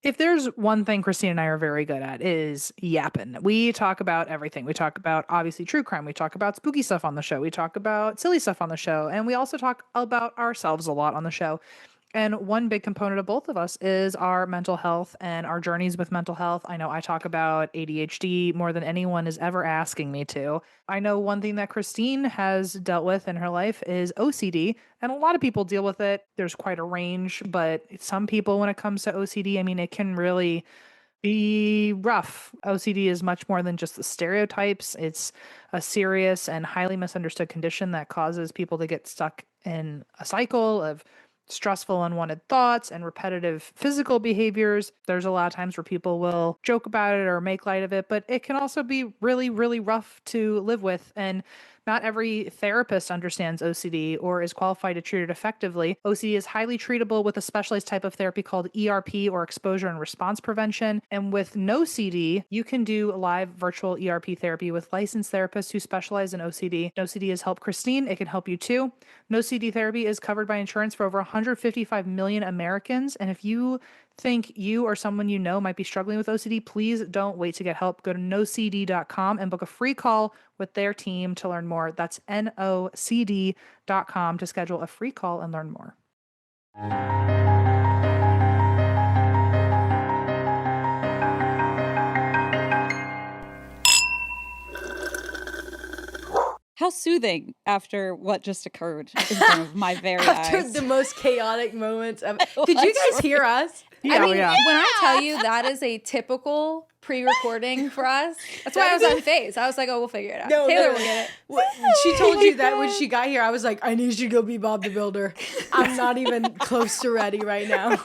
If there's one thing Christine and I are very good at is yapping. We talk about everything. We talk about obviously true crime. We talk about spooky stuff on the show. We talk about silly stuff on the show. And we also talk about ourselves a lot on the show. And one big component of both of us is our mental health and our journeys with mental health. I know I talk about ADHD more than anyone is ever asking me to. I know one thing that Christine has dealt with in her life is OCD, and a lot of people deal with it. There's quite a range, but some people, when it comes to OCD, I mean, it can really be rough. OCD is much more than just the stereotypes. It's a serious and highly misunderstood condition that causes people to get stuck in a cycle of stressful, unwanted thoughts and repetitive physical behaviors. There's a lot of times where people will joke about it or make light of it, but it can also be really, really rough to live with. And not every therapist understands OCD or is qualified to treat it effectively. OCD is highly treatable with a specialized type of therapy called ERP, or exposure and response prevention. And with no CD, you can do live virtual ERP therapy with licensed therapists who specialize in OCD. No CD has helped Christine. It can help you too. No CD therapy is covered by insurance for over 155 million Americans. And if you think you or someone you know might be struggling with OCD, please don't wait to get help. Go to nocd.com and book a free call with their team to learn more. That's nocd.com to schedule a free call and learn more. How soothing after what just occurred in front of my very After eyes. the most chaotic moments of Did you guys hear us? Yeah, I mean, yeah. when I tell you that is a typical pre-recording for us, that's why I was unfazed. I was like, oh, we'll figure it out. Taylor will get it. She told you that when she got here. I was like, I need you to go be Bob the Builder. I'm not even close to ready right now.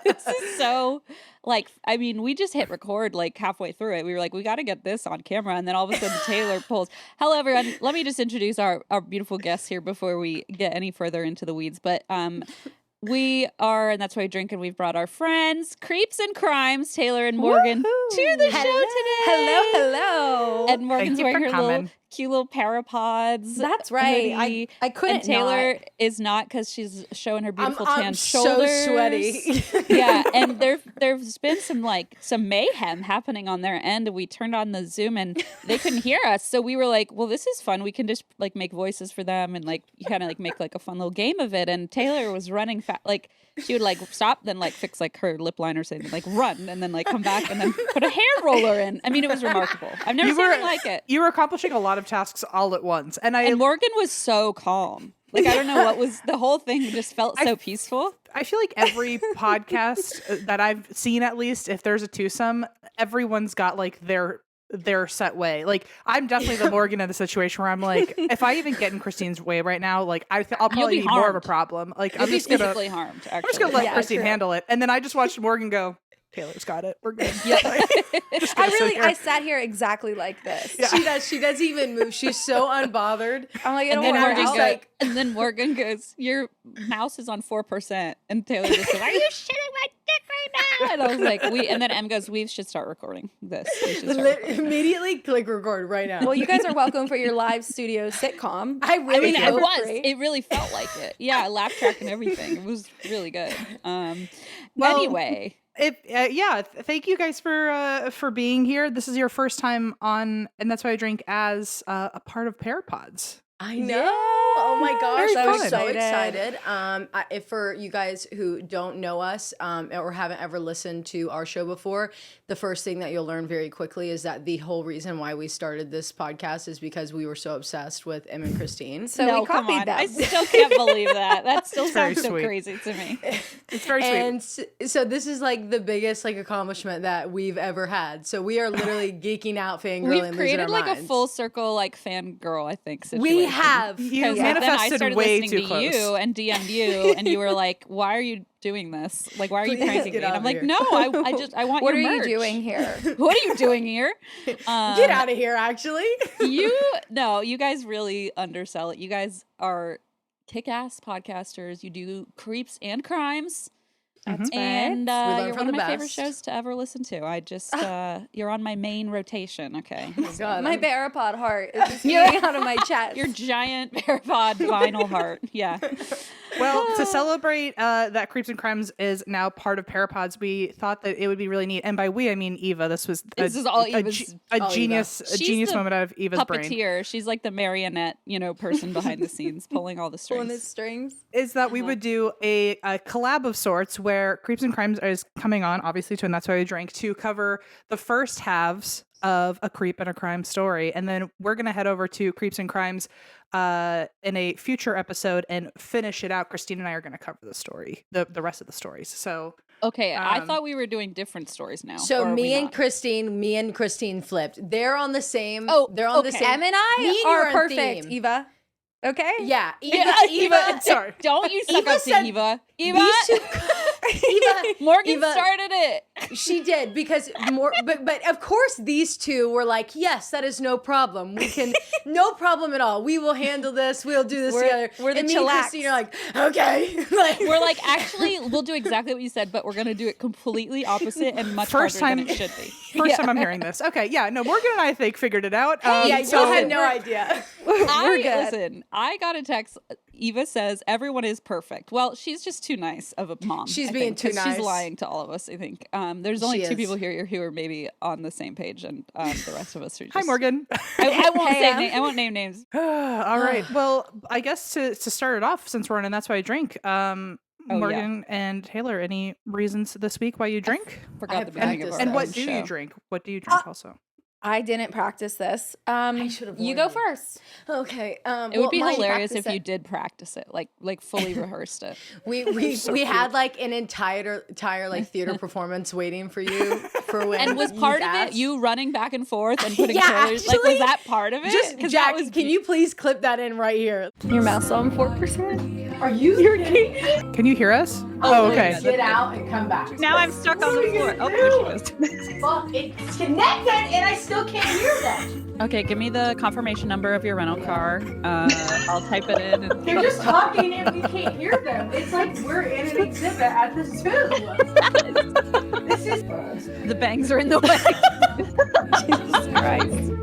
This is so, like, I mean, we just hit record like halfway through it. We were like, we got to get this on camera. And then all of a sudden Taylor pulls. Hello, everyone. Let me just introduce our beautiful guests here before we get any further into the weeds. But we are, and that's why we drink, and we've brought our friends, Creeps and Crimes, Taylor and Morgan, to the show today. Hello. And Morgan's you wearing for her coming. Cute little ParaPods. That's right. hoodie. I couldn't And Taylor not. is not, because she's showing her beautiful I'm tan so shoulders. sweaty. Yeah, and there's been some mayhem happening on their end, and we turned on the Zoom and they couldn't hear us, so we were like, well, this is fun. We can just like make voices for them and like kind of like make like a fun little game of it. And Taylor was running like she would like stop, then like fix like her lip liner, saying like run, and then like come back and then put a hair roller in. I mean, it was remarkable. I've never seen anything like it. You were accomplishing a lot of tasks all at once. And Morgan was so calm. Like, I don't know what was, the whole thing just felt so peaceful. I feel like every podcast that I've seen, at least, if there's a twosome, everyone's got like their set way. Like, I'm definitely the Morgan in the situation where I'm like, if I even get in Christine's way right now, like I'll probably be more of a problem. Like, You'll I'm be just gonna physically harmed. Actually, I'm just gonna let Christine true. handle it. And then I just watched Morgan go, Taylor's got it. We're good. Yeah. I sat here exactly like this. Yeah. She doesn't even move. She's so unbothered. I'm like, I And don't then want Morgan to goes, like. and then Morgan goes, your mouse is on 4%. And Taylor just goes, are you shitting my dick right now? And I was like, and then Em goes, we should start recording this. We should start recording. Immediately click record right now. Well, you guys are welcome for your live studio sitcom. I mean, it feel was. free. It really felt like it. Yeah, laugh track and everything. It was really good. Well, Anyway. Thank you guys for being here. This is your first time on, and that's why I drink as a part of ParaPods. I know. Oh my gosh, Very I'm fun. so excited. If for you guys who don't know us or haven't ever listened to our show before, the first thing that you'll learn very quickly is that the whole reason why we started this podcast is because we were so obsessed with Em and Christine. So No, we come copied on. them. I still can't believe that. That still very sounds so sweet. crazy to me. It's very sweet. And so this is like the biggest like accomplishment that we've ever had. So we are literally geeking out, fangirling, We've losing created our like minds. a full circle like fangirl, I think, situation. We have. You Because then I manifested started way listening too to you close. and DM'd you, and you were like, "Why are you doing this? Like, why are you Please pranking get me?" And out I'm of like, here. "No, I want What your are you merch. doing here? What are you doing here? Get out of here, actually. You guys really undersell it. You guys are kick-ass podcasters. You do Creeps and Crimes." That's And right. learn you're from one of the my favorite best. shows to ever listen to. I just, you're on my main rotation. Okay. God, My I'm- ParaPod heart is just getting out of my chest. Your giant ParaPod vinyl heart. Yeah. Well, to celebrate that Creeps and Crimes is now part of ParaPods, we thought that it would be really neat. And by we, I mean Eva. This is all a Eva's. genius moment out of Eva's brain. Puppeteer. She's like the marionette, person behind the scenes, pulling all the strings. Pulling the strings. Is that we would do a collab of sorts where Creeps and Crimes is coming on, obviously, to And That's Why We Drink, to cover the first halves of a creep and a crime story. And then we're going to head over to Creeps and Crimes in a future episode and finish it out. Christine and I are going to cover the story, the rest of the stories. So okay, I thought we were doing different stories now. So me and Christine flipped. They're on the same. Oh, they're on the same. Em and I are perfect, Eva. Okay. Yeah, Eva. Sorry, don't you suck up to Eva. Eva. Morgan started it. She did because but of course these two were like, yes, that is no problem. We can, no problem at all. We will handle this. We'll do this together. We're the and me and Christine are like, okay. We're like, actually, we'll do exactly what you said, but we're gonna do it completely opposite and much harder than it should be. First time I'm hearing this. Okay, yeah, no, Morgan and I think figured it out. Yeah, you had no idea. We're good. Listen, I got a text. Eva says everyone is perfect. Well, she's just too nice of a mom. She's being too nice. She's lying to all of us, I think. There's only two people here who are maybe on the same page, and the rest of us are just... Hi, Morgan. I won't name names. All right. Well, I guess to start it off, since we're on And That's Why I Drink, Morgan and Taylar, any reasons this week why you drink? Forgot the beginning of our And what show. do you drink? What do you drink also? I didn't practice this. I should have. You go first. Okay. It would be hilarious if you did practice it, like fully rehearsed it. We had like an entire like theater performance waiting for you for when. And was part of it you running back and forth and putting Yeah, trailers? Like, was that part of it? Just Jack, can you please clip that in right here? Your mouth's on 4%. Are you? Can you hear us? Oh, okay. Get out and come back. Now I'm stuck on the floor. Oh, there she is. Fuck, it's connected and I still can't hear them. Okay, give me the confirmation number of your rental car. I'll type it in. And They're just talking and we can't hear them. It's like we're in an exhibit at the zoo. This is the bangs are in the way. Jesus Christ.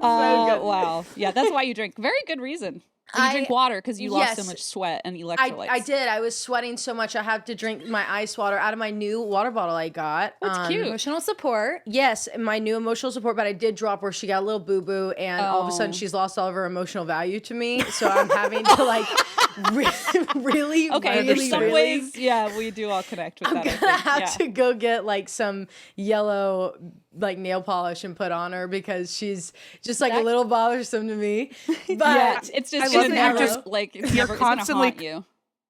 Wow. Yeah, that's why you drink. Very good reason. You drink water because you lost so much sweat and electrolytes. I did. I was sweating so much. I had to drink my ice water out of my new water bottle I got. That's cute. Emotional support. Yes, my new emotional support, but I did drop where she got a little boo-boo and all of a sudden she's lost all of her emotional value to me. So I'm having to like really, okay, really, in some ways, yeah, we do all connect with I'm that. gonna have to go get like some yellow like nail polish and put on her because she's just like a little bothersome to me. But yeah, it's just gonna never like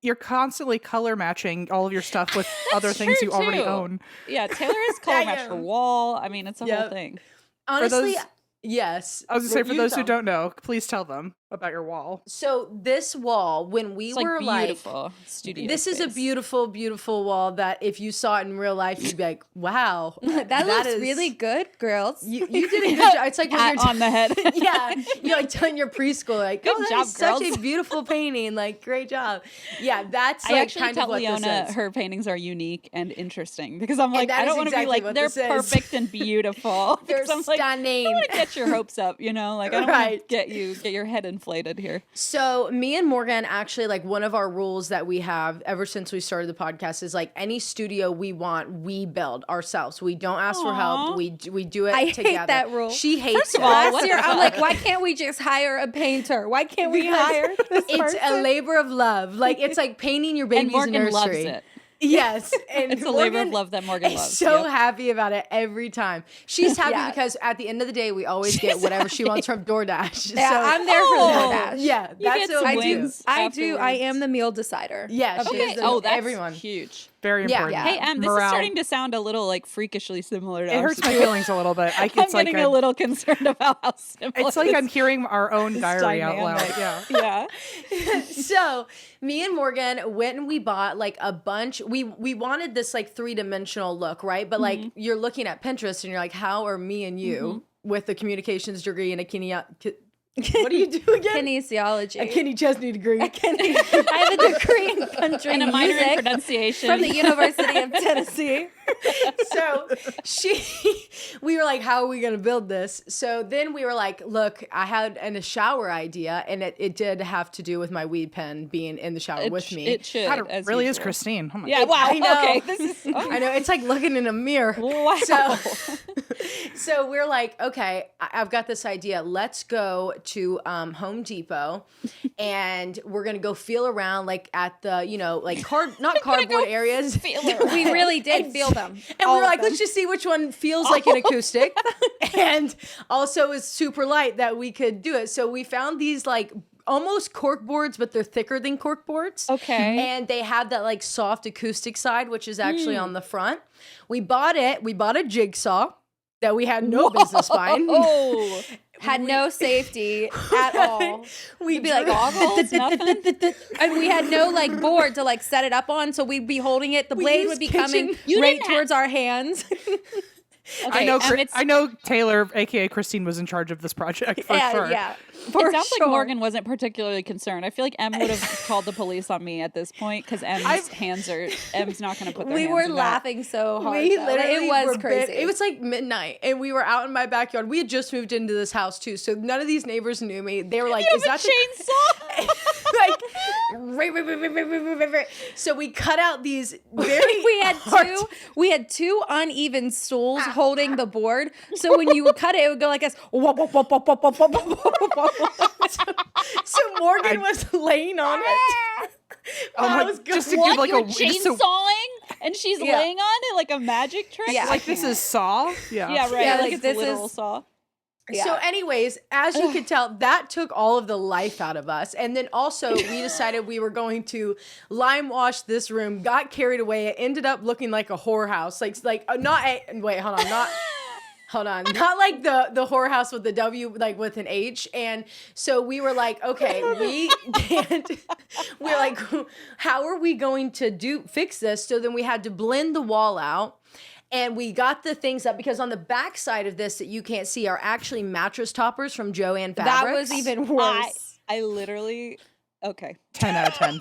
you're constantly color matching all of your stuff with other things you already own. Yeah, Taylor is color matched her wall. I mean, it's a whole thing. Honestly, yes. I was gonna say, for those who don't know, please tell them about your wall. So this wall, when we were beautiful studio this space. is a beautiful, beautiful wall that if you saw it in real life, you'd be like, wow, that looks really good, girls. You did a good job. It's like when you're on the head. Yeah, you're like telling your preschool, like, good job, that's girls. such a beautiful painting. Like, great job. Yeah, that's I like actually kind tell of what Leona this is. her paintings are unique and interesting because I'm like, I don't want to exactly be like, what they're this is. perfect and beautiful. They're I'm stunning. Like, I don't want to get your hopes up, you know? Like, I don't want to get your head inflated here. So me and Morgan actually, like, one of our rules that we have ever since we started the podcast is like any studio we want, we build ourselves. We don't ask for help. We do it together. I hate that rule. She hates First of it. all, Last year, I'm like, why can't we just hire a painter? Why can't we hire this It's person? a labor of love. Like, it's like painting your baby's And Morgan nursery. loves it. Yes, and It's a labor of love that Morgan loves. So happy about it every time. She's happy because at the end of the day, we always get whatever she wants from DoorDash. Yeah, so I'm there for DoorDash. Yeah, You that's get some what we do. wings I do. I afterwards. am the meal decider. Yeah, she is Oh, that's everyone. huge. Very important. Yeah. Hey, this is Morale. starting to sound a little like freakishly similar to It our hurts my situation. feelings a little bit. I'm It's like getting a little concerned about how similar It's like this I'm hearing our own diary out loud. dynamic. Yeah. Yeah. So me and Morgan went and we bought like a bunch. We wanted this like 3-dimensional look, right? But like you're looking at Pinterest and you're like, how are me and you with the communications degree and a What do you do again? Kinesiology. A Kenny Chesney degree. I have a degree in country And a minor in music pronunciation. from the University of Tennessee. So we were like, how are we going to build this? So then we were like, look, I had a shower idea, and it did have to do with my weed pen being in the shower with me. It should. God, it as really is usual. Christine. Oh my Yeah, wow. I know. Okay, this is. I know, it's like looking in a mirror. Wow. So we're like, okay, I've got this idea. Let's go to Home Depot, and we're gonna go feel around, like at the, like not cardboard areas. We really did feel them. And we were like, let's just see which one feels like an acoustic, and also is super light that we could do it. So we found these like almost cork boards, but they're thicker than cork boards. Okay. And they have that like soft acoustic side, which is actually on the front. We bought it. We bought a jigsaw that we had no business buying. Oh, Had no safety at all. We'd be like, goggles, nothing. And we had no like board to like set it up on, so we'd be holding it. The blade would be coming You right didn't towards our hands. Okay, I know Taylar, aka Christine, was in charge of this project for sure. Yeah. It sounds like Morgan wasn't particularly concerned. I feel like Em would have called the police on me at this point because Em's not going to put their We hands were in that. laughing so hard. We though. literally it was were crazy. It was like midnight, and we were out in my backyard. We had just moved into this house too, so none of these neighbors knew me. They were like, You "Is have that a chainsaw?" like?" So we cut out these very. we had two uneven stools holding the board. So when you would cut it, it would go like this. So Morgan was laying on it. Oh my, just to give like You're a just so, chainsawing and she's laying on it like a magic trick? Yeah. like this is Saw. Yeah. Yeah, right. Yeah, like like it's this a literal is- saw. Yeah. So anyways, as you could tell, that took all of the life out of us. And then also we decided we were going to lime wash this room, got carried away. It ended up looking like a whorehouse. Not like the whorehouse with the W, like with an H. And so we were like, okay, we can't. We're like, how are we going to fix this? So then we had to blend the wall out. And we got the things up because on the back side of this that you can't see are actually mattress toppers from Joann Fabrics. That was even worse. I literally, okay. 10 out of 10.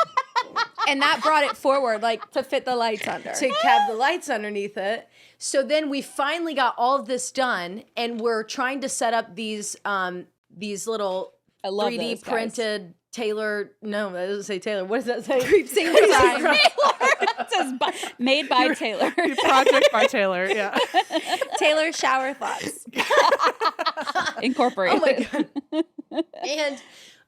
And that brought it forward, like to fit the lights under. to have the lights underneath it. So then we finally got all of this done, and we're trying to set up these little I love 3D those, guys. printed Taylar. No, that doesn't say Taylar. What does that say? Creepsing design. It says made by Taylar. Project by Taylar. Yeah. Taylar shower thoughts. Incorporated. Oh my god. And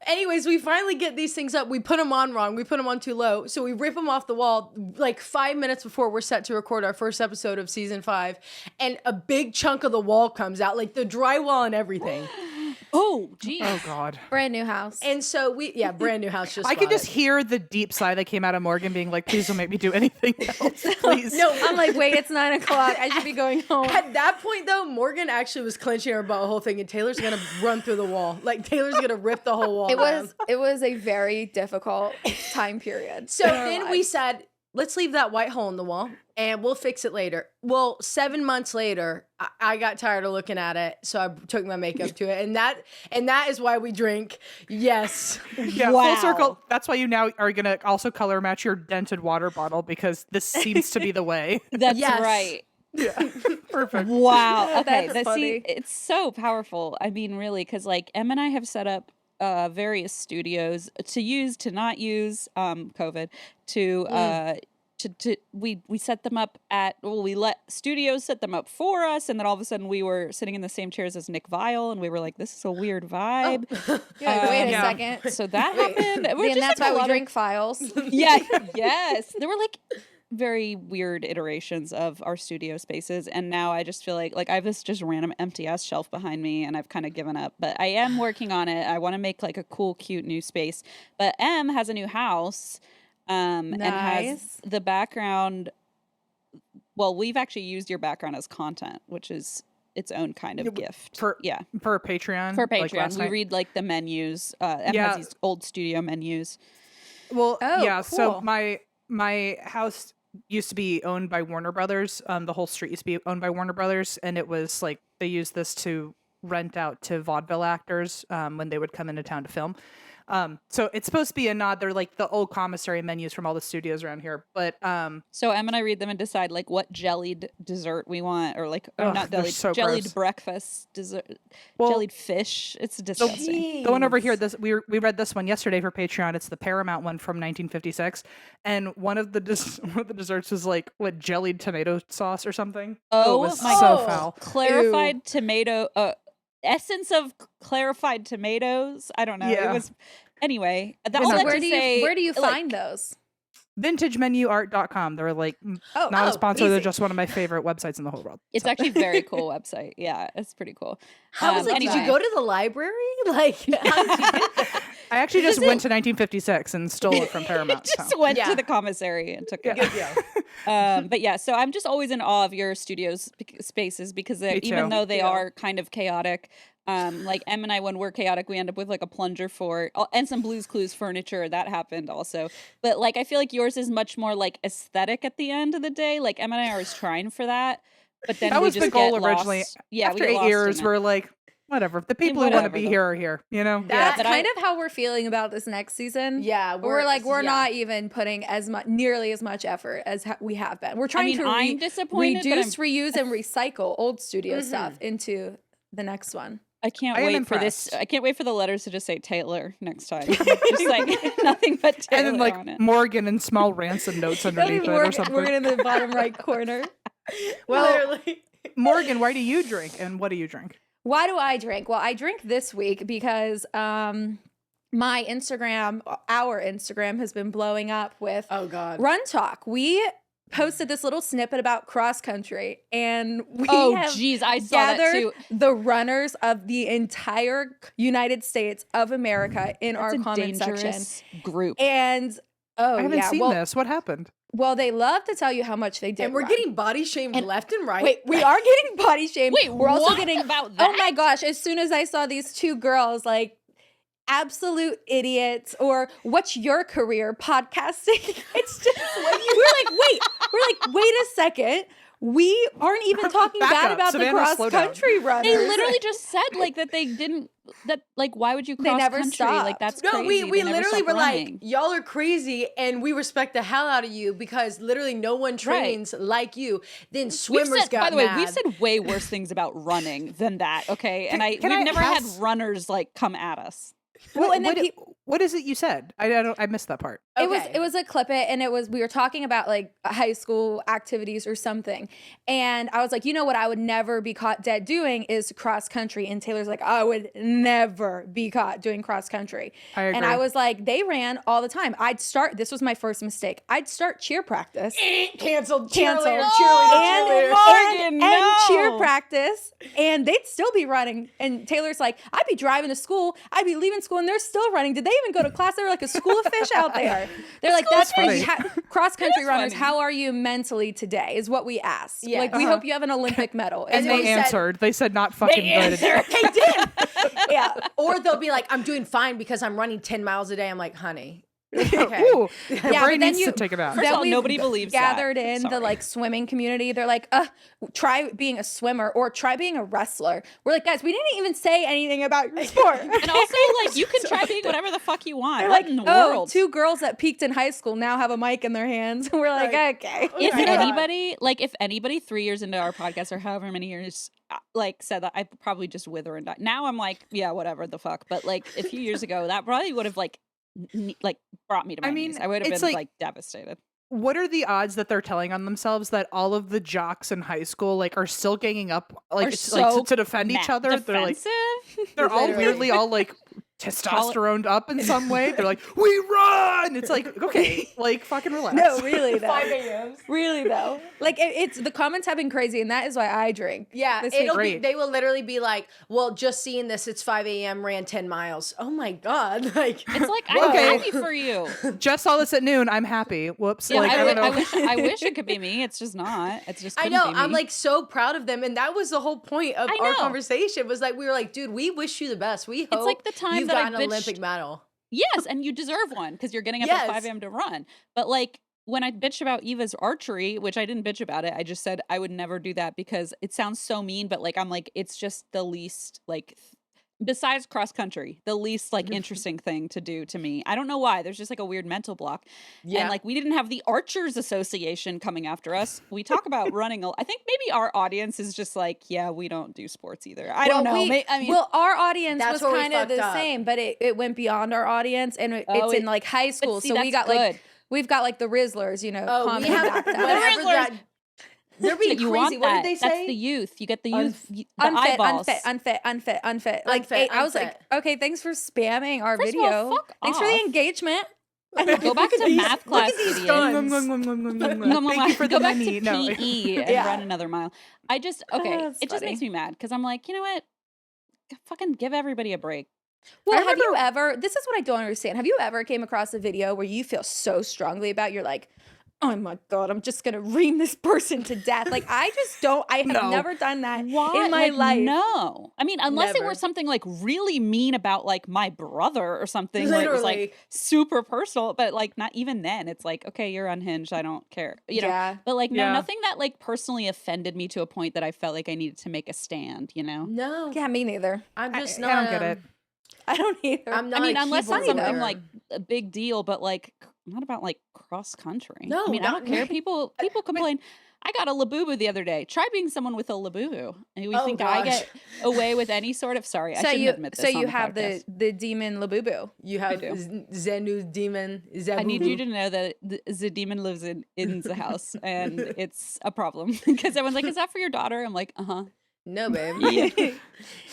anyways, we finally get these things up. We put them on wrong. We put them on too low. So we rip them off the wall like 5 minutes before we're set to record our first episode of season 5. And a big chunk of the wall comes out, like the drywall and everything. Oh, geez. Oh God. Brand new house. And so brand new house. Just I could bought just it. hear the deep sigh that came out of Morgan being like, please don't make me do anything else. Please. No, I'm like, wait, it's 9 o'clock. I should be going home. At that point, though, Morgan actually was clenching her about the whole thing, and Taylor's gonna run through the wall. Like Taylor's gonna rip the whole wall. It was a very difficult time period. So then we said, let's leave that white hole in the wall, and we'll fix it later. Well, 7 months later, I got tired of looking at it, so I took my makeup to it, and that is why we drink. Yes. Yeah, Wow. full circle. That's why you now are going to also color match your dented water bottle because this seems to be the way. That's Yes. right. Yeah. Perfect. Wow. Okay. That's funny. It's so powerful. I mean, really, because like Em and I have set up various studios to not use COVID we set them up we let studios set them up for us, and then all of a sudden we were sitting in the same chairs as Nick Viall, and we were like, this is a weird vibe. You're like, wait a Yeah. second. So that happened. And that's why we drink files. Yes. There were like very weird iterations of our studio spaces, and now I just feel like I have this just random empty ass shelf behind me, and I've kind of given up, but I am working on it. I want to make like a cool, cute new space. But Em has a new house and has Nice. the background. Well, we've actually used your background as content, which is its own kind of gift. For Patreon. For like Patreon, last we night. read like the menus. Em Yeah. has these old studio menus. Well, Oh, yeah. So cool. my house used to be owned by Warner Brothers. The whole street used to be owned by Warner Brothers, and it was like they used this to rent out to vaudeville actors when they would come into town to film. So it's supposed to be a nod. They're like the old commissary menus from all the studios around here. But so Em and I read them and decide like what jellied dessert we want, or like not they're jellied, so jellied gross. breakfast dessert, Well, jellied fish. It's disgusting. the one over here, we read this one yesterday for Patreon. It's the Paramount one from 1956, and one of the desserts was like what, jellied tomato sauce or something. Oh it was my so God. foul. Clarified tomato, essence of clarified tomatoes. I don't know. Yeah. It was anyway. So All that where to do say, you like, find those? VintageMenuArt.com. They're like not a sponsor. They're just one of my favorite websites in the whole world. It's actually a very cool website. Yeah, it's pretty cool. How was it? Anyway. Did you go to the library? Like, how did you do that? I actually just went to 1956 and stole it from Paramount. Just so. went Yeah. to the commissary and took it. Good deal. But yeah, so I'm just always in awe of your studios spaces because Me even too. though they are kind of chaotic, like Em and I, when we're chaotic, we end up with like a plunger fort and some Blue's Clues furniture. That happened also. But like, I feel like yours is much more like aesthetic at the end of the day. Like Em and I are always trying for that, but then That we was just the goal get originally. lost. Yeah, After we get 8 lost years, in it. we're like, whatever. If the people who want to Whatever, be though. here are here, you know? That- but Kind of how we're feeling about this next season. Yeah, we're yeah. not even putting nearly as much effort as we have been. We're trying to I'm disappointed, but reduce, reuse, and recycle old studio Mm-hmm. stuff into the next one. I can't I am wait for this. impressed. I can't wait for the letters to just say Taylar next time. Just like nothing but Taylar And then like on it. Morgan and small ransom notes underneath it or something. We're in the bottom right corner. Literally. Morgan, why do you drink and what do you drink? Why do I drink? Well, I drink this week because my Instagram, our Instagram, has been blowing up with Oh God. Run Talk. We posted this little snippet about cross country, and we Oh, have geez, I saw that gathered too. the runners of the entire United States of America in our That's a comment section. dangerous group. And I haven't seen this. What happened? Well, they love to tell you how much they did. And we're run. getting body shamed left and right. Wait, we are getting body shamed. Wait, we're also what getting about Oh my that? gosh! As soon as I saw these two girls, like absolute idiots, or what's your career podcasting? It's just we're like, wait a second. We aren't even talking Back bad up. about Savannah, the slow cross down. country runners. They literally just said like that they didn't. That like why would you cross never country? stopped. Like that's No, crazy. we They never literally stopped were running. like, y'all are crazy, and we respect the hell out of you because literally no one trains like you. Then We've swimmers said, got by the way, mad. we've said way worse things about running than that. Okay, and Can we've I never had ask- runners like come at us. Well, and then What is it you said? I missed that part. Okay. It was a clip it, and we were talking about like high school activities or something, and I was like, you know what, I would never be caught dead doing is cross country, and Taylor's like, I would never be caught doing cross country, I agree. and I was like, they ran all the time. This was my first mistake. I'd start cheer practice. Canceled. Canceled. Cheerleader. Morgan, and cheer no. practice, and they'd still be running. And Taylor's like, I'd be driving to school, I'd be leaving school, and they're still running. Did they even go to class? They were like a school of fish out there. They're like, that's funny. crazy. Cross country is runners, funny. how are you mentally today? Is what we asked. Yes. Like, we hope you have an Olympic medal. And is they what we said. answered. They said not fucking good. They did. Yeah. Or they'll be like, I'm doing fine because I'm running 10 miles a day. I'm like, honey. Okay. Ooh, your Yeah, but brain then needs to take it out. First of Then all, we've nobody believes that. gathered in the Sorry. like swimming community. They're like, try being a swimmer or try being a wrestler. We're like, guys, we didn't even say anything about your sport. And also, like, you can try being whatever the fuck you want. They're What like, in the oh, world? two girls that peaked in high school now have a mic in their hands. We're like, okay. If my God. anybody 3 years into our podcast or however many years, like said that, I'd probably just wither and die. Now I'm like, yeah, whatever the fuck. But like a few years ago, that probably would have like brought me to my I mean, knees. I would have it's been like- devastated. What are the odds that they're telling on themselves that all of the jocks in high school like are still ganging up like, Are like so to defend each other? They're like defensive. they're all Literally. weirdly all like testosterone up in some way. They're like, we run. It's like, okay, like fucking relax. No, really though. 5 a.m. Really though. Like it's the comments have been crazy, and that is why I drink. Yeah, This week. Great. they will literally be like, well, just seeing this, it's 5 a.m., ran 10 miles. Oh my God. Like, It's like I'm Okay. happy for you. Just saw this at noon. I'm happy. Whoops. Yeah, like, I don't know. I wish it could be me. It's just not. It's just I couldn't know. be me. I'm like so proud of them. And that was the whole point of I our know. conversation was like, we were like, dude, we wish you the best. We hope like the time you've that I got an bitched- Olympic medal. yes, and you deserve one because you're getting up Yes. at 5 a.m. to run. But like when I bitched about Eva's archery, which I didn't bitch about it, I just said I would never do that because it sounds so mean, but like I'm like it's just the least like besides cross country, the least like interesting thing to do to me. I don't know why. There's just like a weird mental block. Yeah. And like we didn't have the Archers Association coming after us. We talk about running. I think maybe our audience is just like, yeah, we don't do sports either. I don't know. I mean, well, our audience That's was where we kind of fucked the up. same, but it went beyond our audience, and it's in like high school. see, So we that's got good. we've got like the Rizzlers, you know, Oh, we coming have back to us. whenever Rizzlers. that. They're being you crazy. want What that. did they That's say? the youth. You get the youth, the unfit, eyeballs. unfit. Like Unfit, I was unfit. like, okay, thanks for spamming our First of video. all, fuck Thanks for the off. engagement. Go back to math class, these idiot. guns. Thank you for Go the back money. to No. PE and Yeah. run another mile. I just okay. That's It just funny. makes me mad because I'm like, you know what? Fucking give everybody a break. Well, I have you ever? This is what I don't understand. Have you ever came across a video where you feel so strongly about? You're like, oh my god, I'm just gonna ream this person to death. Like I just don't. I have No. never done that Why? in my Like, life. No. I mean, unless it Never. were something like really mean about like my brother or something where it was Literally. like super personal, but like not even then. It's like, okay, you're unhinged. I don't care. You know. Yeah. But like no, Yeah. nothing that like personally offended me to a point that I felt like I needed to make a stand, you know? No, Yeah, me neither. I'm I just I not. don't get it. I don't either. I'm not. I mean, a unless keyboard it's something warrior. like a big deal, but like not about like cross country. No, I mean, I not- don't care. People complain. I got a labubu the other day. Try being someone with a labubu. And we Oh, think I gosh. get away with any sort of sorry. I so shouldn't you admit this. so on you the have podcast. the demon labubu. You have do. Zenu demon. I need you to know that the demon lives in the house, and it's a problem because everyone's like, "Is that for your daughter?" I'm like, "Uh huh." No, babe.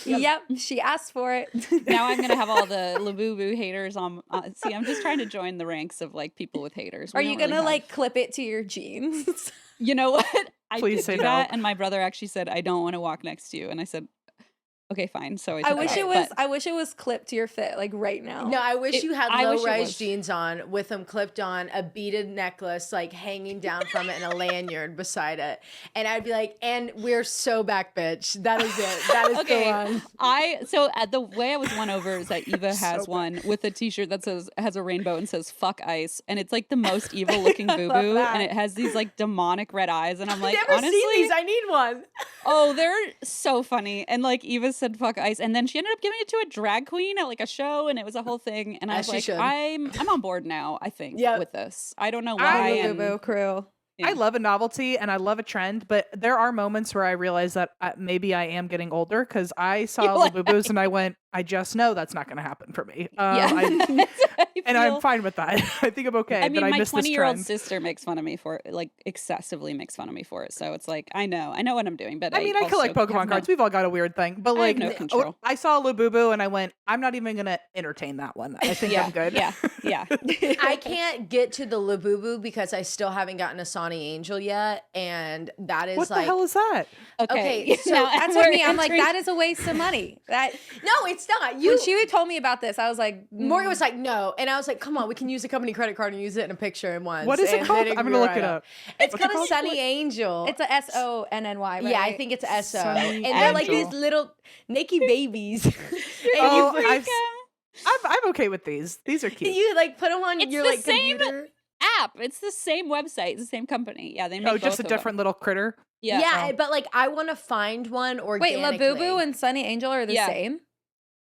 Yep, she asked for it. Now I'm gonna have all the labubu haters on. See, I'm just trying to join the ranks of like people with haters. We Are don't you really gonna have- like clip it to your jeans? You know what? I Please did say do that, no. and my brother actually said, "I don't want to walk next to you," and I said, "Okay, fine." So I took wish that it out, was. but- I wish it was clipped to your fit, like right now. No, I wish you had I wish it low-rise was. jeans on with them clipped on, a beaded necklace like hanging down from it, and a lanyard beside it. And I'd be like, "And we're so back, bitch. That is it. That is Okay, the one." so the way I was won over is that Eva has one with a T-shirt that has a rainbow and says "fuck ice," and it's like the most evil looking boo boo, that. and it has these like demonic red eyes, and I'm like, Never honestly, seen these. I need one. oh, they're so funny. And like Eva said "fuck ice," and then she ended up giving it to a drag queen at like a show, and it was a whole thing. And I As was she like, should. I'm on board now. I think Yep. with this, I don't know why. I'm and- Labubu crew. I love a novelty and I love a trend, but there are moments where I realize that maybe I am getting older because I saw You're like- Labubus and I went, I just know that's not going to happen for me. Yeah. And I'm fine with that. I think I'm okay. I mean, but I my miss this 20-year-old trend. sister makes fun of me for it, like excessively makes fun of me for it. So it's like I know what I'm doing, but I mean, I also collect have Pokemon no- cards. We've all got a weird thing, but I have like, no control. I saw Labubu and I went, I'm not even gonna entertain that one. I think Yeah, I'm good. yeah. I can't get to the Labubu because I still haven't gotten a Sonny Angel yet, and that is What like the hell is that? Okay, so now That's we're what me. I'm like, entering- that is a waste of money. That no, it's not. You when she told me about this, I was like, Morgan was like, no. And I was like, come on, we can use a company credit card and use it in a picture in once. What is it And called? then I'm can gonna be look it right up. It's What's it called a called? Sunny Angel. it's a SONNY, right? yeah, I think it's SO. Sunny And they're like Angel. these little naked babies. and Oh, you, I've, I'm okay with these. These are cute. you like put them on It's your the like same computer. app. It's the same website. It's the same company. Yeah, they make Oh, just both a of them. different little critter. Yeah. But like I want to find one Wait, organically. Labubu and Sunny Angel are the Yeah. same?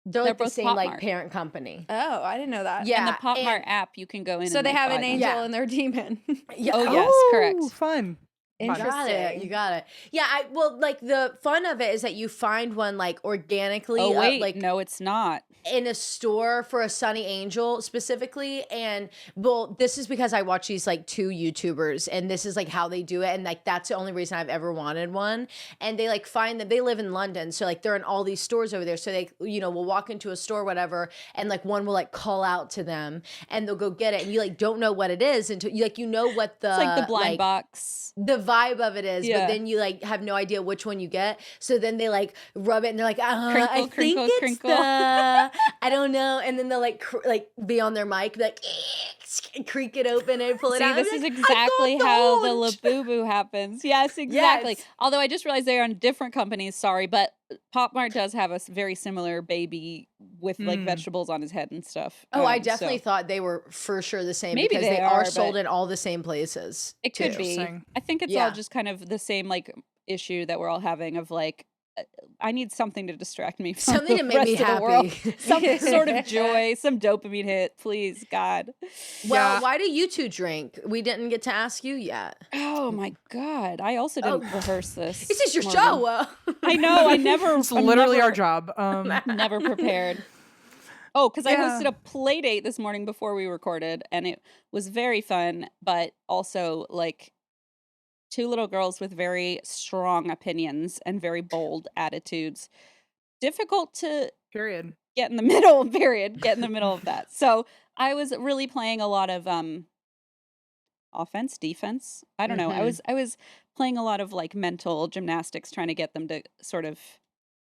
they're like they're the both same Pop like Mart. parent company. Oh, I didn't know that. Yeah, And the Pop Mart and- app, you can go in. So and, they like, have buy an them. angel Yeah. and their demon. Yeah. Oh, yes, correct. Fun. You got it. Interesting. You got it. Yeah. Well, like the fun of it is that you find one like organically, Oh wait, like no, it's not. in a store for a Sunny Angel specifically. And well, this is because I watch these like two YouTubers and this is like how they do it. And like that's the only reason I've ever wanted one. And they like find that they live in London. So like they're in all these stores over there. So they, will walk into a store, whatever, and like one will like call out to them and they'll go get it. And you like don't know what it is until you what the It's like the blind box. the vibe of it is, Yeah. but then you like have no idea which one you get. So then they like rub it and they're like, I Crinkle, think crinkle, it's crinkle. the, I don't know. And then they'll like be on their mic, be like, creak it open and pull it See, out. this I'm is like, "I exactly got the how the haunch." Labubu happens. Yes, exactly. Yes. Although I just realized they're on different companies, sorry, but Pop Mart does have a very similar baby with like vegetables on his head and stuff. Oh, I definitely so thought they were for sure the same Maybe because they they are are, sold but- in all the same places. it could too. be. Interesting. I think it's Yeah. all just kind of the same like issue that we're all having of like I need something to distract me from Something the to make me rest of the world. happy. Some sort of joy, some dopamine hit, please, God. Well, Yeah. why do you two drink? We didn't get to ask you yet. Oh my God. I also didn't rehearse this. This is your Morgan. show. I know. I never. It's I'm literally never, our job. Never prepared. Oh, because I Yeah. hosted a play date this morning before we recorded, and it was very fun, but also like two little girls with very strong opinions and very bold attitudes. Difficult to Period. get in the middle, period. Get in the middle of that. So I was really playing a lot of offense, defense. I don't know. I was playing a lot of like mental gymnastics, trying to get them to sort of.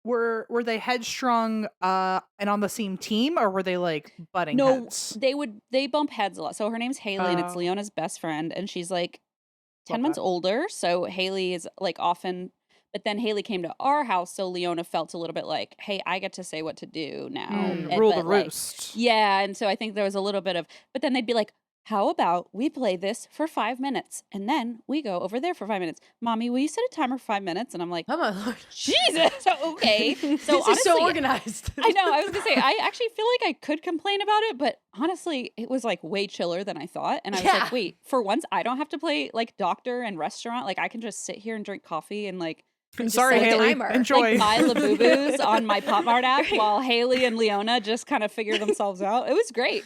Were they headstrong and on the same team, or were they like butting No, heads? they bump heads a lot. So her name's Haley, and it's Oh. Leona's best friend, and she's like 10 Love months that. older. So Haley is like often, but then Haley came to our house, so Leona felt a little bit like, hey, I get to say what to do now. Rule the but, like, roost. yeah, and so I think there was a little bit of, but then they'd be like, how about we play this for 5 minutes and then we go over there for 5 minutes? Mommy, will you set a timer for 5 minutes? And I'm like, Oh my Lord. Jesus, okay. So This honestly, is so organized. I know. I was gonna say I actually feel like I could complain about it, but honestly, it was like way chiller than I thought. And I was Yeah. like, wait, for once, I don't have to play like doctor and restaurant. Like I can just sit here and drink coffee and like Sorry, set a Haley. timer. Enjoy. like buy Labubus on my Pop Mart app while Haley and Leona just kind of figure themselves out. It was great.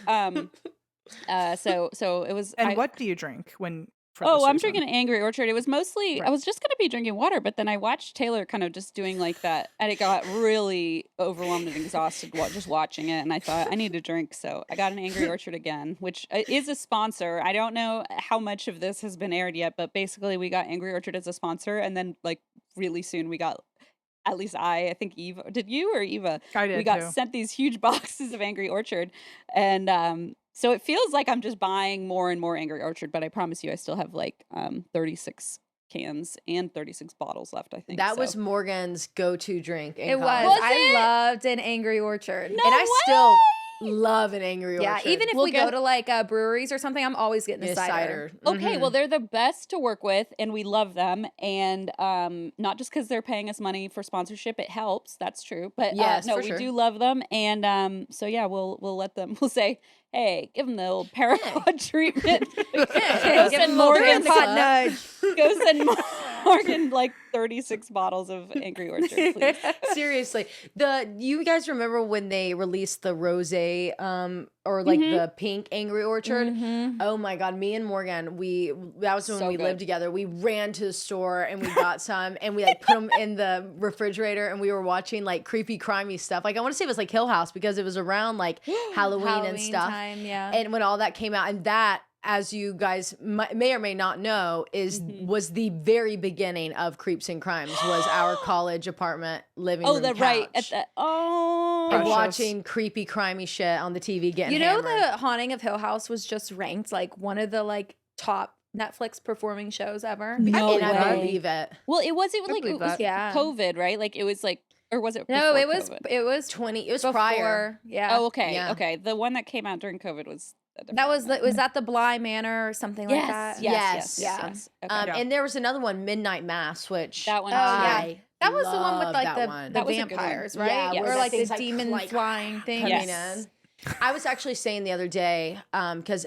So it was. And what do you drink when? for Oh, this I'm season? drinking an Angry Orchard. It was mostly, I Right. was just going to be drinking water, but then I watched Taylar kind of just doing like that, and it got really overwhelmed and exhausted just watching it, and I thought, I need to drink, so I got an Angry Orchard again, which is a sponsor. I don't know how much of this has been aired yet, but basically we got Angry Orchard as a sponsor, and then like really soon we got, at least I think Eva, did you or Eva? I did We got too. sent these huge boxes of Angry Orchard, and so it feels like I'm just buying more and more Angry Orchard, but I promise you I still have like 36 cans and 36 bottles left, I think. That so. was Morgan's go-to drink. In It was. college. I it? loved an Angry Orchard. No and I way! still love an Angry Yeah, Orchard. even if We'll we get- go to like breweries or something, I'm always getting a Yeah, cider. Okay, Mhm. well, they're the best to work with, and we love them. And not just because they're paying us money for sponsorship, it helps. That's true. But Yes, no, for we sure. do love them. And so yeah, we'll let them. We'll say, hey, give them the old ParaPod treatment. Go Give send them a little Morgan. pot nudge. Go send Morgan like 36 bottles of Angry Orchard, please. Seriously, you guys remember when they released the rosé or like Mm-hmm. the pink Angry Orchard? Mhm. Oh my God, me and Morgan, that was when So we good. lived together. We ran to the store and we got some and we like put them in the refrigerator and we were watching like creepy, crimey stuff. Like I want to say it was like Hill House because it was around like Halloween and stuff. time, yeah. And when all that came out, and that, as you guys may or may not know, was the very beginning of Creeps and Crimes. Was our college apartment living Oh, room the right at couch. the oh. And Precious. watching creepy, crimey shit on the TV, getting You know, hammered. the Haunting of Hill House was just ranked like one of the like top Netflix performing shows ever. No and I way. believe it. Well, it was like believe it was that. Yeah. COVID, right? Like it was like, or was it? No, before it was COVID? it was 20. It was before. prior. Yeah. Oh, okay, Yeah. okay. The one that came out during COVID was a That was different was that the Bly Manor or something like yes, that? yes, Yes. yes. Yeah. Okay. Yeah. And there was another one, Midnight Mass, which That one, Oh, yeah. yeah. That was the one with love like that the, one. the That was a good one. vampires, right? Yeah, where or the like the things, like, demon like, flying things. coming Yes. in. I was actually saying the other day, because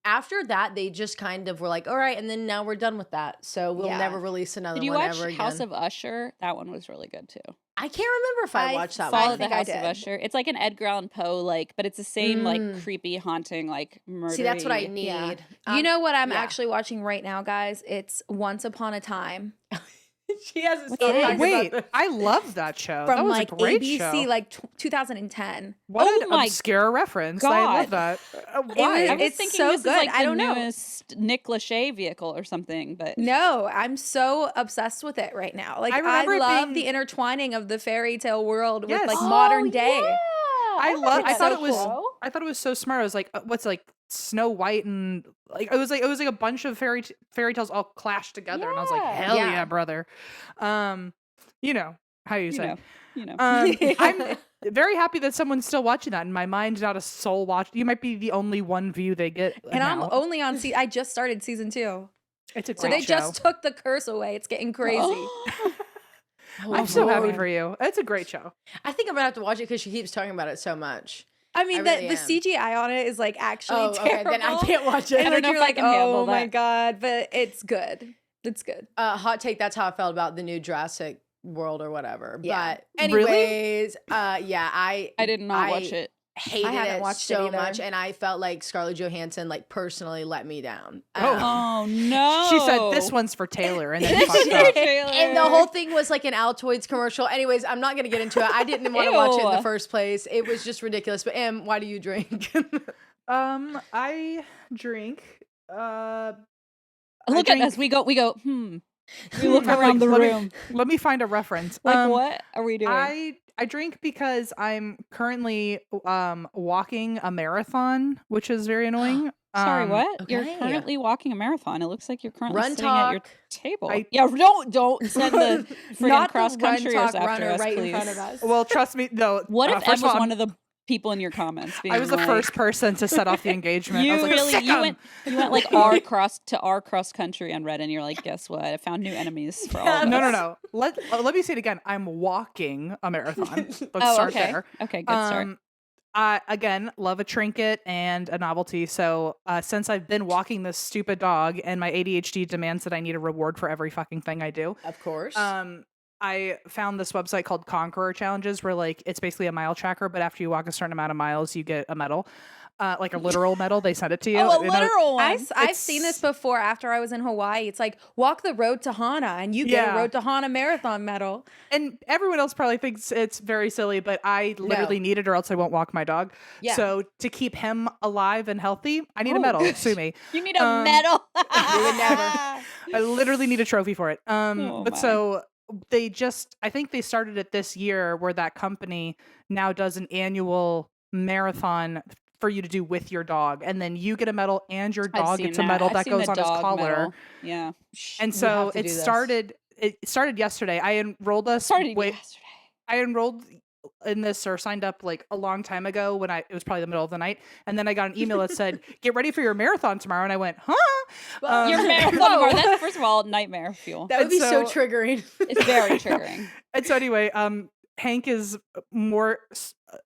after that they just kind of were like, all right, and then now we're done with that, so we'll Yeah. never release another Did you one watch ever again. House of Usher? That one was really good too. I can't remember if I I watched that saw Follow one. the think I House of did. Usher. It's like an Edgar Allan Poe, like, but it's the same like creepy, haunting, like murder. See, that's what I need. Yeah. Um, You know what I'm yeah. actually watching right now, guys? It's Once Upon a Time she hasn't What's stopped that? talking Wait, about I love that show. from that was like a great ABC, show. like 2010. What Oh an my obscure reference. I love that. Why? I was It's thinking so this good. is like I the don't know. newest Nick Lachey vehicle or something, but No, I'm so obsessed with it right now. Like I I, remember it love being- the intertwining of the fairy tale world Yes. with like Oh, modern day. I love. I It's thought so it was. cool. I thought it was so smart. I was like, what's like Snow White and like it was like a bunch of fairy tales all clashed together, and I was like, Yeah. hell Yeah. yeah, brother. You know how you say. You know. I'm very happy that someone's still watching that. In my mind, not a soul watch. You might be the only one view they get. And now. I'm only on I just started season 2. It's a So great they show. just took the curse away. It's getting crazy. I'm so happy Lord. for you. It's a great show. I think I'm gonna have to watch it because she keeps talking about it so much. I mean, I really the am. CGI on it is like actually Oh, okay. terrible. Then I can't watch it. And I don't like, know you're if I like, can handle oh my that. god, but it's good. It's good. Hot take. That's how I felt about the new Jurassic World or whatever. Yeah. But Really? anyways, yeah, I did not watch it. hated I haven't it watched it so either. much, and I felt like Scarlett Johansson like personally let me down. Oh no. She said this one's for Taylor, and then fucked up. And the whole thing was like an Altoids commercial. Anyways, I'm not gonna get into it. I didn't want to watch it in the Ew. first place. It was just ridiculous. But Em, why do you drink? I drink. Look I at drink- us. We go. We look I'm around the like, room. Let me find a reference. Like, what are we doing? I drink because I'm currently walking a marathon, which is very annoying. Sorry, what? okay. You're currently walking a marathon. It looks like you're currently Run sitting at your talk. table. I- Yeah, don't send the friggin' Not cross the run countryers talk after runner us, right please. in front of us. Well, trust me, no. What if Em first was of all, one of the people in your comments? Being I was the like, first person to set off the engagement. I You was like, really "Sick 'em!" you went like our cross country and read, and you're like, guess what? I found new enemies for all of us. No. Let me say it again. I'm walking a marathon. Let's Oh, start okay. there. Okay, good start. I again love a trinket and a novelty. So since I've been walking this stupid dog, and my ADHD demands that I need a reward for every fucking thing I do, Of course. I found this website called Conqueror Challenges, where like it's basically a mile tracker, but after you walk a certain amount of miles, you get a medal, like a literal medal. They send it to you. Oh, a And I- literal one. I've seen this before after I was in Hawaii. It's like walk the road to Hana and you get Yeah. a road to Hana marathon medal. And everyone else probably thinks it's very silly, but I literally need it or else I won't walk my dog. Yeah. So to keep him alive and healthy, I need a Oh. medal. Sue me. You need a medal. You would never. I literally need a trophy for it. Oh But my. so I think they started it this year where that company now does an annual marathon for you to do with your dog. And then you get a medal and your I've dog seen gets a medal I've that seen goes the on his dog collar. medal. Yeah. And We so have to it do this. started yesterday. I enrolled us Started way- yesterday. I enrolled in this or signed up like a long time ago when it was probably the middle of the night, and then I got an email that said get ready for your marathon tomorrow, and I went Your marathon tomorrow. That's first of all nightmare fuel. That would be so so- triggering. It's very triggering. And so anyway, Hank is more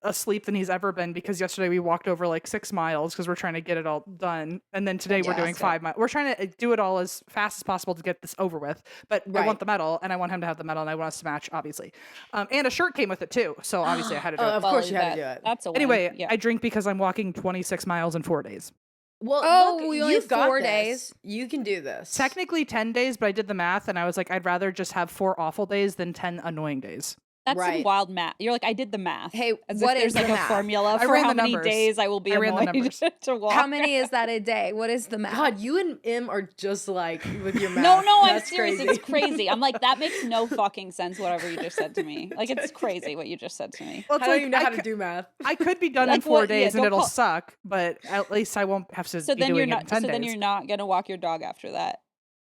asleep than he's ever been because yesterday we walked over like 6 miles because we're trying to get it all done, and then today we're doing Fantastic. 5 miles. We're trying to do it all as fast as possible to get this over with. But I Right. want the medal, and I want him to have the medal, and I want us to match, obviously. And a shirt came with it too, so obviously I had to do Oh, it. of course you had to do it. That's a win. Anyway, yeah. I drink because I'm walking 26 miles in 4 days. Well, Oh, look, we only you've got 4 this. days. You can do this. Technically 10 days, but I did the math and I was like, I'd rather just have 4 awful days than 10 annoying days. That's some Right. wild math. You're like, I did the math. Hey, As what if there's is like the a math? formula I for ran how the many numbers. days I will be I ran the annoyed numbers. to walk. How many is that a day? What is the math? God, you and Em are just like with your math. No, I'm That's serious. crazy. It's crazy. I'm like, that makes no fucking sense, whatever you just said to me. Like, it's crazy what you just said to me. Well, I don't even know how to do math. I could be done Like in 4 what- yeah, days and don't it'll call- suck, but at least I won't have to So be then doing you're it in not. 10 So days. then you're not gonna walk your dog after that.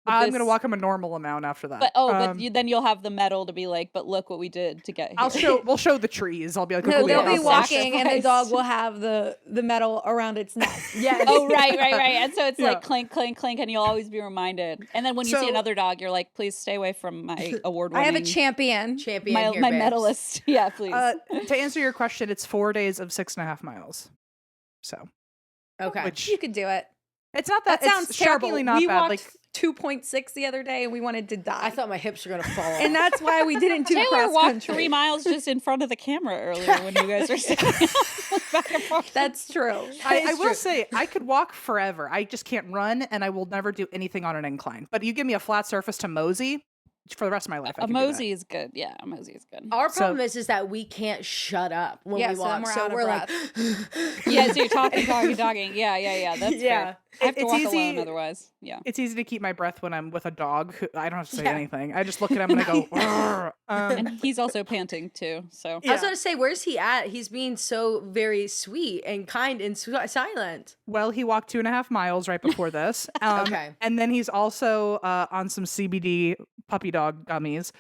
But I'm this- going to walk him a normal amount after that. But then you'll have the medal to be like, but look what we did to get here. we'll show the trees. I'll be like, look No, what we they'll be accomplished. walking and the Sacrifice. dog will have the medal around its neck. Yes. Oh right. And so it's Yeah. like clink, clink, clink, and you'll always be reminded. And then when you see So- another dog, you're like, please stay away from my award I winning. have a champion. Champion my here, my babes. medalist. Yeah, please. To answer your question, it's 4 days of 6.5 miles. So, Okay. which You could do it. it's not That that, sounds it's terrible. shockingly not We bad. walked Like 2.6 the other day and we wanted to die. I thought my hips were gonna fall off. and that's why we didn't do Taylor cross walked country. 3 miles just in front of the camera earlier when you guys were sitting back and forth. That's true. I will say I could walk forever. I just can't run, and I will never do anything on an incline. But you give me a flat surface to mosey, for the rest of my life. I A can do that. mosey is good. Yeah, a mosey is good. Our So- problem is that we can't shut up when Yeah, we so then walk. we're So out of we're like, Yeah, so you're talking. Yeah. That's Yeah. fair. I have to It's walk easy- alone otherwise. Yeah. It's easy to keep my breath when I'm with a dog. I don't have to say Yeah. anything. I just look at him and I go, "Arr." And he's also panting too. So I was going to say, where's he at? He's being so very sweet and kind and silent. Well, he walked 2.5 miles right before this. Okay. And then he's also on some CBD puppy dog gummies.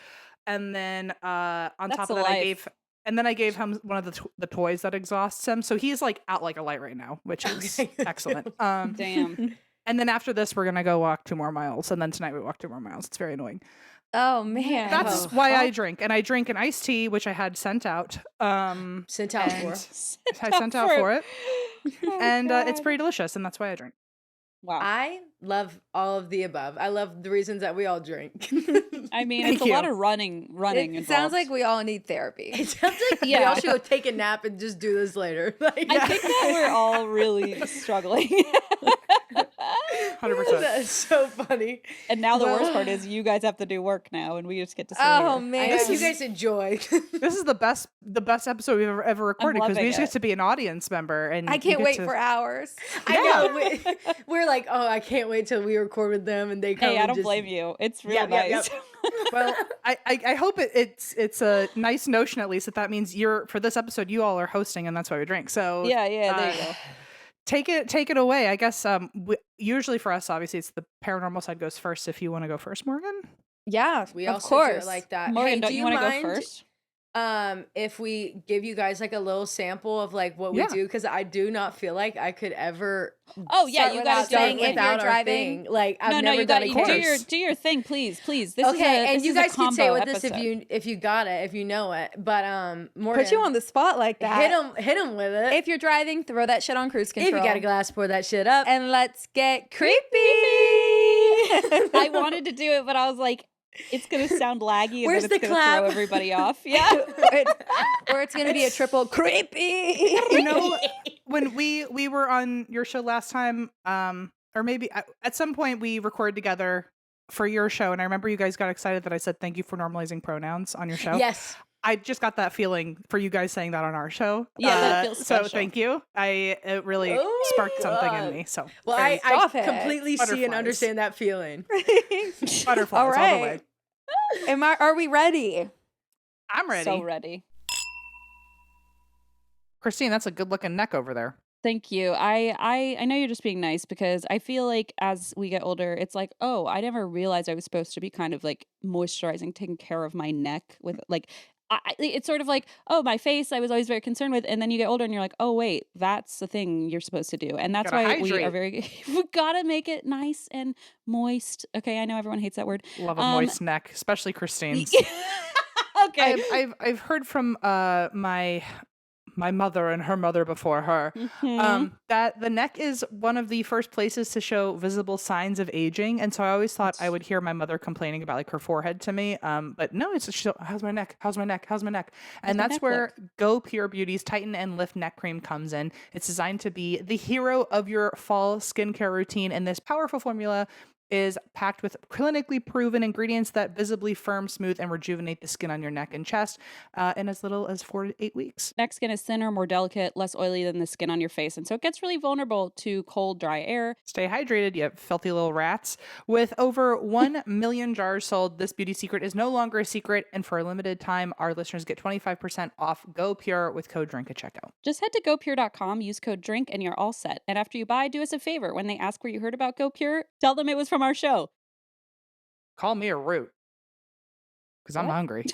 And then on That's top the of that, life. I gave him one of the toys that exhausts him. So he's like out like a light right now, which is Okay. excellent. damn. And then after this, we're gonna go walk 2 more miles. And then tonight we walk 2 more miles. It's very annoying. Oh man. That's Oh. why I drink. And I drink an iced tea, which I had sent out. Sent out and for. I sent out for it. And it's God. pretty delicious. And that's why I drink. Wow. I love all of the above. I love the reasons that we all drink. I mean, Thank it's a lot you. of running It sounds involved. like we all need therapy. It sounds like we Yeah. all should go take a nap and just do this later. Like, I think that we're all really struggling. 100%. That's so funny. And now the worst Well- part is you guys have to do work now, and we just get to sit Oh here. I man. hope you guys enjoy. This is the best episode we've ever recorded because we loving just get it. to be an audience member and I you can't get wait to- for hours. I know. We're like, oh, I can't wait till we record with them and they come. Hey, I and don't just- blame you. It's real Yep, yep, nice. yep. Well, I hope it's a nice notion at least that means you're for this episode you all are hosting and that's why we drink. So yeah, there you go. take it away. I guess usually for us obviously it's the paranormal side goes first. If you want to go first, Morgan. Yeah, We of also course. do it like that. Morgan, Hey, don't do you want to go mind, first? if we give you guys like a little sample of like what Yeah. we do? Because I do not feel like I could ever Oh yeah, Start you without gotta saying start if with you're without our driving. thing. Like I've no, never you done got a to course. do your thing, please. This Okay, and is you a guys can say combo with this episode. if you got it, if you know it. But Morgan, Put you on the spot like that. hit him with it. If you're driving, throw that shit on cruise If control. you got a glass, pour that shit up. And let's get creepy. I wanted to do it, but I was like, it's gonna sound laggy, and Where's then it's the gonna clap? throw everybody off. Yeah. or it's gonna be a triple creepy. You know when we were on your show last time, or maybe at some point we recorded together for your show, and I remember you guys got excited that I said thank you for normalizing pronouns on your show. Yes. I just got that feeling for you guys saying that on our show. Yeah, that feels so special. thank you. It really Oh sparked my something God. in me. So Well, very- I Stop it. completely see and Butterflies. understand that feeling. butterflies All all the right. way. Are we ready? I'm ready. So ready. Christine, that's a good looking neck over there. Thank you. I know you're just being nice because I feel like as we get older, it's like, oh, I never realized I was supposed to be kind of like moisturizing, taking care of my neck with like. It's sort of like, oh, my face, I was always very concerned with. And then you get older and you're like, oh, wait, that's the thing you're supposed to do. And that's Gotta why we hydrate. are very, we gotta make it nice and moist. Okay, I know everyone hates that word. Love a moist neck, especially Christine's. Okay. I've heard from my mother and her mother before her Mhm. that the neck is one of the first places to show visible signs of aging, and so I always thought I would hear my mother complaining about like her forehead to me, but no, it's just how's my neck, and my that's neck where Go Pure Beauty's Tighten and Lift Neck Cream comes in. It's designed to be the hero of your fall skincare routine, and this powerful formula is packed with clinically proven ingredients that visibly firm, smooth, and rejuvenate the skin on your neck and chest in as little as 4 to 8 weeks. Neck skin is thinner, more delicate, less oily than the skin on your face. And so it gets really vulnerable to cold, dry air. Stay hydrated, you filthy little rats. With over 1 million jars sold, this beauty secret is no longer a secret. And for a limited time, our listeners get 25% off Go Pure with code DRINK at checkout. Just head to gopure.com, use code DRINK, and you're all set. And after you buy, do us a favor. When they ask where you heard about Go Pure, tell them it was from our show. Call me a root. Because I'm What? hungry.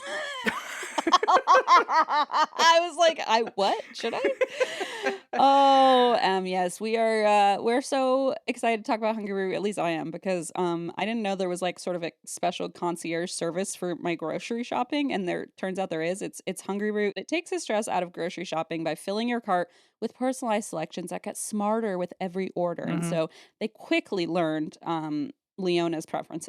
I was like, what? Should I? Oh, yes, we're so excited to talk about Hungry Root. At least I am, because I didn't know there was like sort of a special concierge service for my grocery shopping, and there turns out there is. It's Hungry Root. It takes the stress out of grocery shopping by filling your cart with personalized selections that get smarter with every order. And Mhm. so they quickly learned Leona's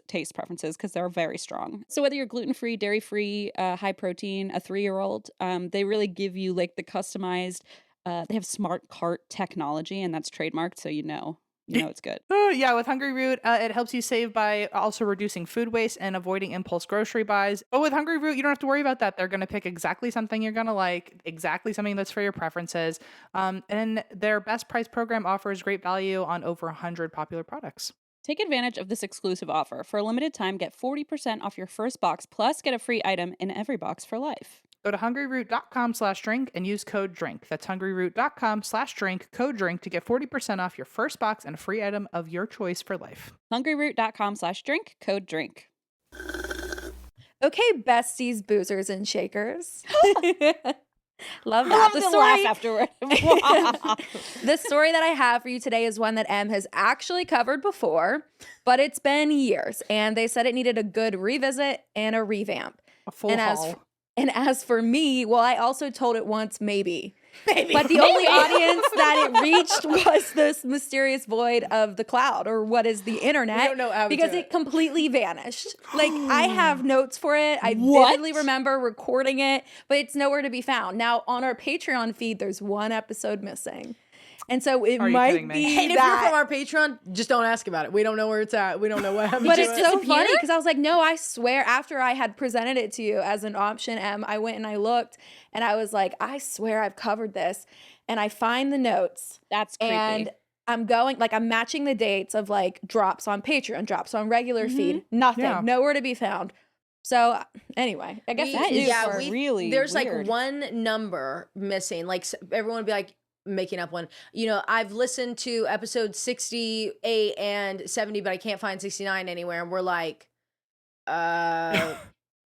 taste preferences, because they're very strong. So whether you're gluten-free, dairy-free, high protein, a 3-year-old, they really give you like the customized, they have smart cart technology, and that's trademarked, so you know You know it's good. Yeah, with Hungry Root, it helps you save by also reducing food waste and avoiding impulse grocery buys. But with Hungry Root, you don't have to worry about that. They're going to pick exactly something you're going to like, exactly something that's for your preferences. And their best price program offers great value on over 100 popular products. Take advantage of this exclusive offer. For a limited time, get 40% off your first box, plus get a free item in every box for life. Go to hungryroot.com/drink and use code DRINK. That's hungryroot.com/drink, code DRINK to get 40% off your first box and a free item of your choice for life. hungryroot.com/drink, code DRINK. Okay, besties, boozers, and shakers. Love I that. love The the story, laugh afterward. the story that I have for you today is one that Em has actually covered before, but it's been years, and they said it needed a good revisit and a revamp. A full haul. And as for me, well, I also told it once, maybe. But the only audience that it reached was this mysterious void of the cloud, or what is the internet. We don't know how to because do it completely vanished. Like, I have notes for it. I What? vividly remember recording it, but it's nowhere to be found. Now, on our Patreon feed, there's one episode missing. And so it Are you might kidding me? be And if that. you're from our Patreon, just don't ask about it. We don't know where it's at. We don't know what happened But to it's it. so funny because I was like, no, I swear, after I had presented it to you as an option, Em, I went and I looked and I was like, I swear I've covered this. And I find the notes That's creepy. and I'm going, like, I'm matching the dates of like drops on Patreon, drops on regular feed, nothing, Yeah. nowhere to be found. So anyway, I guess We- that it's is really there's weird. like one number missing. Like everyone would be like making up one. You know, I've listened to episode 68 and 70, but I can't find 69 anywhere. And we're like, well,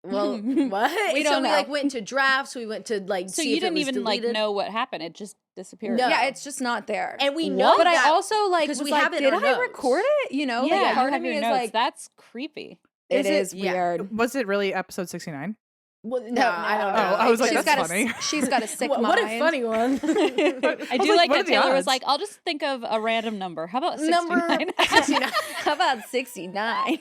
what? We So don't we know. like went to drafts. We went to like So see you if it didn't was even like deleted. know what happened. It just disappeared. No. yeah, it's just not there. And we know but that I also like 'cause was we like, have it in did our I notes. record it? You know, Yeah, like you part of have me your is notes. like, That's creepy. it Is is it? Yeah. weird. Was it really episode 69? Well, no, I don't know. Oh, I was like, She's that's got funny. She's got a sick what, mind. what a funny one. I do like, like what that are the Taylar was odds? like, I'll just think of a random number. How about 69? Number 69. How about 69?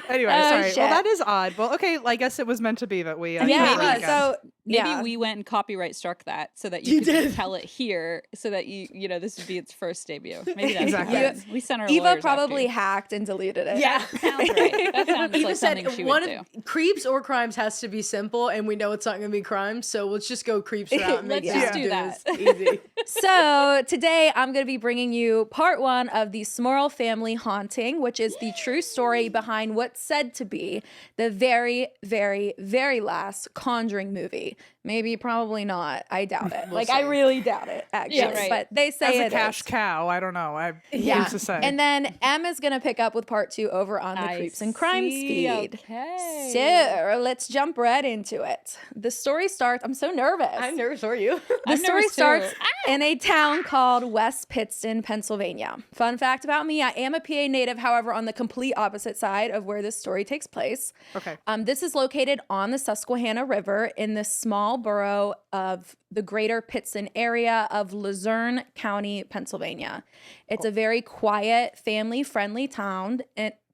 Anyway, Oh, sorry. shit. Well, that is odd. Well, okay, I guess it was meant to be that we. mean, yeah. maybe again. So Maybe yeah. we went and copyright struck that so that you could just tell it here so that you know, this would be its first debut. Maybe that's Exactly. what happened. We sent our Eva lawyers probably after hacked and deleted it. Yeah. you. Sounds right. That sounds Eva like said something she one would do. of creeps or crimes has to be simple, and we know it's not going to be crimes, so let's just go creeps route. And make Let's this just do that. Easy. So today I'm going to be bringing you part one of the Smurl Family Haunting, which is the true story behind what's said to be the very, very, very last Conjuring movie. Maybe, probably not. I doubt it. I see. really doubt it, actually. Yeah, right. But they say As a it cash is. cow, I don't know. I Yeah. used to say. And then Em is going to pick up with part two over on the I Creeps and Crimes see. feed. Okay. So let's jump right into it. The story starts. I'm so nervous. I'm nervous. Are you? The I'm story nervous too. starts in a town called West Pittston, Pennsylvania. Fun fact about me, I am a PA native, however, on the complete opposite side of where this story takes place. Okay. This is located on the Susquehanna River in the small borough of the greater Pittston area of Luzerne County, Pennsylvania. It's a very quiet, family-friendly town.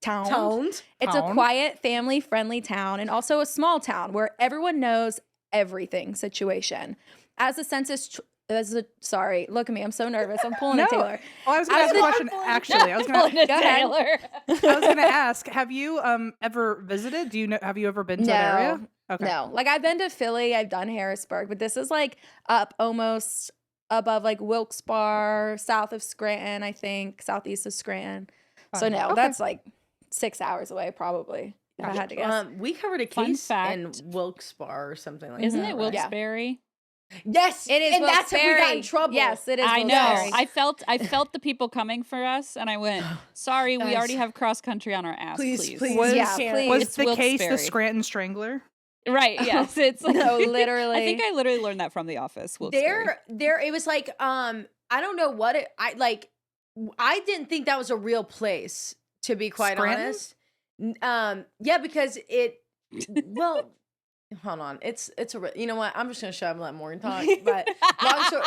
Toned. It's a Town. quiet, family-friendly town and also a small town where everyone knows everything situation. As the census... sorry, look at me. I'm so nervous. I'm pulling a Taylor. Well, I was going to ask a question. Actually, I was going Pulling to. a Go ahead. Taylor. I was going to ask. Have you ever visited? Do you know? Have you ever been to that area? Okay. No. Like, I've been to Philly. I've done Harrisburg. But this is, like, up almost above, like, Wilkes-Barre, south of Scranton, I think. Southeast of Scranton. So, no. Okay. That's, like, 6 hours away, probably, if I had to guess. We covered a Fun case in fact. Wilkes-Barre or something like Isn't that. it right? Wilkes-Barre? Yes, It is and that's how we got in Wilkes-Barre. trouble. Yes, it is I know. Wilkes-Barre. I felt the people coming for us, and I went, sorry, we Guys. already have cross country on our ass. Please. Was, Yeah, can't- please. was It's the case the Wilkes-Barre. Scranton Strangler? Right, yes. It's like, No, literally. I think I literally learned that from The Office. Wilkes-Barre. There it was like I don't know what it I didn't think that was a real place, to be quite Scranton? honest. Yeah, because it well Hold on, you know what? I'm just gonna shut up and let Morgan talk. But long story,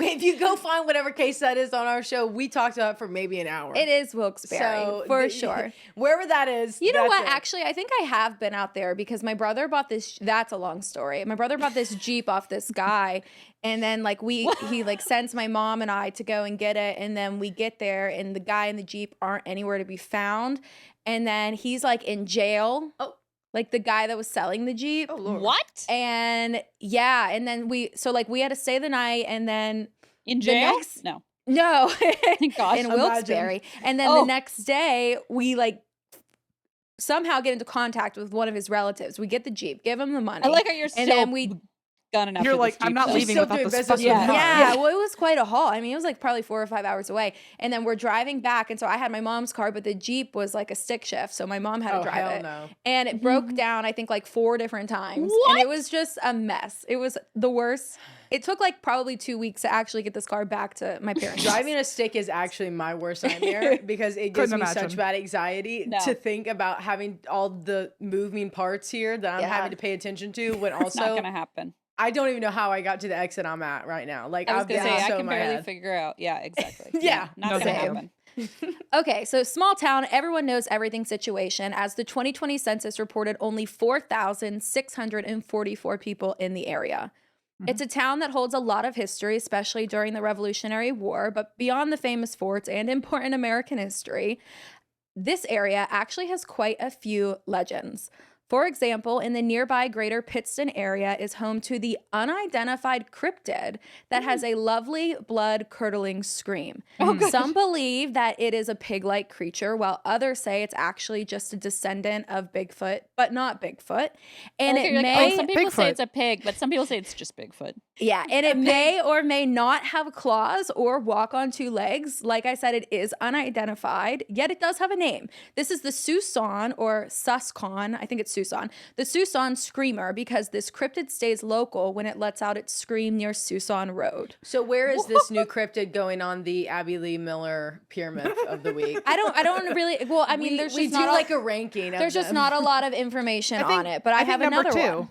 if you go find whatever case that is on our show, we talked about it for maybe an hour. It is Wilkes-Barre, for sure. Wherever that is. You know that's what? it. Actually, I think I have been out there because my brother bought this. That's a long story. My brother bought this Jeep off this guy. And then like he like sends my mom and I to go and get it. And then we get there and the guy and the Jeep aren't anywhere to be found. And then he's like in jail. Oh. Like the guy that was selling the Jeep. Oh, Lord. What? And yeah, and then we had to stay the night and then In jail? No. Thank God. In Wilkes-Barre. And then the next day we like somehow get into contact with one of his relatives. We get the Jeep, give him the money. I like how you're and still then we gunning after You're this like, I'm Jeep, not though. leaving still without doing this business fucking with car. Yeah, well, it was quite a haul. I mean, it was like probably 4 or 5 hours away. And then we're driving back. And so I had my mom's car, but the Jeep was like a stick shift. So my mom had to drive hell it. no. And it broke down, I think, like 4 different times. And it was just a mess. It was the worst. It took like probably 2 weeks to actually get this car back to my parents. Driving a stick is actually my worst nightmare because it gives Couldn't me such imagine. bad anxiety No. to think about having all the moving parts here that I'm Yeah. having to pay attention to. When Not also, gonna happen. I don't even know how I got to the exit I'm at right now. Like I was I've gonna been say I so can in my barely head. figure out. Yeah, exactly. Yeah. not No, gonna thank you. happen. Okay, so small town, everyone knows everything situation, as the 2020 census reported only 4,644 people in the area. It's a town that holds a lot of history, especially during the Revolutionary War, but beyond the famous forts and important American history, this area actually has quite a few legends. For example, in the nearby Greater Pittston area is home to the unidentified cryptid that has a lovely blood-curdling scream. Some believe that it is a pig-like creature, while others say it's actually just a descendant of Bigfoot, but not Bigfoot. And Okay, it you're like, may, oh, some people say Bigfoot. it's a pig, but some people say it's just Bigfoot. yeah, and it may or may not have claws or walk on 2 legs. Like I said, it is unidentified, yet it does have a name. This is the Susanne or Suscon, I think it's Susanne, the Susanne Screamer, because this cryptid stays local when it lets out its scream near Susanne Road. So where is this new cryptid going on the Abby Lee Miller pyramid of the week? I don't really, well, I mean, there's we just do not like a ranking. Of there's just them. not a lot of information I think- on it, but I have think number another 2. one.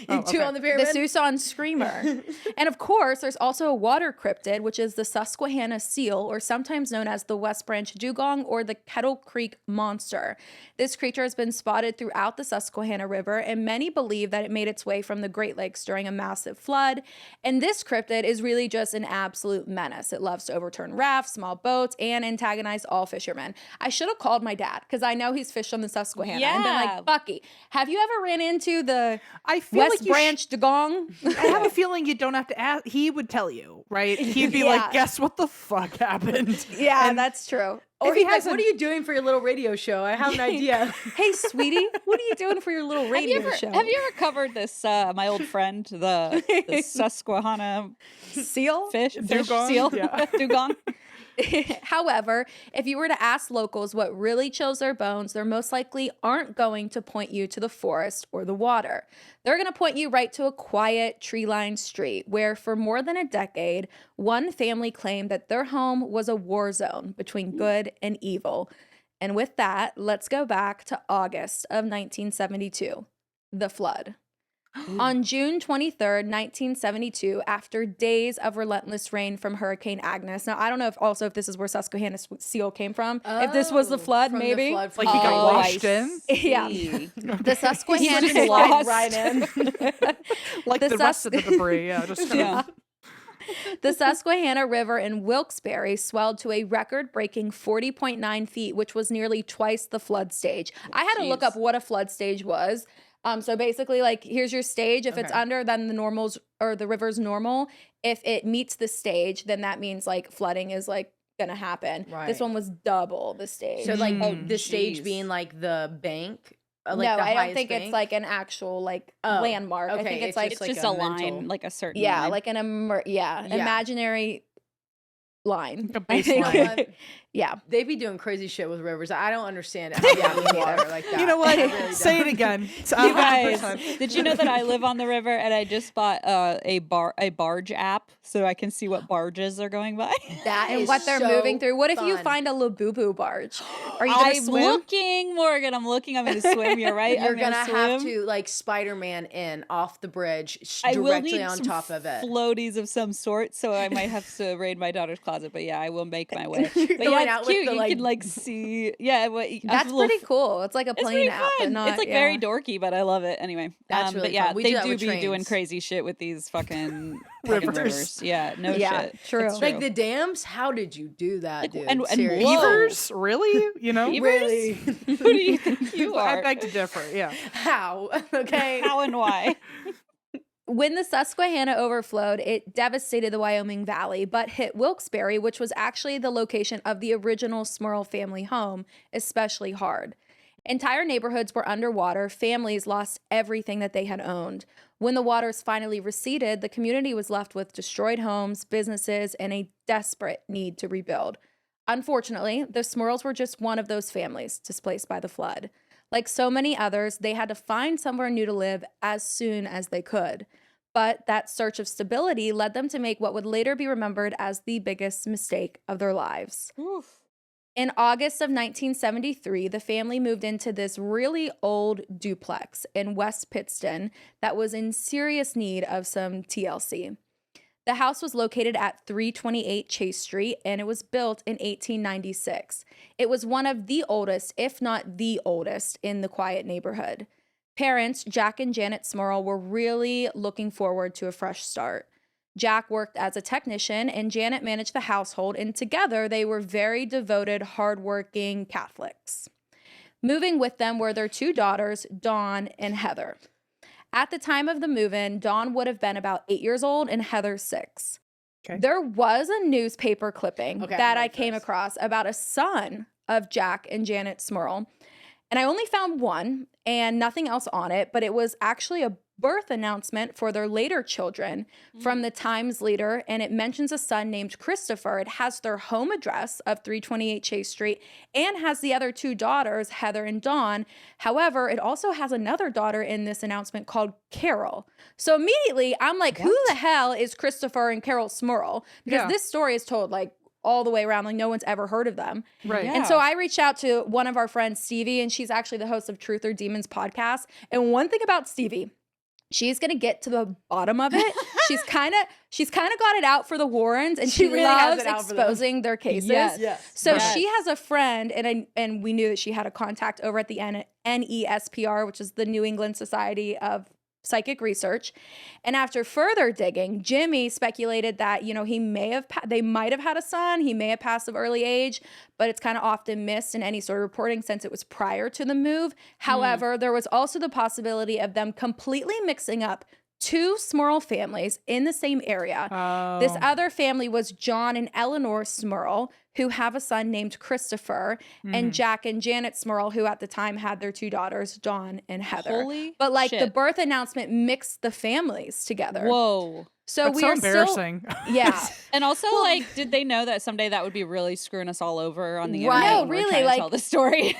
Oh, Two okay. on the The pyramid. Susanne Screamer. And of course, there's also a water cryptid, which is the Susquehanna seal, or sometimes known as the West Branch dugong or the Kettle Creek monster. This creature has been spotted throughout the Susquehanna River, and many believe that it made its way from the Great Lakes during a massive flood. And this cryptid is really just an absolute menace. It loves to overturn rafts, small boats, and antagonize all fishermen. I should have called my dad, because I know he's fished on the Susquehanna, and been Yeah. like, Bucky, have you ever ran into the I feel West like you Branch dugong? I have a feeling you don't have to ask. He would tell you, right? He'd be Yeah. like, guess what the fuck happened? Yeah, And that's true. Or if he he's like, has what a- are you doing for your little radio show? I have an idea. Hey, sweetie, what are you doing for your little radio show? Have you ever covered this? My old friend, the Susquehanna seal? fish Dugong? seal, Yeah. dugong. However, if you were to ask locals what really chills their bones, they're most likely aren't going to point you to the forest or the water. They're going to point you right to a quiet, tree-lined street where, for more than a decade, one family claimed that their home was a war zone between good and evil. And with that, let's go back to August of 1972, the flood. On June 23rd, 1972, after days of relentless rain from Hurricane Agnes. Now, I don't know if this is where Susquehanna seal came from. If this was the flood, From the maybe. flood Like he got Oh, washed I in, Yeah. see. The Susquehanna just lost. right in. like The the rest of the debris. Yeah, just kind Yeah. of. The Susquehanna River in Wilkes-Barre swelled to a record-breaking 40.9 feet, which was nearly twice the flood stage. I had to look Jeez. up what a flood stage was. So basically, like, here's your stage. If it's Okay. under, then the normals or the river's normal. If it meets the stage, then that means like flooding is like gonna happen. This Right. one was double the stage. So like Mm, the stage jeez. being like the bank. Like no, the I don't highest think bank? it's like an actual like Oh, landmark. I okay, think it's it's like It's like just a a line, mental- like a certain yeah, line. like an Yeah. imaginary line. Like a I think. baseline. But Yeah. They be doing crazy shit with rivers. I don't understand it. How people do water like that. You know what? I really Say it don't. again. You guys, did you know that I live on the river and I just bought a barge app so I can see what barges are going by? That And is what they're so moving through. What if you fun. find a Labubu barge? Are you going to I'm swim? looking, Morgan. I'm looking. I'm going to swim. You're right. You're I'm gonna have swim. to like Spider-Man in off the bridge I will directly need on some top of it. floaties of some sort, so I might have to raid my daughter's closet. But yeah, I will make my way. You're But going yeah, out it's with cute. the, You can like see. Yeah, That's pretty cool. It's like a It's plane pretty app, but fun. not. It's like very dorky, but I love it anyway. That's really but yeah, fun. We they do that do with be doing trains. crazy shit with these fucking Rivers. rivers. Yeah, no Yeah, shit. true. It's Like the dams. How did you do that, Like, dude? and Seriously. whoa. Beavers? Really? You know? Beavers? Really? Who do you think you I are? beg to differ. Yeah. How? Okay. How and why? When the Susquehanna overflowed, it devastated the Wyoming Valley, but hit Wilkes-Barre, which was actually the location of the original Smurl family home, especially hard. Entire neighborhoods were underwater. Families lost everything that they had owned. When the waters finally receded, the community was left with destroyed homes, businesses, and a desperate need to rebuild. Unfortunately, the Smuerls were just one of those families displaced by the flood. Like so many others, they had to find somewhere new to live as soon as they could. But that search of stability led them to make what would later be remembered as the biggest mistake of their lives. Oof. In August of 1973, the family moved into this really old duplex in West Pittston that was in serious need of some TLC. The house was located at 328 Chase Street, and it was built in 1896. It was one of the oldest, if not the oldest, in the quiet neighborhood. Parents, Jack and Janet Smuerl, were really looking forward to a fresh start. Jack worked as a technician, and Janet managed the household, and together they were very devoted, hardworking Catholics. Moving with them were their two daughters, Dawn and Heather. At the time of the move-in, Dawn would have been about 8 years old and Heather 6. Okay. There was a newspaper clipping Okay, that I I like came this. across about a son of Jack and Janet Smuerl. And I only found one and nothing else on it, but it was actually a birth announcement for their later children from the Times Leader, and it mentions a son named Christopher. It has their home address of 328 Chase Street and has the other two daughters, Heather and Dawn. However, it also has another daughter in this announcement called Carol. So immediately I'm like, who the hell is Christopher and Carol Smuerl? Because Yeah. this story is told like all the way around, like no one's ever heard of them. Right. Yeah. And so I reached out to one of our friends, Stevie, and she's actually the host of Truth or Demons podcast. And one thing about Stevie, she's gonna get to the bottom of it. she's kind of got it out for the Warrens, and she really has loves it out for them. exposing their cases. Yes. So Yes. she has a friend, and we knew that she had a contact over at the NESPR, which is the New England Society of Psychic Research. And after further digging, Jimmy speculated that, you know, they might have had a son, he may have passed of early age, but it's kind of often missed in any sort of reporting since it was prior to the move. However, there was also the possibility of them completely mixing up two Smurl families in the same area. Oh. This other family was John and Eleanor Smuerl, who have a son named Christopher, and Jack and Janet Smuerl, who at the time had their two daughters, Dawn and Heather. Holy but like the shit. birth announcement mixed the families together. Whoa. So That's we so are embarrassing. still, yeah. And also, like, did they know that someday that would be really screwing us all over on the Right. internet? No, when we're really, trying to like- tell the story.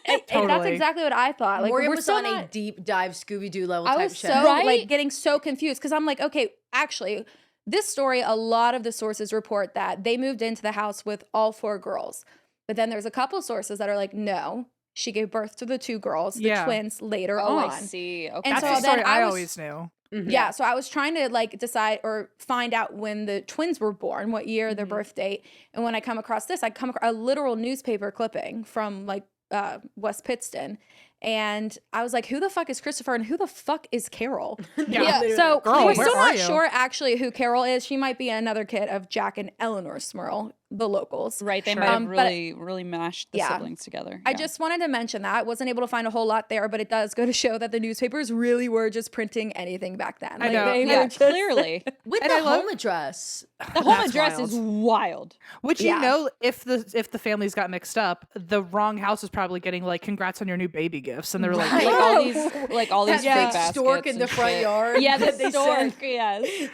And that's Totally. exactly what I thought. Like Morgan we're was still on a not, deep dive Scooby-Doo level I type was shit. so Right? like getting so confused because I'm like, okay, actually, this story, a lot of the sources report that they moved into the house with all four girls. But then there's a couple sources that are like, no, she gave birth to the two girls, the Yeah. twins later Oh, on. I see. Okay. And That's so the then story I I was- always knew. Yeah, so I was trying to like decide or find out when the twins were born, what year, their birth date. And when I come across this, I come across a literal newspaper clipping from like West Pittston. And I was like, who the fuck is Christopher and who the fuck is Carol? Yeah. So Girl, we're where still are not you? sure actually who Carol is. She might be another kid of Jack and Eleanor Smuerl, the locals. Right. They Sure. might have But- really mashed the Yeah. siblings together. I Yeah. just wanted to mention that. I wasn't able to find a whole lot there, but it does go to show that the newspapers really were just printing anything back then. I know. They Yeah, were just- clearly. With And the I love- home address. The home That's address wild. is wild. Which Yeah. you know, if the families got mixed up, the wrong house was probably getting like, "Congrats on your new baby gifts," and they were like, Right. Like all these, Like, like all these That fruit big stork baskets in the and front shit. yard. Yeah, the that they send. stork. Yes.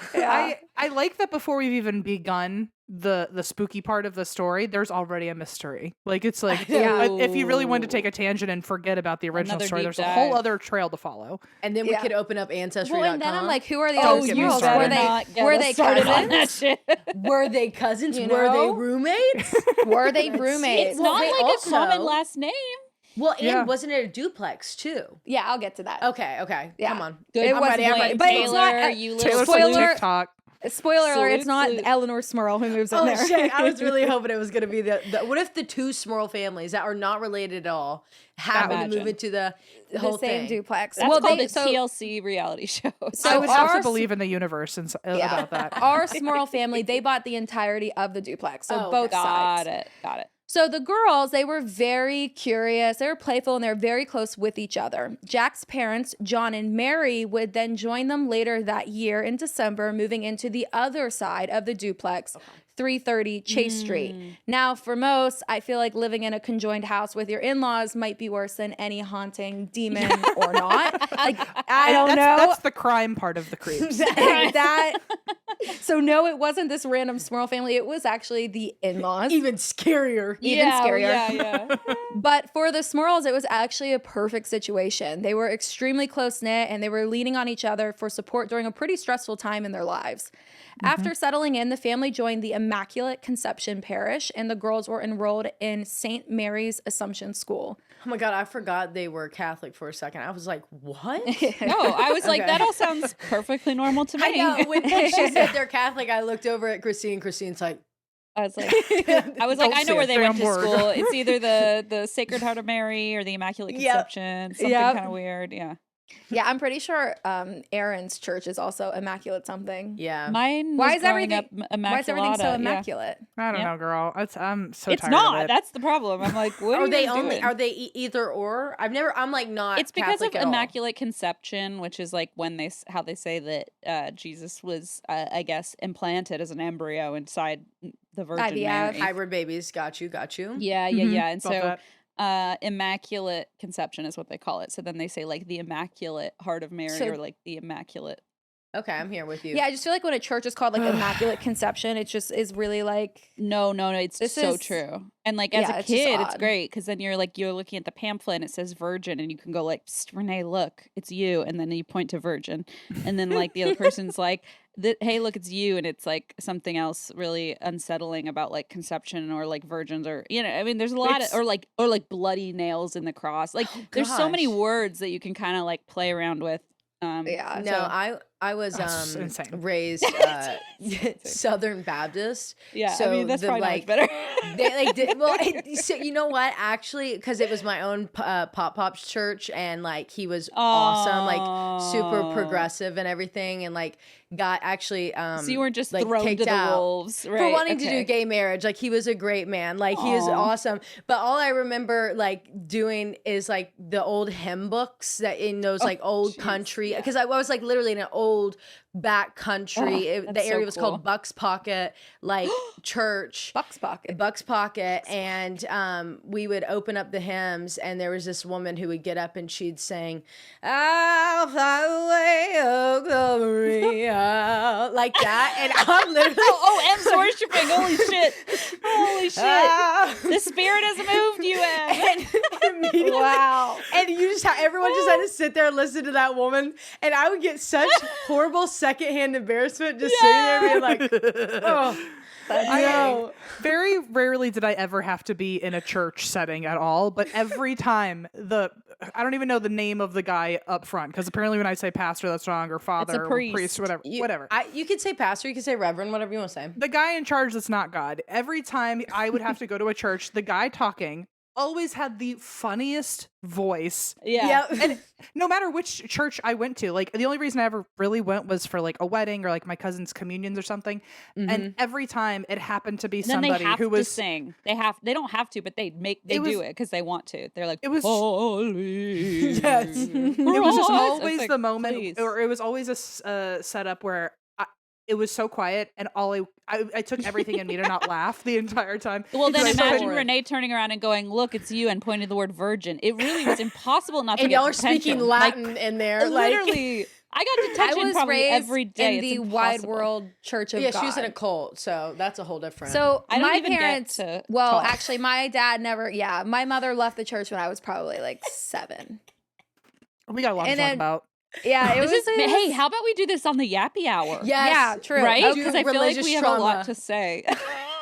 I like that before we've even begun the spooky part of the story, there's already a mystery. Like it's like if you really wanted to take a tangent and forget about the original Another story, deep there's a whole dive. other trail to follow. And then we could open up Ancestry.com. Well, and then I'm like, who are the Don't other get me Smurls? started. Were they cousins? were they cousins? You Were they know? roommates? Were they roommates? It's Well, not they like also- a common last name. Well, and Yeah. wasn't it a duplex too? Yeah, I'll get to that. Okay. Yeah. Come on. Good It I'm was ready, I'm ready. but it's not. Taylor, you little Taylor's Spoiler- like TikTok. Spoiler alert, it's not Salute. Eleanor Smurl who moves in Oh there. shit! I was really hoping it was gonna be the. What if the two Smurl families that are not related at all happen to Imagine. move into the the whole same thing? duplex. That's well, called they a TLC reality show. So I would have our to believe in the universe and about that. Our Smurl family, they bought the entirety of the duplex. So Oh, both sides. Got it. So the girls, they were very curious, they were playful, and they were very close with each other. Jack's parents, John and Mary, would then join them later that year in December, moving into the other side of the duplex, 330 Chase Street. Now, for most, I feel like living in a conjoined house with your in-laws might be worse than any haunting, demon or not. Like, I don't know. That's the crime part of the creeps. that. So no, it wasn't this random Smurl family. It was actually the in-laws. Even scarier. Even scarier. Yeah. But for the Smurls, it was actually a perfect situation. They were extremely close-knit and they were leaning on each other for support during a pretty stressful time in their lives. After settling in, the family joined the Immaculate Conception Parish and the girls were enrolled in St. Mary's Assumption School. Oh my god! I forgot they were Catholic for a second. I was like, what? No, I was like, Okay. that all sounds perfectly normal to me. I know. When she said they're Catholic, I looked over at Christine. Christine's like, I was like, I know where they went to school. It's either the Sacred Heart of Mary or the Immaculate Yep. Conception. Something Yep. kind of weird. Yeah. Yeah, I'm pretty sure Aaron's church is also Immaculate something. yeah. Mine Why was is growing everything- up Why is everything so Immaculata, yeah. immaculate? I don't Yeah. know, girl. I'm so It's tired not. of it. That's the problem. I'm like, what are Are they you only? doing? Are they either or? I'm like not. It's because Catholic of at all. Immaculate Conception, which is like when how they say that Jesus was, I guess, implanted as an embryo inside the Virgin IVF. Mary. Hybrid babies. Got you. Yeah. And Felt so that. Immaculate Conception is what they call it. So then they say like the Immaculate Heart of Mary So- or like the Immaculate. Okay, I'm here with you. Yeah, I just feel like when a church is called like Immaculate Conception, it just is really like No, it's This so is- true. And like as yeah, a it's just kid, it's odd. great because then you're looking at the pamphlet and it says Virgin, and you can go like, "Psst, Renee, look, it's you," and then you point to Virgin, and then like the other person's like, "Hey, look, it's you," and it's like something else really unsettling about like conception or like virgins or I mean, there's a lot of or like bloody nails in the cross. Like there's so many gosh. words that you can kind of like play around with. yeah. No, so- I was That's insane. raised Southern Baptist. Yeah, So I mean that's the, probably like, not much better. They like did well. So you know what? Actually, because it was my own Pop's church, and like he was awesome, like super Oh. progressive and everything, and like got actually. So you weren't just like, thrown to kicked the out wolves, right? for wanting to okay. do gay marriage. Like he was a great man. Like he was Aw. awesome. But all I remember like doing is like the old hymn books that in those like old country. Because I was like literally in an old back country. The that's so area was cool. called Buck's Pocket, like church. Buck's Pocket. Buck's Pocket, and we would open up the hymns, and there was this woman who would get up and she'd sing, "I'll fly away, oh glory," like that, and I'm literally, M's worshiping. Holy shit. Holy shit. "Ah." The spirit has moved you, Em. And immediately- Wow. And you just everyone just had to sit there and listen to that woman, and I would get such horrible secondhand embarrassment just sitting there being like, "Oh, I no." know. Very rarely did I ever have to be in a church setting at all, but every time I don't even know the name of the guy up front because apparently when I say pastor that's wrong or father or priest. whatever. whatever. You could say pastor, you could say reverend, whatever you want to say. The guy in charge that's not God. Every time I would have to go to a church, the guy talking always had the funniest voice. Yeah. And no matter which church I went to, like the only reason I ever really went was for like a wedding or like my cousin's communions or something. And every time it happened to be Then somebody they have who was to sing. They don't have to, but they do it because they want to. They're like, It was- holy. Yes. it was just Right. always It's like, the moment please. or it was always a setup where it was so quiet, and I took everything in me to not laugh the entire time. Well, then Because I imagine started- Renee turning around and going, "Look, it's you," and pointing the word virgin. It really was impossible not to And get y'all are attention. speaking Latin in there. Literally, I got I detention was probably raised every day. in the It's Wide impossible. World Church of yeah, God. she was in a cult, so that's a whole different. So I don't my even get parents, to well, talk. actually, my dad never. Yeah, my mother left the church when I was probably like 7. We got a lot to and talk then- about. Yeah, it was. Hey, how about we do this on the Yappy Hour? yes, yeah, true. Right? Do Because I feel like religious we have a trauma. lot to say.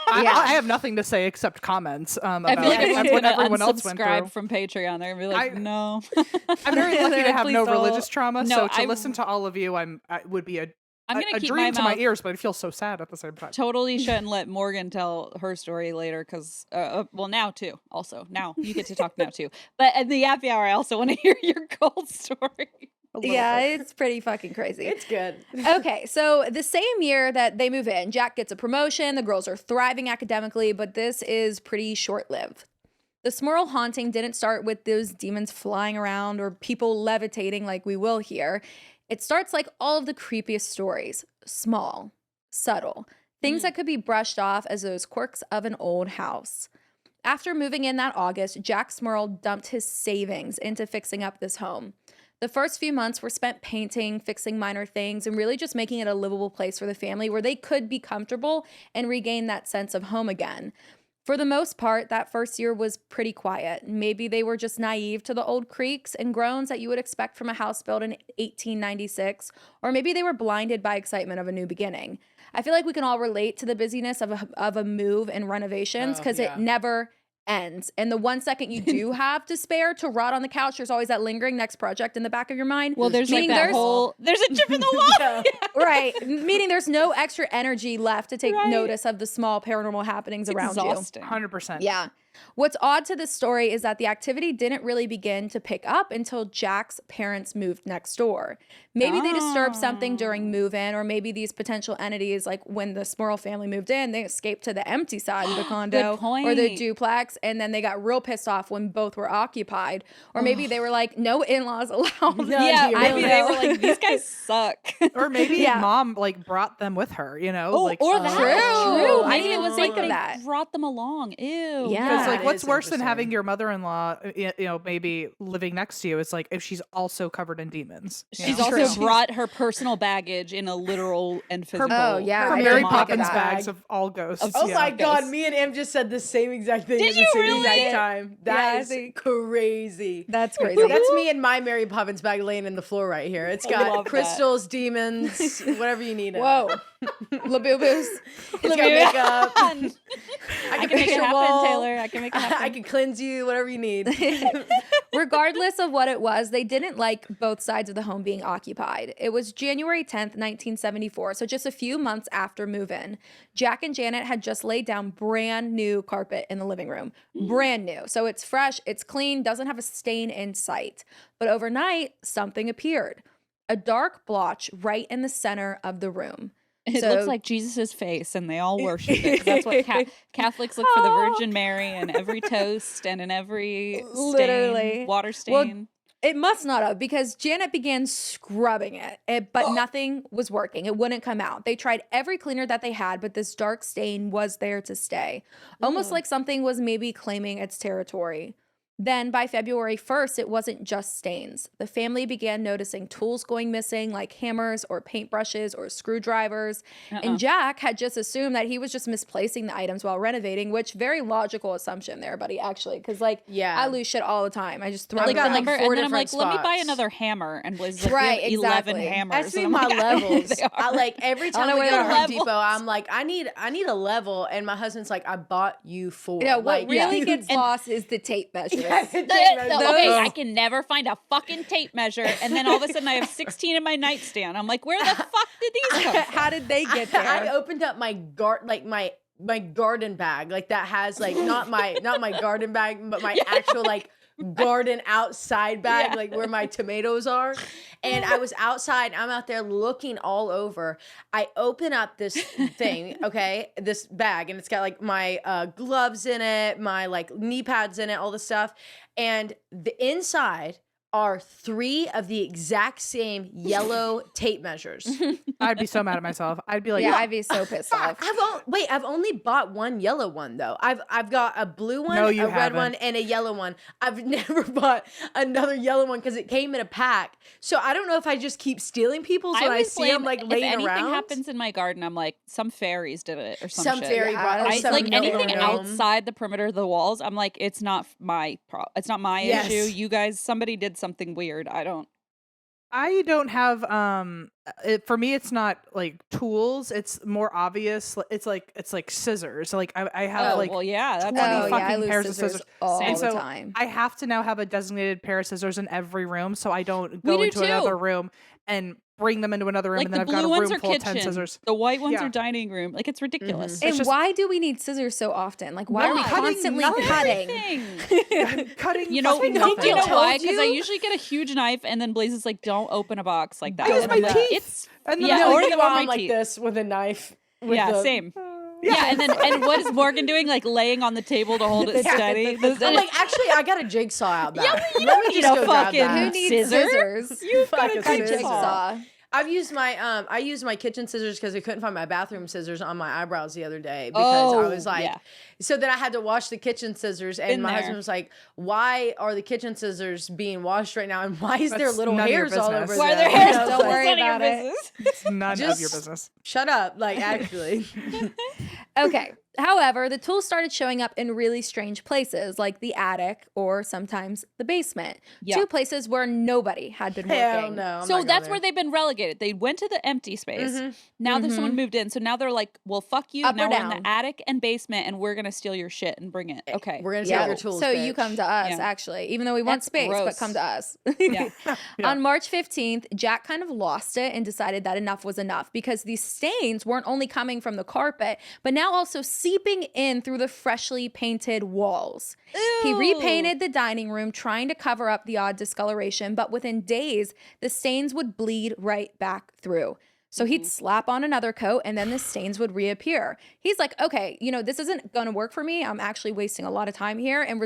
I have nothing to say except comments about I feel like everyone's what going to everyone else went through. unsubscribe from Patreon. They're going to be like, I- no. I'm very They're lucky to like, have no "Please don't." religious trauma, No, so to I- listen to all of you, I would be a I'm going to keep dream my to mouth. my ears, but it feels so sad at the same time. Totally shouldn't let Morgan tell her story later because, well, now too. Also, now you get to talk now too. But at the Yappy Hour, I also want to hear your cold story. A little Yeah, bit. it's pretty fucking crazy. it's good. Okay, so the same year that they move in, Jack gets a promotion. The girls are thriving academically, but this is pretty short-lived. The Smurl haunting didn't start with those demons flying around or people levitating like we will here. It starts like all of the creepiest stories, small, subtle, things that could be brushed off as those quirks of an old house. After moving in that August, Jack Smuerl dumped his savings into fixing up this home. The first few months were spent painting, fixing minor things, and really just making it a livable place for the family where they could be comfortable and regain that sense of home again. For the most part, that first year was pretty quiet. Maybe they were just naive to the old creaks and groans that you would expect from a house built in 1896, or maybe they were blinded by excitement of a new beginning. I feel like we can all relate to the busyness of a move and renovations because yeah. it never ends. And the 1 second you do have to spare to rot on the couch, there's always that lingering next project in the back of your mind. Well, there's like Meaning that there's- whole, there's a chip in the wall. Right. Meaning there's no extra energy left to take Right. notice of the small paranormal happenings around you. Exhausting. 100%. Yeah. What's odd to this story is that the activity didn't really begin to pick up until Jack's parents moved next door. Maybe they disturbed something during move-in, or maybe these potential entities, like when the Smurl family moved in, they escaped to the empty side of the condo or the point. duplex, and then they got real pissed off when both were occupied. Or maybe they were like, no in-laws allowed. Yeah, here. maybe I they don't were know. like, these guys suck. Or maybe Yeah. mom like brought them with her, you know? Oh, like, or that. True. I Maybe didn't it was think like of they that. brought them along. Ew. Yeah. Because like, That what's is worse than interesting. having your mother-in-law, maybe living next to you? It's like if she's also covered in demons. you She's know? also True. brought her personal baggage in a literal and physical. Oh, yeah, Her I Mary didn't think of Poppins that. bags of all ghosts. Oh yeah. my god, Yes. me and Em just said the same exact thing Did at the you same really? exact time. Yeah, I That is think- crazy. That's crazy. That's me and my Mary Poppins bag laying in the floor right here. It's I got love that. crystals, demons, whatever you need. in it. Whoa. Labubus. It's got makeup. I I can can make fix it your happen, wall. Taylor. I can make it happen. I can cleanse you, whatever you need. Regardless of what it was, they didn't like both sides of the home being occupied. It was January 10th, 1974, so just a few months after move-in. Jack and Janet had just laid down brand new carpet in the living room. Brand new. So it's fresh, it's clean, doesn't have a stain in sight. But overnight, something appeared. A dark blotch right in the center of the room. It So- looks like Jesus' face, and they all worship it. 'Cause that's what Catholics look for: the Virgin Mary in every toast and in every stain, Literally. water stain. It must not have, because Janet began scrubbing it, but nothing was working. It wouldn't come out. They tried every cleaner that they had, but this dark stain was there to stay. Almost like something was maybe claiming its territory. Then by February 1st, it wasn't just stains. The family began noticing tools going missing, like hammers or paintbrushes or screwdrivers. And Jack had just assumed that he was just misplacing the items while renovating, which very logical assumption there, buddy, actually. Because, like, Yeah. I lose shit all the time. I just throw I've it got, around. like, Remember? four And then I'm like, different let me buy spots. another hammer, and Blaze is like, Right, we have 11 exactly. hammers. That's me, And I'm my like, I don't know where levels. they are. I like every don't know time we where go to they Home are. Depot, I'm like, I need a level, and my husband's like, I bought you 4. Yeah, what like, really you- gets lost is the tape measures. Okay, Those- I can never find a fucking tape measure, and then all of a sudden I have 16 in my nightstand. I'm like, where the fuck did these come from? How did they get I there? opened up my my garden bag, like that has like not my garden bag, but my actual like garden outside bag, Yeah. like where my tomatoes are. And I was outside, I'm out there looking all over. I open up this thing, okay, this bag, and it's got like my gloves in it, my like knee pads in it, all the stuff. And the inside are 3 of the exact same yellow tape measures. I'd be so mad at myself. I'd be like, Yeah, I'd be so pissed off. I've only bought one yellow one though. I've got a blue one, No, a you red haven't. one, and a yellow one. I've never bought another yellow one because it came in a pack. So I don't know if I just keep stealing people's when I always see them blame like if laying anything around. happens in my garden, I'm like, some fairies did it or Some shit. fairy Yeah, brought or or some Like anything gnome. outside the perimeter of the walls, I'm like, it's not my it's not my Yes. issue. You guys, somebody did something weird. I don't have for me it's not like tools, it's more obvious. It's like scissors. Like I have like well, yeah, that's 20 Oh, yeah, I fucking lose pairs of scissors scissors all and the so time. I have to now have a designated pair of scissors in every room so I don't We go do into another too. room and bring them into another room like and then the I've got blue a ones room are full of 10 kitchen, scissors. the white ones Yeah. are dining room. Like it's ridiculous. Mhm. And just- why do we need scissors so often? Like, why are we Why? Cutting constantly nothing. cutting? Everything. Cutting You know, fucking do nothing. you know told why? Because I you? usually get a huge knife, and then Blaze is like, "Don't open a box like that." I use And my I'm like, teeth. It's And then yeah, I'm No, or you the go or on my like teeth. this with a knife. With Yeah, the- same. Yeah, and what is Morgan doing? Like laying on the table to hold it steady. I'm like, actually, I got a jigsaw out back. Yeah, we Let me need just a go grab fucking- that. Who needs Scissors? scissors? You've got Fuck a a Good scissor. jigsaw. I've used my kitchen scissors because I couldn't find my bathroom scissors on my eyebrows the other day because I was like, yeah. so then I had to wash the kitchen scissors and Been my there. husband was like, why are the kitchen scissors being washed right now and why is there That's little none of your hairs all business. over Why are them? there hairs? And I was Don't like, worry None of your about it. business. It's none of your Just- business. Shut up, like actually. Okay. However, the tools started showing up in really strange places like the attic or sometimes the basement. Yeah. 2 places where nobody had been Hell working. no. I'm So not that's going where they've been relegated. They went to the empty space. Mhm. Now there's someone moved in. So now they're like, well, fuck you. Up or Now we're in down? the attic and basement and we're going to steal your shit and bring it. Okay. We're gonna Yeah. take your tools. So you bitch. come to us, Yeah. actually, even though we want That's space, but gross. come to us. Yeah. On March 15th, Jack kind of lost it and decided that enough was enough because these stains weren't only coming from the carpet, but now also seeping in through the freshly painted walls. He Ew. repainted the dining room, trying to cover up the odd discoloration, but within days, the stains would bleed right back through. So he'd slap on another coat and then the stains would reappear. He's like, okay, this isn't going to work for me. I'm actually wasting a lot of time here and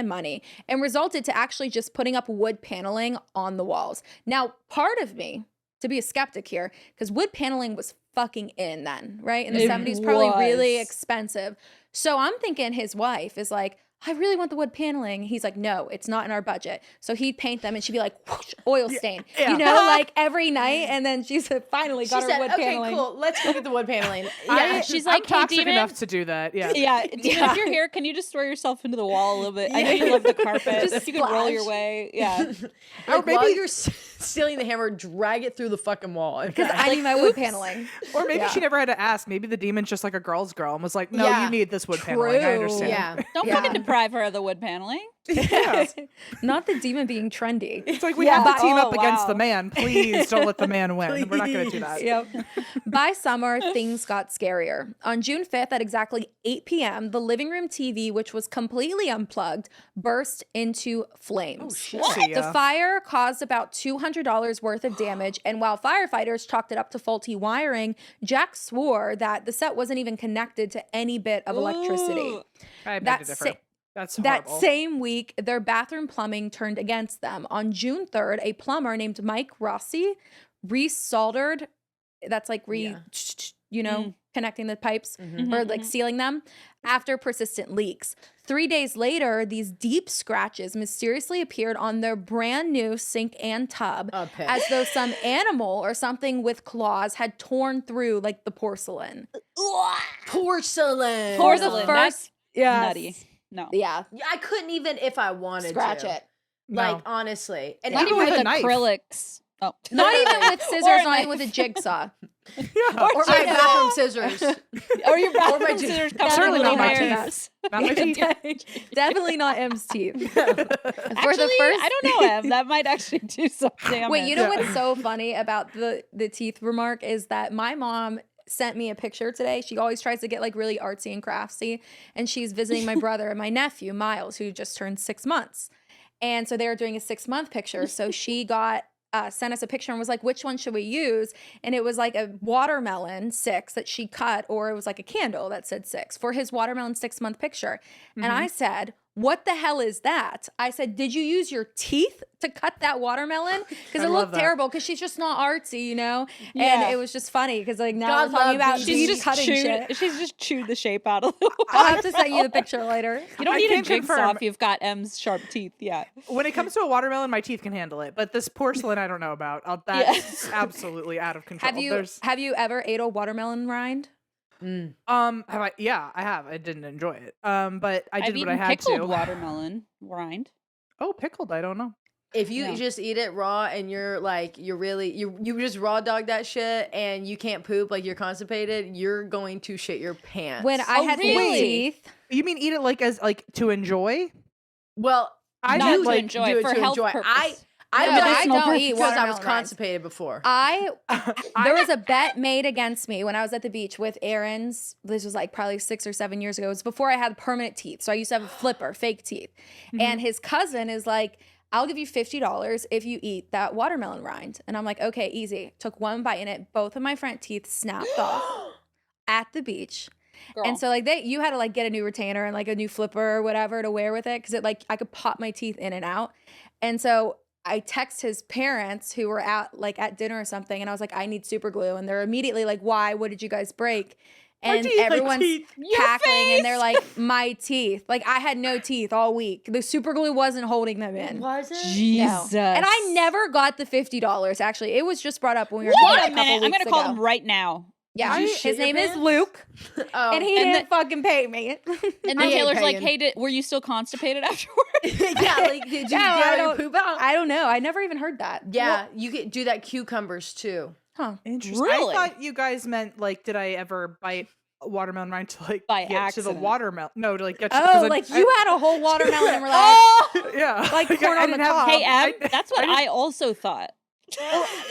money, and resulted to actually just putting up wood paneling on the walls. Now, part of me, to be a skeptic here, because wood paneling was fucking in then, right? In the It 70s, probably really was. expensive. So I'm thinking his wife is like, I really want the wood paneling. He's like, no, it's not in our budget. So he'd paint them and she'd be like, whoosh, oil stain, yeah. like every night. And then she's finally She got her said, wood okay, paneling. cool. Let's go get the wood paneling. I- Yeah. She's I'm like, hey, toxic Demon. enough to do that. Yeah. Yeah, Demon, if you're here, can you just throw yourself into the wall a little bit? I know you love the carpet. Just If you can roll splash. your way. Yeah. Like, maybe- while you're stealing the hammer, drag it through the fucking wall. Because I need my wood paneling. Or maybe Yeah. she never had to ask. Maybe the demon's just like a girl's girl and was like, no, Yeah. you need this wood paneling. I True. understand. Yeah. Don't Yeah. fucking deprive her of the wood paneling. Yeah. Not the demon being trendy. It's like we Yeah. have to team Oh, up against wow. the man. Please don't let the man win. We're not going to do that. Yep. By summer, things got scarier. On June 5th at exactly 8 p.m., the living room TV, which was completely unplugged, burst into flames. See The ya. fire caused about $200 worth of damage, and while firefighters chalked it up to faulty wiring, Jack swore that the set wasn't even connected to any bit of electricity. Ooh. I beg That to differ. sa- That's That horrible. same week, their bathroom plumbing turned against them. On June 3rd, a plumber named Mike Rossi resoldered, that's like connecting the pipes or like sealing them after persistent leaks. 3 days later, these deep scratches mysteriously appeared on their brand new sink and tub A pit. as though some animal or something with claws had torn through like the porcelain. Porcelain. For the Porcelain, first, that's nutty. No. yeah, Yeah, I couldn't even if I wanted scratch to. it. Like No. honestly, and Not Even even with with a knife. acrylics. Oh. Not even with scissors, Or a not even with knife. a jigsaw. or my bathroom scissors. Or your bathroom my scissors teeth. covered Certainly in not little my hairs. teeth. Not my teeth. Definitely not M's teeth. Actually, first- I don't know, Em. That might actually do some damage. Wait, you know what's so funny about the teeth remark is that my mom sent me a picture today. She always tries to get like really artsy and craftsy, and she's visiting my brother and my nephew Miles, who just turned 6 months. And so they were doing a 6-month picture. So she got sent us a picture and was like, which one should we use? And it was like a watermelon 6 that she cut, or it was like a candle that said 6 for his watermelon 6-month picture. And I said, what the hell is that? I said, did you use your teeth to cut that watermelon? Because I it love looked that. terrible because she's just not artsy, you know? Yeah. And it was just funny because like now God we're talking love about these. She's teeth just cutting shit. She's just chewed the shape out of the I'll have to send you the picture later. You don't I need a can jigsaw confirm- if you've got M's sharp teeth. Yeah. When it comes to a watermelon, my teeth can handle it, but this porcelain, I don't know about. That's absolutely out of control. Have you ever ate a watermelon rind? Have I? Yeah, I have. I didn't enjoy it. But I I've did what eaten I had pickled to. watermelon rind. Oh, pickled. I don't know. If you Yeah. just eat it raw and you're like you just raw dog that shit and you can't poop, like you're constipated, you're going to shit your pants. When I had fake really? teeth, You mean eat it like as like to enjoy? well, I Not do to like enjoy, do it for to health enjoy. purpose. I No, done I it don't eat because I was watermelon rinds. constipated before. there was a bet made against me when I was at the beach with Aaron's. This was like probably 6 or 7 years ago. It was before I had permanent teeth. So I used to have a flipper, fake teeth. And his cousin is like, I'll give you $50 if you eat that watermelon rind. And I'm like, okay, easy. Took one bite in it. Both of my front teeth snapped off at the beach. Girl. And so like you had to like get a new retainer and like a new flipper or whatever to wear with it because it like I could pop my teeth in and out. And so I text his parents who were at dinner or something, and I was like, I need super glue, and they're immediately like, why? What did you guys break? And everyone's cackling, and they're like, my teeth. Like I had no teeth all week. The super glue wasn't holding them in. Was it? Jesus. No. And I never got the $50. Actually, it was just brought up when we were Wait talking a a couple minute. I'm weeks gonna call ago. him right now. Yeah, Did you his shit your name is pants? Luke, Oh. and he And didn't fucking pay me. And then I ain't Taylor's like, paying. hey, were you still constipated afterwards? yeah, like did you No, get I your don't- poop out? I don't know. I never even heard that. Yeah, you can do that cucumbers too. Huh. Interesting. Really? I thought you guys meant like, did I ever bite a watermelon rind to like By get to accident. the watermelon? No, to like get to. Oh, 'cause like you had a whole watermelon and were like, yeah, like corn I on the didn't have- cob. Hey, I- Em, that's what I also thought.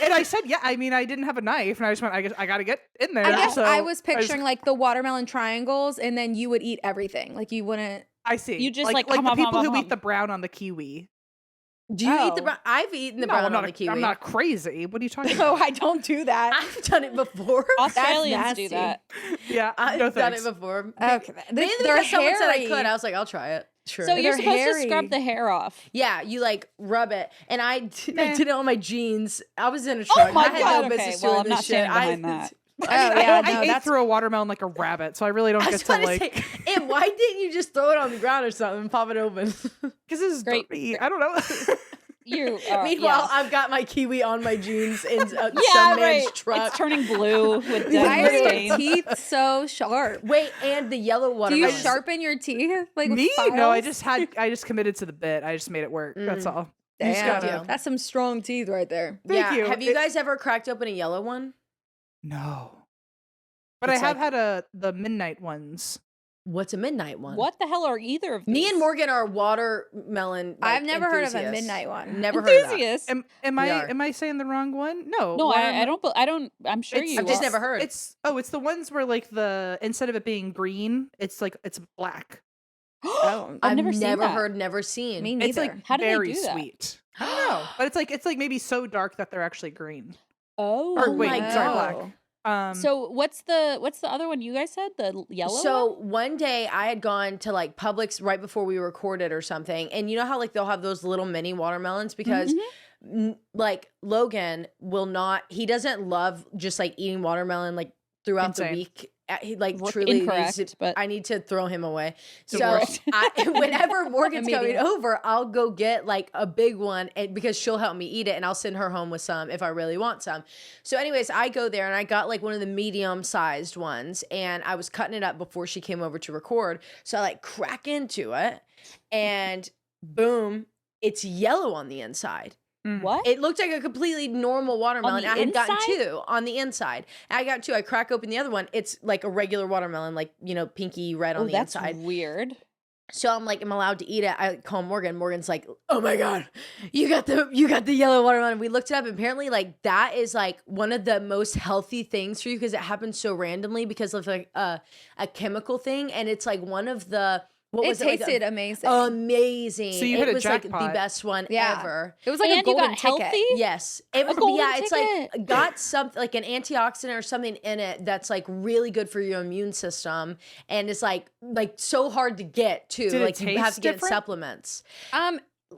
And I said, yeah. I mean, I didn't have a knife, and I just went. I guess I got to get in there. I guess so I was just- picturing like the watermelon triangles, and then you would eat everything. Like you wouldn't. I see. You just, like, the hum, hum, people hum, who hum. eat the brown on the kiwi. Do you eat the Oh. brown? I've eaten the No, brown I'm not. on the kiwi. I'm not crazy. What are you talking No, about? I don't do that. I've done it before. Australians nasty. do that. Yeah, I've no done thanks. it before. Okay, Mainly they're because someone said I hairy. could. I was like, I'll try it. Sure. So you're They're supposed to hairy. scrub the hair off. yeah, you like rub it, and I did it on my jeans. I was in a Oh truck. my I had God, no okay, business well, doing I'm this not shit. standing behind that. Oh yeah, I no, ate that's through a watermelon like a rabbit, so I really don't I get was to trying to like. say, and why didn't you just throw it on the ground or something and pop it open? Because this is Great. dirty. I don't know. You. Meanwhile, yeah. I've got my kiwi on my jeans in some Yeah, man's right. truck. It's turning blue with why dead are your stains. teeth so sharp? Wait, and the yellow Do watermelon. you sharpen your teeth like with Me? No, I files? just committed to the bit. I just made it work. That's all. You just Damn, gotta- that's some strong teeth right there. Thank yeah. you. Have you It- guys ever cracked open a yellow one? No. But It's I have like- had the midnight ones. What's a midnight one? What the hell are either of these? Me and Morgan are watermelon. Like, I've never heard of a enthusiasts. midnight one. Never heard of that. Enthusiasts. Am We I are. am I saying the wrong one? No. No, I watermelon- don't. I'm sure It's- you. I've just are. never heard. It's the ones where like instead of it being green, it's black. Oh, I've never seen that. heard, never seen. me neither. It's like How do they very do that? sweet. I don't know, but it's like maybe so dark that they're actually green. Oh. Or Oh wait, my sorry, God. black. So what's the other one you guys said? The yellow So one? one day I had gone to like Publix right before we recorded or something, and you know how like they'll have those little mini watermelons because like Logan will not. He doesn't love just like eating watermelon like throughout Insane. the week. He like R- truly incorrect, needs to, but- I need to throw him away. The So worst. whenever Morgan's coming Immediate. over, I'll go get like a big one and because she'll help me eat it and I'll send her home with some if I really want some. So anyways, I go there and I got like one of the medium sized ones and I was cutting it up before she came over to record. So I like crack into it and boom, it's yellow on the inside. What? It looked like a completely normal watermelon. the I had gotten inside? two on the inside. I got two. I crack open the other one. It's like a regular watermelon, like, you know, pinky red on Oh, the that's inside. weird. So I'm like, am I allowed to eat it? I call Morgan. Morgan's like, oh my God, you got the yellow watermelon. We looked it up. Apparently, like that is like one of the most healthy things for you because it happens so randomly because of like a chemical thing. And it's like one of the What It was like tasted amazing. amazing. So you hit it a was like the jackpot. best one Yeah. ever. It was like a And you golden got ticket. healthy? Yes, it was. golden Yeah, it's like ticket. got something like an antioxidant or something in it that's like really good for your immune system, and it's like so hard to get too. Did it Like you have taste to get it in different? supplements.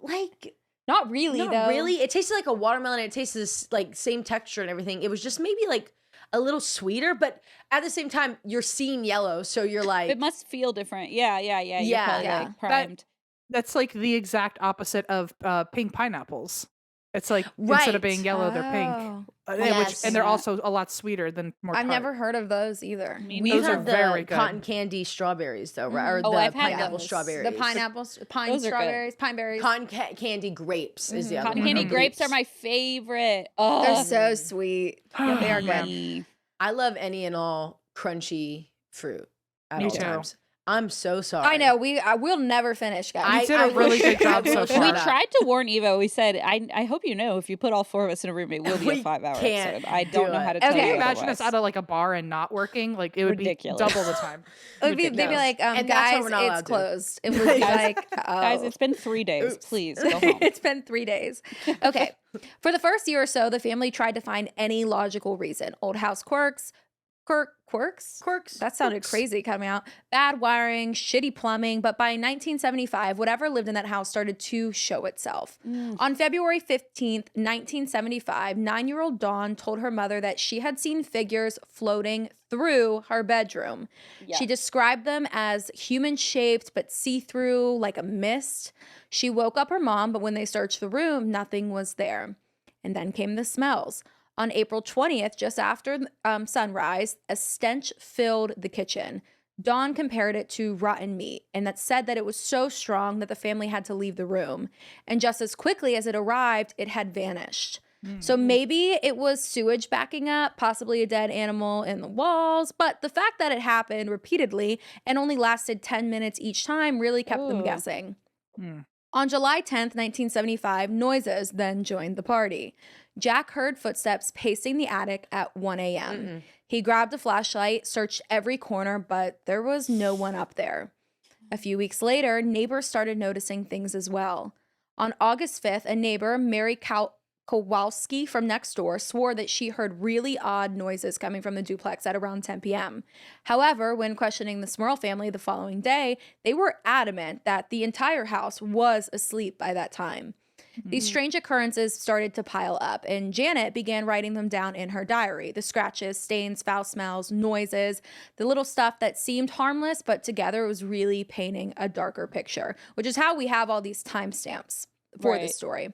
Like not really Not though. really. It tasted like a watermelon. It tasted this like same texture and everything. It was just maybe like a little sweeter, but at the same time, you're seeing yellow, so you're like, It must feel different. Yeah. You're Yeah. probably Yeah. like primed. That's like the exact opposite of pink pineapples. It's like instead of being Right. yellow, they're pink. Oh. Yes. And they're Yeah. also a lot sweeter than more I've tart. never heard of those either. Me we Those neither. are have the very good. cotton candy strawberries though, right? Or Oh, the I've had pineapple those. strawberries. The pineapples, pine Those are good. strawberries, pine berries. Cotton candy grapes is the other Cotton one. candy Mhm. grapes are my favorite. Oh, They're so sweet. Yeah, they are good. yummy. I love any and all crunchy fruit at Me all too. times. I'm so sorry. I know we'll never finish, guys. You did a really good job so will far. We shut up. tried to warn Evo. We said, I hope you know, if you put all four of us in a room, it will be We a 5-hour can't episode. I do don't know it. how to tell Okay. Can you you imagine us otherwise. at a bar and not working? Like it would Ridiculous. be double the time. They'd be No. like, And that's why guys, we're not allowed it's to. closed. And we'd be like, oh. Guys, it's been 3 days. Oops. Please go home. It's been 3 days. Okay. For the first year or so, the family tried to find any logical reason. Old house quirks. Quirks? That sounded Quirks. crazy coming out. Bad wiring, shitty plumbing. But by 1975, whatever lived in that house started to show itself. On February 15th, 1975, 9-year-old Dawn told her mother that she had seen figures floating through her bedroom. Yeah. She described them as human-shaped but see-through, like a mist. She woke up her mom, but when they searched the room, nothing was there. And then came the smells. On April 20th, just after sunrise, a stench filled the kitchen. Dawn compared it to rotten meat, and that said that it was so strong that the family had to leave the room. And just as quickly as it arrived, it had vanished. So maybe it was sewage backing up, possibly a dead animal in the walls, but the fact that it happened repeatedly and only lasted 10 minutes each time really kept them Ooh. guessing. Mm. On July 10th, 1975, noises then joined the party. Jack heard footsteps pacing the attic at 1 a.m. He grabbed a flashlight, searched every corner, but there was no one up there. A few weeks later, neighbors started noticing things as well. On August 5th, a neighbor, Mary Kowalski from next door, swore that she heard really odd noises coming from the duplex at around 10 p.m. However, when questioning the Smurl family the following day, they were adamant that the entire house was asleep by that time. These strange occurrences started to pile up, and Janet began writing them down in her diary. The scratches, stains, foul smells, noises, the little stuff that seemed harmless, but together it was really painting a darker picture, which is how we have all these timestamps for Right. this story.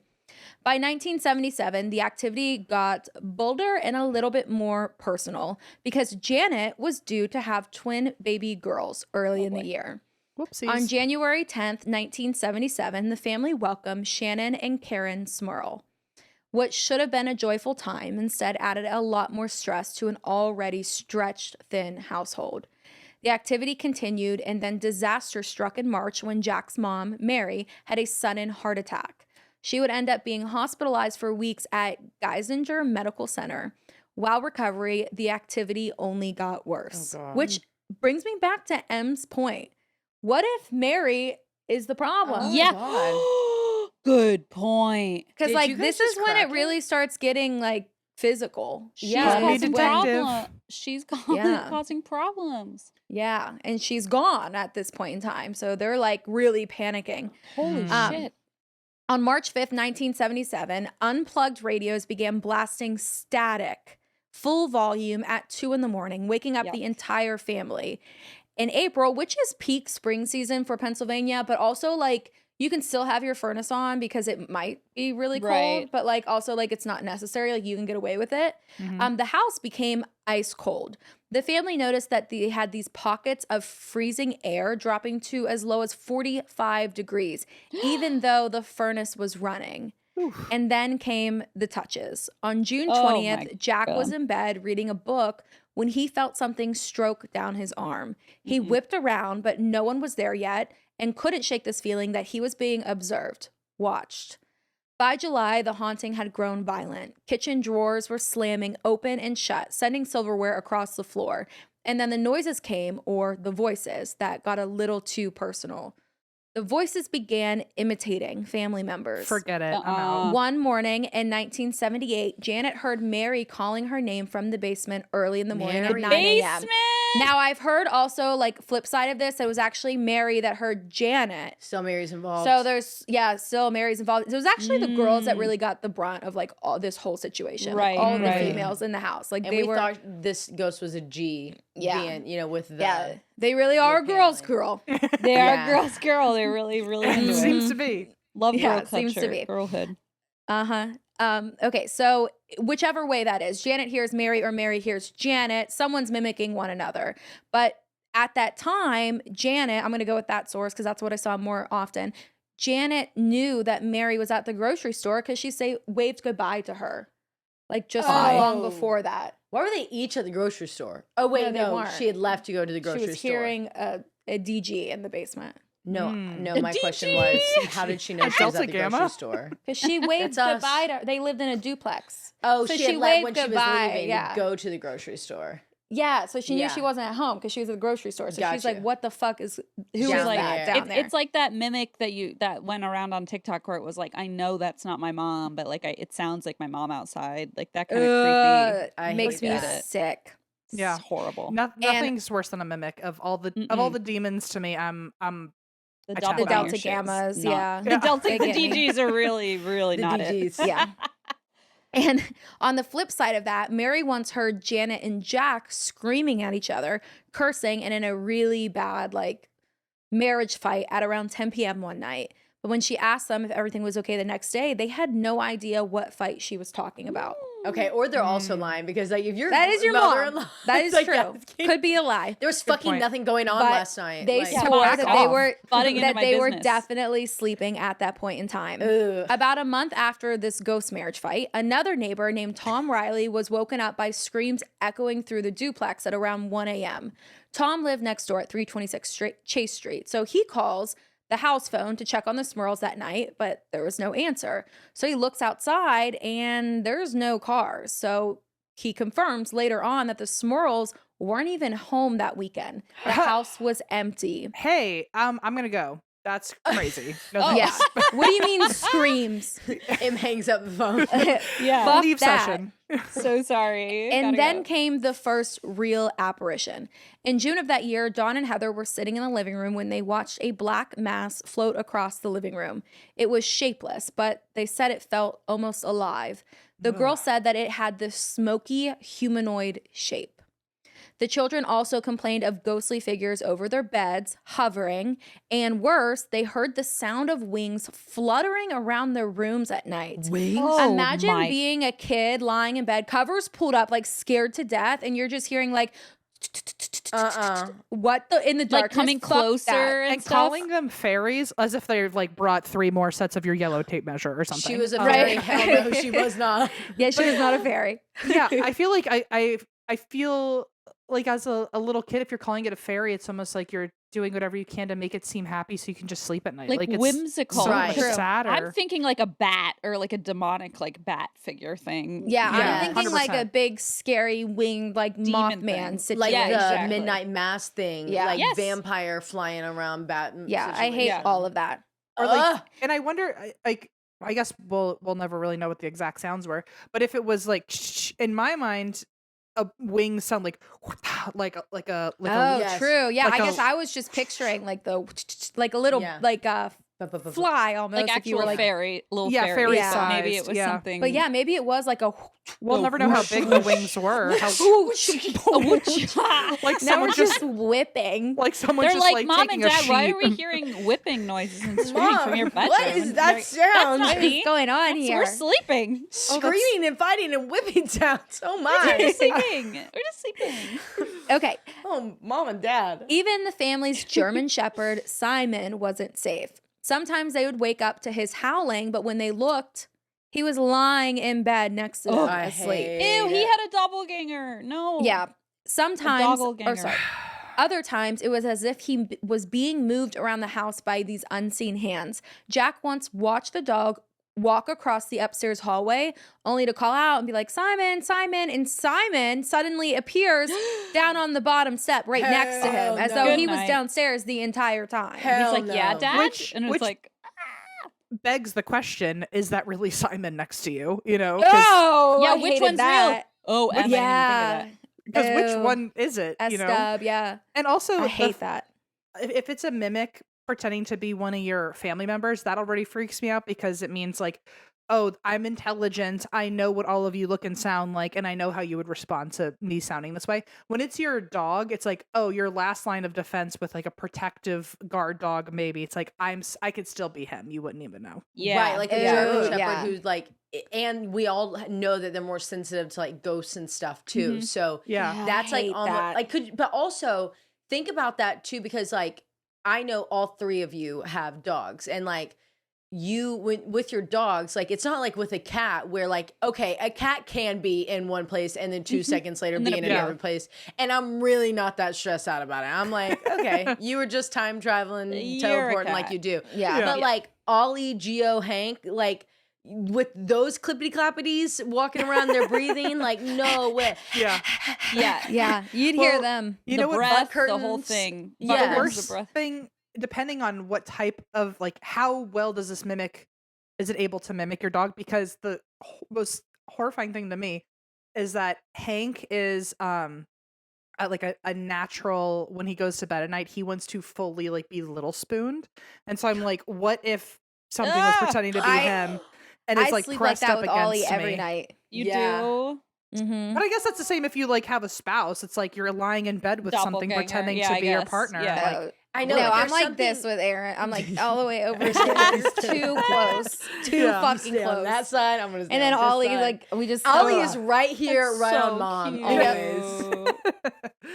By 1977, the activity got bolder and a little bit more personal because Janet was due to have twin baby girls early in the year. Whoopsies. On January 10th, 1977, the family welcomed Shannon and Karen Smuerl. What should have been a joyful time instead added a lot more stress to an already stretched thin household. The activity continued, and then disaster struck in March when Jack's mom, Mary, had a sudden heart attack. She would end up being hospitalized for weeks at Geisinger Medical Center. While recovery, the activity only got worse. Oh, God. Which brings me back to M's point. What if Mary is the problem? Oh, Yeah. God. Good point. Because Did like you guys this is just when it crack really it? starts getting like physical. She's Call me causing detective. She's Yeah. causing problems. Yeah, and she's gone at this point in time. So they're like really panicking. Holy Mm. shit. On March 5th, 1977, unplugged radios began blasting static, full volume at 2 a.m, waking up Yep. the entire family. In April, which is peak spring season for Pennsylvania, but also like you can still have your furnace on because it might be really cold, Right. but like also like it's not necessary, like you can get away with it. Mhm. The house became ice cold. The family noticed that they had these pockets of freezing air dropping to as low as 45 degrees, even though the furnace was running. And then came the touches. On June Oh 20th, my Jack was God. in bed reading a book when he felt something stroke down his arm. He whipped around, but no one was there yet and couldn't shake this feeling that he was being observed, watched. By July, the haunting had grown violent. Kitchen drawers were slamming open and shut, sending silverware across the floor. And then the noises came, or the voices, that got a little too personal. The voices began imitating family members. Forget it. I'm out. One morning in 1978, Janet heard Mary calling her name from the basement early in the morning at 9 a.m. Basement. Now, I've heard also, like, flip side of this, it was actually Mary that heard Janet. Still Mary's involved. So there's, still Mary's involved. It was actually the girls that really got the brunt of, like, all this whole situation. Like, Right, all of the right. females in the house. Like, and they we were. thought this ghost was a G. Yeah. Being, you know, with the. Yeah. They really are a girl's girl. They Yeah. are girls, girl. They're really, really into it. Seems to be. Love Yeah, girl it seems to culture, be. girlhood. Okay, so whichever way that is, Janet hears Mary or Mary hears Janet, someone's mimicking one another. But at that time, Janet, I'm going to go with that source because that's what I saw more often. Janet knew that Mary was at the grocery store because she waved goodbye to her. Like just not long before that. Why were they each at the grocery store? Oh, wait, No, they weren't. She had left to go to the grocery store. She was hearing a DG in the basement. No, A my question DG. was, how did she know she was Delta at the Gamma? grocery store? Because she waved That's us. goodbye to her. They lived in a duplex. Oh, So she she had left when waved she was goodbye, leaving yeah. to go to the grocery store. Yeah, so she knew Yeah. she wasn't at home because she was at the grocery store. So she's Gotcha. like, what the fuck is, who is Down that there. down there? It's like that mimic that went around on TikTok where it was like, I know that's not my mom, but like it sounds like my mom outside. Like that kind of creepy. I makes hate me that. sick. Yeah. It's horrible. Nothing's worse than a mimic of all the demons to me. I'm The I tap The out. Delta doppelganger shit's Gammas, not- yeah. The Delta, They the get me. DGs are really, really The not it. DGs. Yeah. And on the flip side of that, Mary once heard Janet and Jack screaming at each other, cursing, and in a really bad, like, marriage fight at around 10 p.m. one night. But when she asked them if everything was okay the next day, they had no idea what fight she was talking about. Okay, or they're also lying because like if you're That is your mother-in-law, mom. That is it's like, true. Could be a lie. There was fucking point. nothing going on But last night. They like, swore back that off. they were Butting into that my they were business. definitely sleeping at that point in time. Ugh. About a month after this ghost marriage fight, another neighbor named Tom Riley was woken up by screams echoing through the duplex at around 1 a.m. Tom lived next door at 326 Chase Street, so he calls the house phone to check on the Smuerls that night, but there was no answer. So he looks outside and there's no cars. So he confirms later on that the Smuerls weren't even home that weekend. The house was empty. hey, I'm gonna go. That's crazy. No, Oh. Yeah. thanks. What do you mean screams? Him hangs up the phone. Yeah. Fuck Leave that. session. So sorry. And Gotta then go. came the first real apparition. In June of that year, Dawn and Heather were sitting in the living room when they watched a black mass float across the living room. It was shapeless, but they said it felt almost alive. The girl said that it had this smoky humanoid shape. The children also complained of ghostly figures over their beds, hovering, and worse, they heard the sound of wings fluttering around their rooms at night. Wings? Oh Imagine my- being a kid lying in bed, covers pulled up, like scared to death, and you're just hearing like what the in the darkness, like coming Fuck that. closer and, And stuff. calling them fairies as if they've like brought 3 more sets of your yellow tape measure or something. She was a Right. fairy. Hell no, she was not. Yeah, she was not a fairy. Yeah, I feel like I feel like as a little kid, if you're calling it a fairy, it's almost like you're doing whatever you can to make it seem happy so you can just sleep at night. like it's whimsical. so Right. much True. sadder. I'm thinking like a bat or like a demonic like bat figure thing. Yeah, Yeah, I'm thinking like a 100%. big scary winged like Demon Mothman thing. situation. Like Yeah, the exactly. midnight mass thing. Yeah. Like Yes. vampire flying around bat. Yeah, I hate Yeah. all of that. Or like, Ugh. and I wonder, I guess we'll never really know what the exact sounds were, but if it was like in my mind, a wings sound like a Oh, Yes. true. Yeah, Like I a- guess I was just picturing like the like a little Yeah. like a fly almost. Like if you actual were like, fairy, little Yeah, fairy. fairy so maybe it sized, was yeah. something. but yeah, maybe it was like a. we'll never know how big the wings were. How, like Now someone we're just whipping. like someone They're just like, like Mom and taking a Dad, why sheet are we and- hearing whipping noises and screaming from your bedroom? what is And that they're- sound? That's not What is me. going on That's- here? We're sleeping. Screaming and fighting and whipping sounds. Oh We're my. just sleeping. We're just sleeping. Okay, Oh, mom and dad. even the family's German Shepherd, Simon, wasn't safe. Sometimes they would wake up to his howling, but when they looked, he was lying in bed next to them I asleep. hate Ew, he it. had a doppelganger. No. Yeah. Sometimes, or doppelganger. sorry, other times it was as if he was being moved around the house by these unseen hands. Jack once watched the dog walk across the upstairs hallway only to call out and be like, Simon, Simon. And Simon suddenly appears down on the bottom step right next to him, as though Good he was night. downstairs the entire time. Hell He's like, yeah, no. Dad. Which- and it's which- like, Begs the question: is that really Simon next to you? You know, 'cause- Oh, yeah, I which hated one's that. real? Oh, Emma, Yeah. because which Ew. one is it? You know, S-dub, yeah. and also I the hate that. if it's a mimic pretending to be one of your family members, that already freaks me out because it means like, oh, I'm intelligent. I know what all of you look and sound like, and I know how you would respond to me sounding this way. When it's your dog, it's like, oh, your last line of defense with like a protective guard dog. Maybe it's like I could still be him. You wouldn't even know. yeah. Right, like a Ew, German Shepherd yeah. who's like, and we all know that they're more sensitive to like ghosts and stuff too. Mhm. So Yeah. Yeah. that's I like hate almost that. like but also think about that too, because like I know all three of you have dogs, and like you with your dogs, like it's not like with a cat where like, okay, a cat can be in one place and then 2 seconds later And be then in yeah. another place, and I'm really not that stressed out about it. I'm like, okay, you were just time traveling, You're a teleporting like cat. you do. Yeah. Yeah. But like Ollie, Geo, Hank, like with those clippity clappities walking around, they're breathing like no way. Yeah. Yeah. Yeah, you'd hear Well, them. You the know what? breath, butt the whole curtains? thing. Yeah. Butt The curtains, worst the breath. thing, depending on what type of like how well does this mimic, is it able to mimic your dog? Because the most horrifying thing to me is that Hank is like a natural. When he goes to bed at night, he wants to fully like be little spooned, and so I'm like, what if something was Ah! pretending to be him and I it's like sleep like pressed that up with against Ollie every me? night. You Yeah. do. Mm-hmm. But I guess that's the same if you like have a spouse. It's like you're lying in bed with something Doppelganger. pretending Yeah, to I be your guess. partner. Yeah. Like, I know. No, but I'm there's like this something- with Aaron. I'm like all the way over his head. It's too close. Too Yeah. fucking Stay on close. that side. I'm gonna stay And then on this Ollie, side. like, we just. Ollie ugh. is right here, That's right so on mom. cute. Always.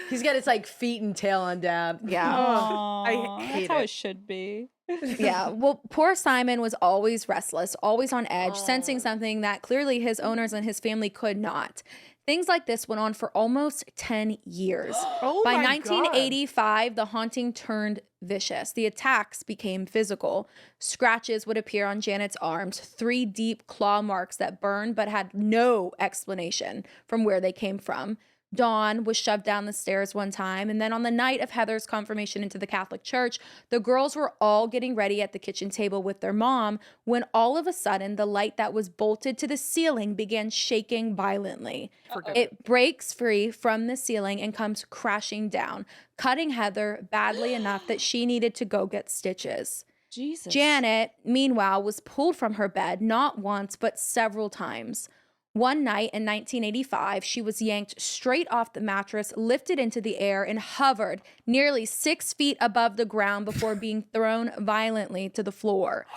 He's got his like feet and tail on dad. Yeah. I Aw, hate that's how it. it should be. Yeah. Well, poor Simon was always restless, always on edge, sensing something that clearly his owners and his family could not. Things like this went on for almost 10 years. oh By my God. 1985, the haunting turned vicious. The attacks became physical. Scratches would appear on Janet's arms, 3 deep claw marks that burned but had no explanation from where they came from. Dawn was shoved down the stairs one time, and then on the night of Heather's confirmation into the Catholic Church, the girls were all getting ready at the kitchen table with their mom when all of a sudden the light that was bolted to the ceiling began shaking violently. It breaks free from the ceiling and comes crashing down, cutting Heather badly enough that she needed to go get stitches. Jesus. Janet, meanwhile, was pulled from her bed not once, but several times. One night in 1985, she was yanked straight off the mattress, lifted into the air, and hovered nearly 6 feet above the ground before being thrown violently to the floor.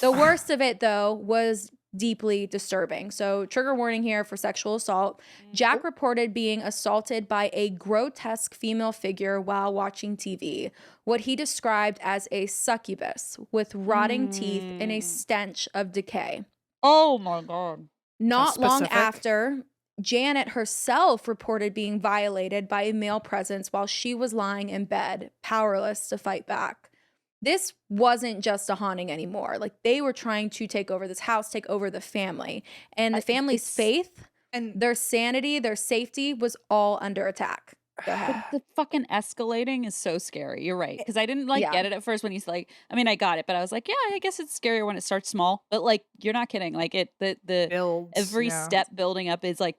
The worst of it, though, was deeply disturbing. So, trigger warning here for sexual assault. Jack reported being assaulted by a grotesque female figure while watching TV, what he described as a succubus with rotting teeth and a stench of decay. Oh my God. Not long specific. after, Janet herself reported being violated by a male presence while she was lying in bed, powerless to fight back. This wasn't just a haunting anymore. Like, they were trying to take over this house, take over the family. And the family's faith, And their sanity, their safety was all under attack. Go ahead. The fucking escalating is so scary. You're right. Because I didn't like Yeah. get it at first when he's like, I mean, I got it, but I was like, yeah, I guess it's scarier when it starts small. But like, you're not kidding. Like the builds, every yeah. step building up is like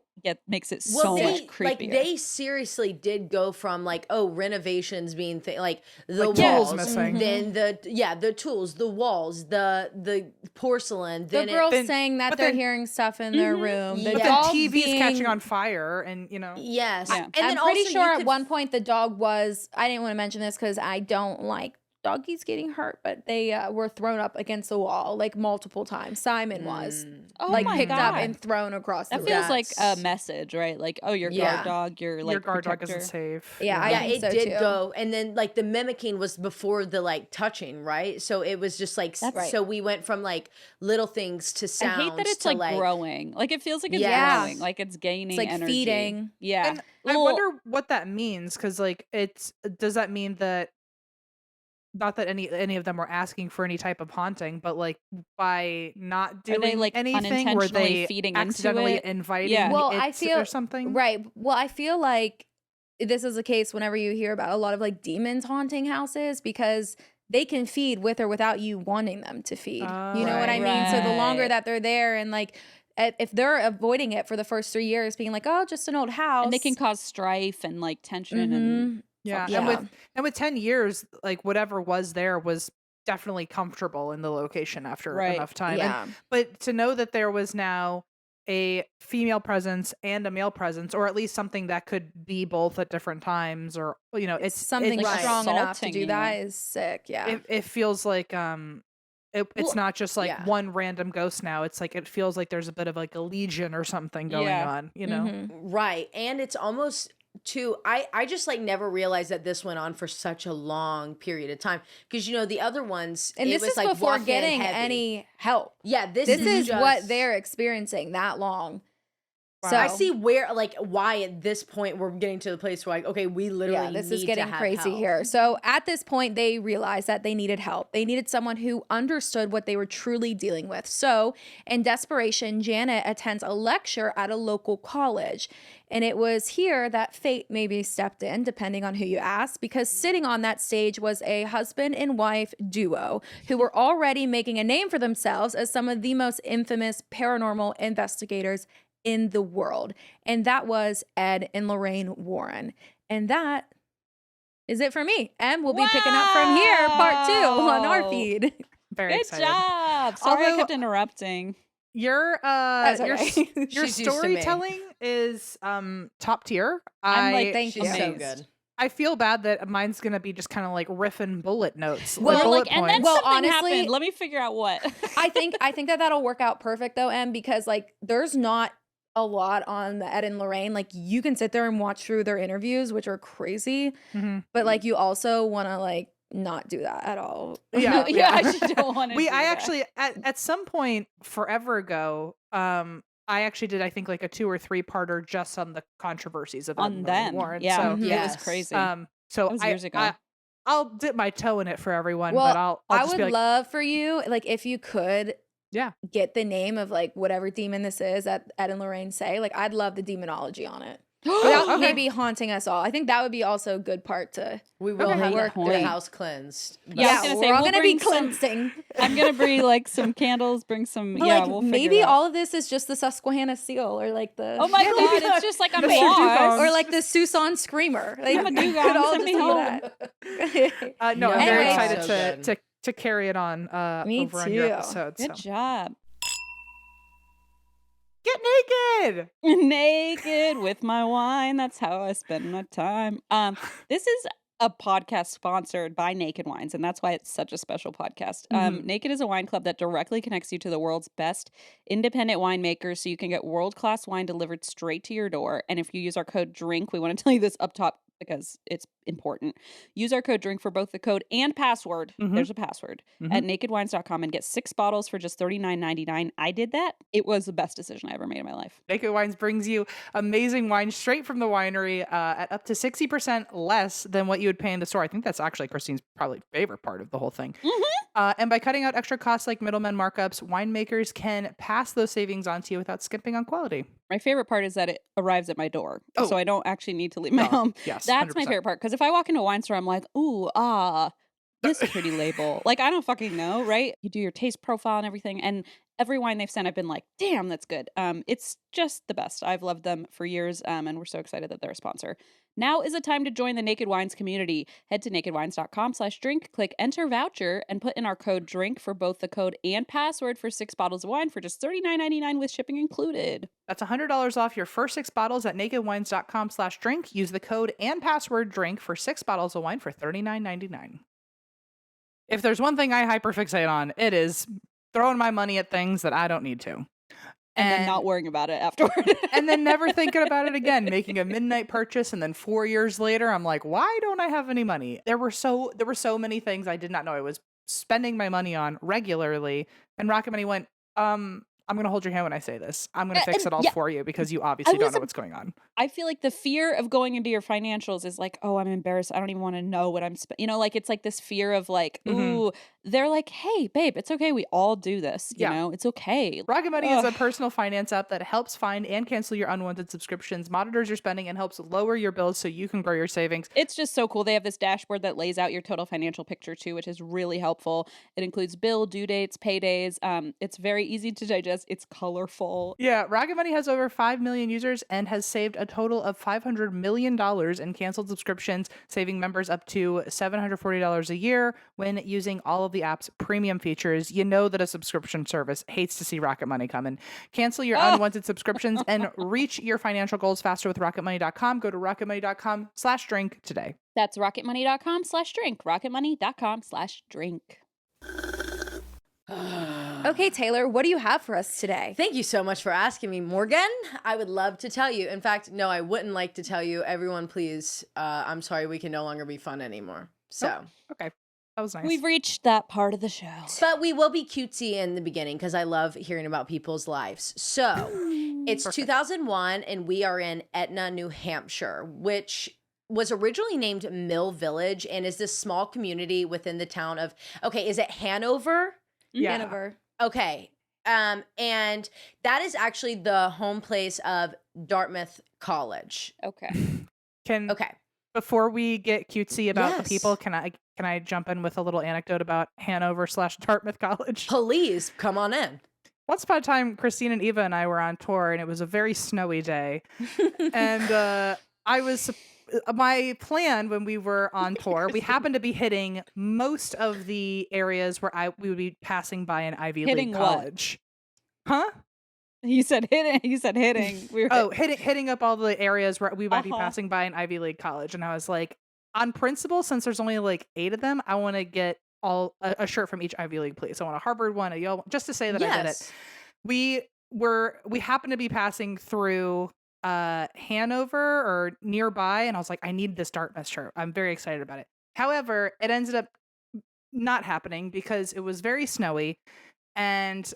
makes it so much creepier. Like they seriously did go from like renovations being like the Like walls, tools missing. then the tools, the walls, the porcelain. The Then girls then- saying that but they're then- hearing stuff in their room. The Yeah. But dog then TV's catching being- on fire, and you know. yes, Yeah. and I'm then pretty also sure you at could one point the dog was, I didn't want to mention this because I don't like doggies getting hurt, but they were thrown up against the wall like multiple times. Simon was Oh like my picked up God. and thrown across the That room. feels like a That's- message, right? Like, oh, your Yeah. guard dog, your like your guard dog protector. isn't safe. Yeah, I yeah, think it so, did too. go, and then like the mimicking was before the like touching, right? So it was just like That's- so we went from like little things to I sounds. hate that it's to, like growing. Like it feels like it's Yeah. growing, like it's gaining like energy. feeding. Yeah. And I Little- wonder what that means, because like does that mean that not that any of them were asking for any type of haunting, but like by not Are they doing like anything, were unintentionally they feeding into accidentally it? inviting Yeah. Well, it I feel or something? right. Well, I feel like this is the case whenever you hear about a lot of like demons haunting houses because they can feed with or without you wanting them to feed. You know what I mean? So the longer Right. that they're there and like if they're avoiding it for the first 3 years, being like, oh, just an old house, And they can cause strife and like tension and Yeah, Yeah. and with 10 years, like whatever was there was definitely comfortable in the location after Right. enough time. Yeah. But to know that there was now a female presence and a male presence, or at least something that could be both at different times, or it's something like strong enough to assaulting do you. that is sick. Yeah. it feels like it's Well, not just like yeah. one random ghost now. It's like it feels like there's a bit of like a legion or something going Yeah. on, you know? Mhm. Right. And it's almost too I just like never realized that this went on for such a long period of time. Because the other ones And it this was is like before walk in getting heavy. any help. Yeah, this Is just, what they're experiencing that long. So I see why at this point we're getting to the place where like, okay, we literally yeah, this need is to getting have crazy help. here. So at this point, they realized that they needed help. They needed someone who understood what they were truly dealing with. So in desperation, Janet attends a lecture at a local college. And it was here that fate maybe stepped in, depending on who you ask, because sitting on that stage was a husband and wife duo who were already making a name for themselves as some of the most infamous paranormal investigators in the world. And that was Ed and Lorraine Warren. And that is it for me. And we'll be picking up from here, part 2 on our Wow. feed. Very Good excited. job. Sorry I Although- kept interrupting. Your That's your okay. your She's used to me. storytelling is top tier. I'm like, thank She's you. so amazed. good. I feel bad that mine's gonna be just kind of like riffing bullet notes. Well, Well, bullet like, and then points. Well, something honestly- happened. Let me figure out what. I think that that'll work out perfect though, Em, because like there's not a lot on the Ed and Lorraine. Like you can sit there and watch through their interviews, which are crazy, Mhm. but like you also want to like not do that at all. Yeah, yeah, I just don't want to. I actually at some point forever ago, I actually did I think like a 2 or 3 parter just on the controversies of Ed on and Lorraine them. Warren. Yeah, So, it was Yes. crazy. so That was years ago. I'll dip my toe in it for everyone, Well, but I'll I just would be like, love for you, like if you could yeah. get the name of like whatever demon this is that Ed and Lorraine say. Like I'd love the demonology on it. Without okay. maybe haunting us all. I think that would be also a good part to We will Okay. have Work the point. house cleansed. Yeah, I was gonna say, we're all we'll gonna be bring some- cleansing. I'm gonna bring like some candles. Bring some. But yeah, like we'll figure maybe it out. all of this is just the Susquehanna seal or like the Oh my god, it's just like a Mr. boss. Dugong. or like the Susan screamer. Like I'm a it dugong, could all send just me be home. that. No, I'm very Anyway. excited So to, good. to carry it on Me over on your too. episode. Good So. job. Get naked. Naked with my wine. That's how I spend my time. This is a podcast sponsored by Naked Wines, and that's why it's such a special podcast. Naked is a wine club that directly connects you to the world's best independent winemakers, so you can get world-class wine delivered straight to your door. And if you use our code DRINK, we want to tell you this up top because it's important. Use our code DRINK for both the code and password. There's a password at nakedwines.com and get 6 bottles for just $39.99. I did that. It was the best decision I ever made in my life. Naked Wines brings you amazing wine straight from the winery at up to 60% less than what you would pay in the store. I think that's actually Christine's probably favorite part of the whole thing. And by cutting out extra costs like middlemen markups, winemakers can pass those savings on to you without skimping on quality. My favorite part is that it arrives at my door, Oh. so I don't actually need to leave my No, home. yes, That's my 100%. favorite part, because if I walk into a wine store, I'm like, ooh, this pretty label. Like, I don't fucking know, right? You do your taste profile and everything, and every wine they've sent, I've been like, damn, that's good. It's just the best. I've loved them for years, and we're so excited that they're a sponsor. Now is the time to join the Naked Wines community. Head to nakedwines.com/drink, click enter voucher, and put in our code DRINK for both the code and password for 6 bottles of wine for just $39.99 with shipping included. That's $100 off your first 6 bottles at nakedwines.com/drink. Use the code and password DRINK for 6 bottles of wine for $39.99. If there's one thing I hyperfixate on, it is throwing my money at things that I don't need to. And then not worrying about it afterward. And then never thinking about it again, making a midnight purchase, and then 4 years later, I'm like, why don't I have any money? There were so many things I did not know I was spending my money on regularly. And Rocket Money went, I'm going to hold your hand when I say this. I'm going to fix and it all yeah, for you because you obviously don't was know a- what's going on. I feel like the fear of going into your financials is like, oh, I'm embarrassed. I don't even want to know what I'm spending. You know, like it's like this fear of like, ooh, they're like, hey, babe, it's okay. We all do this. You know, it's okay. Rocket Money is a Ugh. personal finance app that helps find and cancel your unwanted subscriptions, monitors your spending, and helps lower your bills so you can grow your savings. It's just so cool. They have this dashboard that lays out your total financial picture too, which is really helpful. It includes bill, due dates, paydays. It's very easy to digest. It's colorful. Yeah, Rocket Money has over 5 million users and has saved a total of $500 million in canceled subscriptions, saving members up to $740 a year when using all of the app's premium features. You know that a subscription service hates to see Rocket Money coming. Cancel your unwanted subscriptions and reach your financial goals faster with rocketmoney.com. Go to rocketmoney.com/drink today. That's rocketmoney.com/drink. Rocketmoney.com/drink. Okay, Taylor, what do you have for us today? Thank you so much for asking me, Morgan. I would love to tell you. In fact, no, I wouldn't like to tell you. Everyone, please. I'm sorry, we can no longer be fun anymore. So, Okay, that was nice. We've reached that part of the show. but we will be cutesy in the beginning because I love hearing about people's lives. So, it's 2001, and we are in Etna, New Hampshire, which was originally named Mill Village and is this small community within the town of, okay, is it Hanover? Yeah. Hanover. Okay. And that is actually the home place of Dartmouth College. Okay. Okay. Before we get cutesy about the Yes. people, can I jump in with a little anecdote about Hanover/Dartmouth College? Please come on in. Once upon a time, Christine and Eva and I were on tour, and it was a very snowy day. And my plan when we were on tour, we happened to be hitting most of the areas where we would be passing by an Ivy Hitting League what? college. Huh? You said hitting. You said hitting. We were Hitting up all the areas where we might be Uh-huh. passing by an Ivy League college. And I was like, on principle, since there's only like 8 of them, I want to get a shirt from each Ivy League, please. I want a Harvard one, a Yale one, just to say that I did it. We happened to be passing through Hanover or nearby, and I was like, I need this Dartmouth shirt. I'm very excited about it. However, it ended up not happening because it was very snowy, and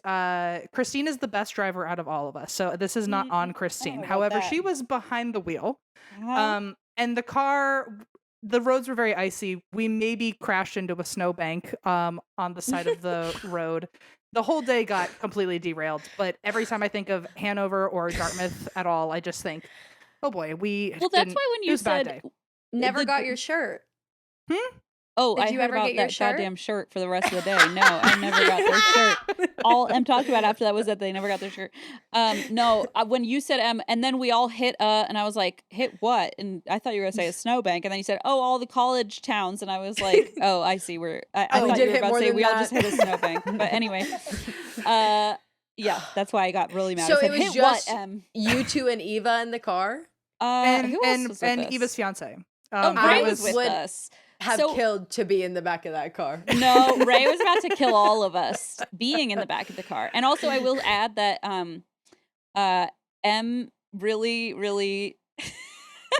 Christine is the best driver out of all of us, so this is not on Christine. know about However, that. she was behind the wheel, Uh-huh. and the roads were very icy. We maybe crashed into a snowbank on the side of the road. The whole day got completely derailed, but every time I think of Hanover or Dartmouth at all, I just think, oh boy, Well, that's why when it you was a bad said day. Never The- got your shirt. Oh, Did I you heard ever about get your that shirt? goddamn shirt for the rest of the day. No, I never got their shirt. All I'm talking about after that was that they never got their shirt. No, when you said and then we all hit and I was like, hit what? And I thought you were gonna say a snowbank, and then you said, oh, all the college towns, and I was like, oh, I see. I Oh, we thought did you were hit about to more say than we all that. just hit a snowbank. But anyway, yeah, that's why I got really mad. So I said, it was hit just what? You two and Eva in the car Who else was with and us? Eva's fiance. Oh, I Ray was with would us. have So- killed to be in the back of that car. No, Ray was about to kill all of us being in the back of the car. And also I will add that M really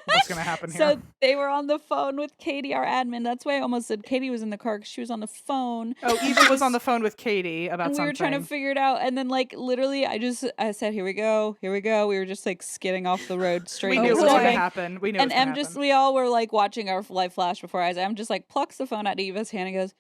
What's gonna happen here? so they were on the phone with Katie, our admin. That's why I almost said Katie was in the car because she was on the phone. Oh, Eva was on the phone with Katie about And we something. were trying to figure it out, and then like literally, I said, "Here we go." We were just like skidding off the road straight. we into knew it the was gonna snowbank. happen. We knew it And was gonna Em just, happen. we all were like watching our life flash before our eyes. Em just like plucks the phone out of Eva's hand and goes,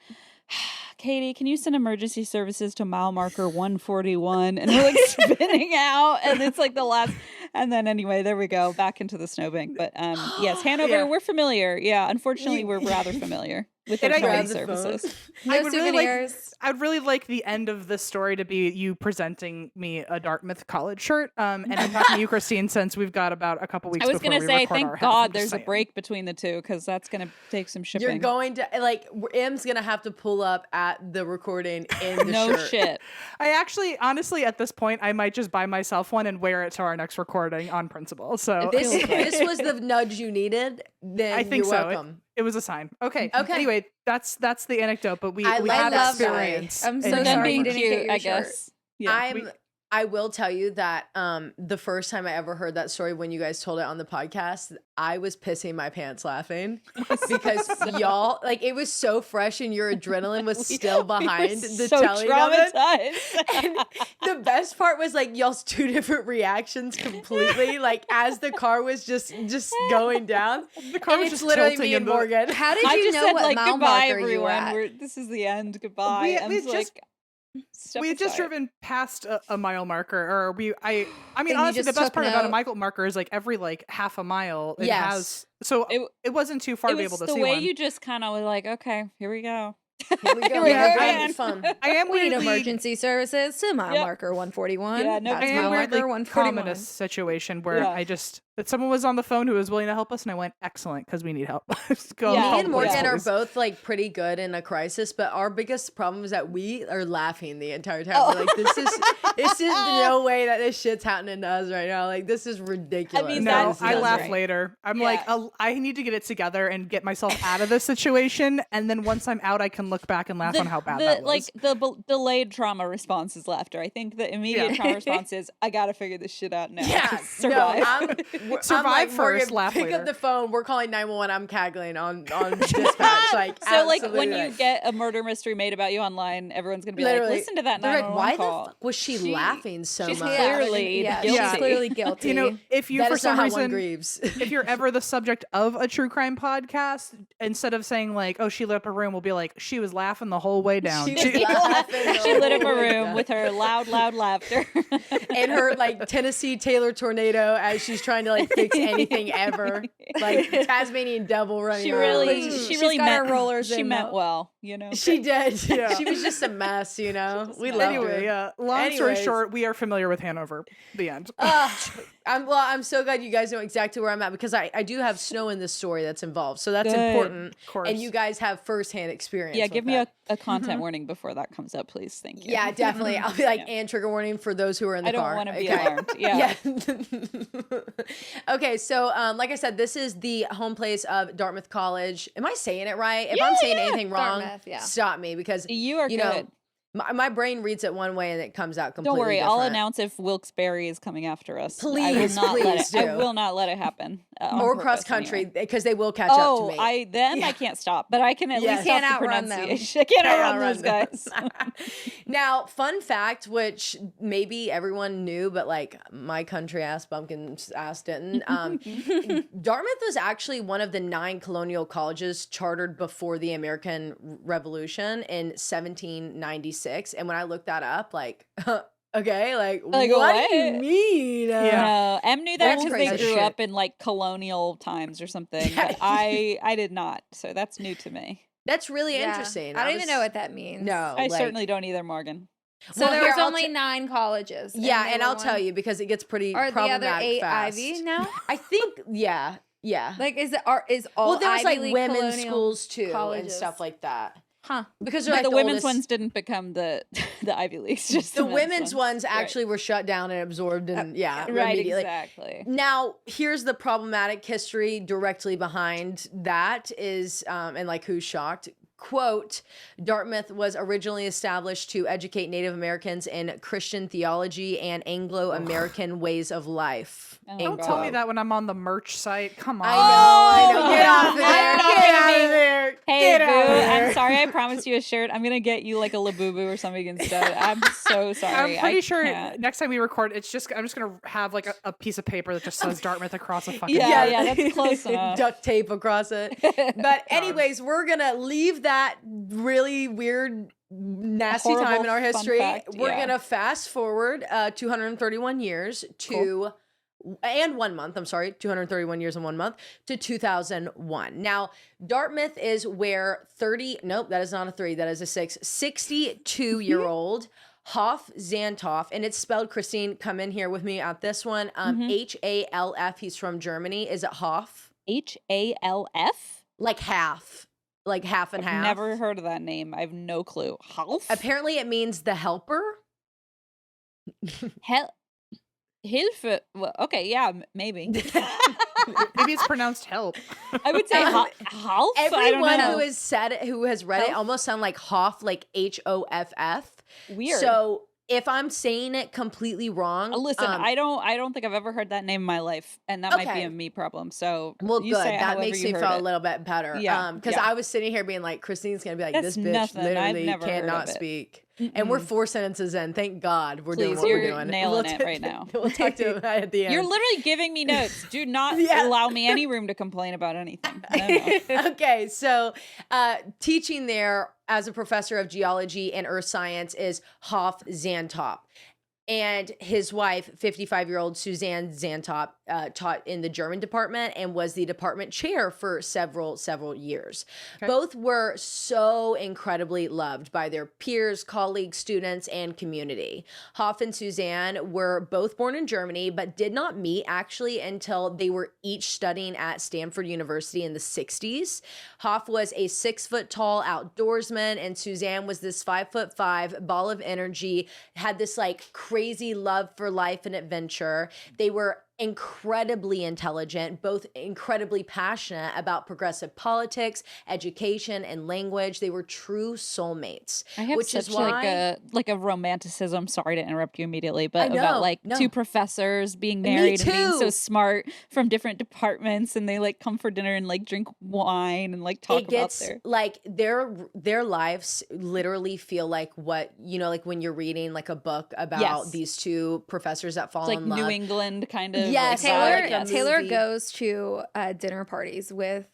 Katie, can you send emergency services to mile marker 141? And we're like spinning out, and it's like the last. And then anyway, there we go, back into the snowbank. But yes, Hanover, Yeah. we're familiar. Yeah, unfortunately, we're rather familiar with their And I phone grabbed the phone. services. No I would really like- souvenirs. I would really like the end of this story to be you presenting me a Dartmouth College shirt. And I'm talking to you, Christine, since we've got about a couple weeks. I was before gonna we say, record our thank half. God I'm just there's a saying. break between the two because that's gonna take some shipping. You're going to like M's gonna have to pull up at the recording in the no shirt. shit. I actually, honestly, at this point, I might just buy myself one and wear it to our next recording on principle. So If feels right. this was the nudge you needed, then I think you're so. welcome. it was a sign. Okay. Okay. Anyway, that's the anecdote. But we I we love had that experience. story. I'm in so For them sorry being you didn't get cute, your I shirt. guess. Yeah. I'm I will tell you that the first time I ever heard that story when you guys told it on the podcast, I was pissing my pants laughing because y'all, like, it was so fresh and your adrenaline was still behind the so telling of it. traumatized. And the best part was like y'all's two different reactions completely, like as the car was just going down. The car And was it's just literally tilting me and in the- Morgan. How did I you just know said what like mile goodbye, marker you were everyone. at? This is the end. Goodbye. We I'm had like, just- step We had just aside. driven past a mile marker, or I mean, And you honestly, the just best took part about a note? mile marker is like every like half a mile, it Yes. has. So it wasn't too far It to be was able to the see way one. you just kind of was like, okay, here we go. Here we go. Here we Yeah, go I'm again. fun. I am We need weirdly, emergency services to mile Yep. marker 141. Yeah, no I That's am mile weirdly marker calm in 141. a situation where Yeah. I just that someone was on the phone who was willing to help us, and I went excellent because we need help. Just go Yeah. Me call and the police, Morgan are please. both like pretty good in a crisis, but our biggest problem is that we are laughing the entire time. We're like, this is no way that this shit's happening to us right now. Like, this is ridiculous. mean, No, that's- I that's laugh right. later. I'm Yeah. like, I need to get it together and get myself out of this situation, and then once I'm out, I can look back and laugh on how bad that was. Like the delayed trauma response is laughter. I think the immediate Yeah. trauma response is I gotta figure this shit out now. Yeah, to no, survive. I'm Survive like, first, Morgan, laugh pick later. up the phone. We're calling 911. I'm cackling on dispatch. Like, So like when absolutely. you get a murder mystery made about you online, everyone's gonna be Literally, like, listen to that they're like, 911 why call. the fuck was she She- laughing so she's much? clearly yeah, guilty. she's clearly guilty. You know, if you That for is not some how one reason grieves. if you're ever the subject of a true crime podcast, instead of saying like, "Oh, she lit up a room," we'll be like, "She was laughing the whole way down." She was laughing the She lit up a whole way room down. with her loud laughter. and her like Tennessee Taylor tornado as she's trying to like fix anything ever, like Tasmanian devil running. she around. really, Like, she She's really got her meant rollers She in, meant though. well, you know. she did. Yeah. She was just a mess, you know. We loved Anyway, her. yeah. Long story Anyways. short, we are familiar with Hanover. The end. I'm so glad you guys know exactly where I'm at because I do have snow in this story that's involved, so that's Good. important. Of course. And you guys have firsthand experience. Yeah, with give me that. a content warning before that comes up, please. Thank you. Yeah, definitely. I'll be like, and trigger warning for those who are in the I don't car. want to be okay? alarmed. Yeah. Okay, so like I said, this is the home place of Dartmouth College. Am I saying it right? If I'm saying anything wrong, Dartmouth, yeah. stop me because You are know, good. my brain reads it one way and it comes out completely Don't worry, I'll different. announce if Wilkes-Barre is coming after us. Please, I will not let please it. I do. will not let it happen. On or purpose cross country anyway. because they will catch up to Oh, me. I can't stop, but I can at Yes. least Can't stop the outrun them. pronunciation. I can't outrun those them. guys. Now, fun fact, which maybe everyone knew, but like my country ass bumpkins ass didn't. Dartmouth was actually one of the 9 colonial colleges chartered before the American Revolution in 1796. And when I looked that up, like, okay, like what do you what? mean? No, Em knew that That's because they crazy grew shit. up in like colonial times or something. Yeah. But I did not, so that's new to me. That's really Yeah. interesting. I don't even was- know what that means. No, I like- certainly don't either, Morgan. So Well, there here, was I'll only t- 9 colleges. Yeah, they and were I'll tell one- you because it gets pretty Are the problematic other 8 fast. Ivy now? I think, yeah. Like, is all Well, there was Ivy like League women's colonial schools too and colleges? stuff like that. Huh. Because they're But like the women's oldest- ones didn't become the Ivy Leagues. Just the men's women's ones actually were shut down and absorbed and right, immediately. exactly. Now, here's the problematic history directly behind that is, and like who's shocked. Quote, Dartmouth was originally established to educate Native Americans in Christian theology and Anglo-American ways of life. Oh, End Don't God. tell me quote. that when I'm on the merch site. Come on. I know. Get yeah. off of there. I'm not Get gonna out be- of there. Hey, Get boo! out of there. I'm sorry. I promised you a shirt. I'm gonna get you like a Labubu or something instead. I'm so sorry. I'm pretty I sure can't. next time we record, I'm just gonna have like a piece of paper that just says Dartmouth across a fucking. Yeah, thing. yeah, that's close enough. Duct tape across it. But anyways, we're gonna leave that really weird, nasty time Horrible in our fun history. fact, We're yeah. gonna fast forward 231 years to and 1 month, I'm sorry, 231 years and 1 month to 2001. Now, Dartmouth is where nope, that is not a 3, that is a 6, 62-year-old Half Zantop, and it's spelled, Christine, come in here with me at this one, Half, he's from Germany. Is it Half? HALF? Like half and half. Never heard of that name. I have no clue. Half? Apparently, it means the helper. Hilfe. Well, okay, yeah, maybe. Maybe it's pronounced help. I would say half. I don't Everyone know. who has said it, who has read it, almost sound like Hoff, like HOFF. Weird. So if I'm saying it completely wrong, Listen, I don't think I've ever heard that name in my life, and that might be Okay. a me problem. So well, you good. say it That however makes you me heard feel a it. little bit better. Yeah, Because yeah. I was sitting here being like, Christine's gonna be like, That's this bitch nothing. I've literally never heard cannot of it. speak. And we're 4 sentences in. Thank God we're doing Please, what we're you're doing. nailing it right now. We'll talk to him at the end. You're literally giving me notes. Do not Yeah. allow me any room to complain about anything. No. Okay, so teaching there as a professor of geology and earth science is Half Zantop. And his wife, 55-year-old Susanne Zantop, taught in the German department and was the department chair for several years. Okay. Both were so incredibly loved by their peers, colleagues, students, and community. Hoff and Susanne were both born in Germany, but did not meet actually until they were each studying at Stanford University in the 60s. Hoff was a 6-foot-tall outdoorsman, and Susanne was this 5'5" ball of energy, had this like crazy love for life and adventure. They were incredibly intelligent, both incredibly passionate about progressive politics, education, and language. They were true soulmates. I have which such is why like a romanticism. Sorry to interrupt you immediately, but I know, about like no. 2 professors being married and being so too. smart from different departments, and they like come for dinner and like drink wine and like talk it gets about like their lives literally feel like what, you know, like when you're reading like a book about Yes. these 2 professors that fall it's like in love. New England kind of. Yes, like, Taylor, like a Taylor movie. goes to dinner parties with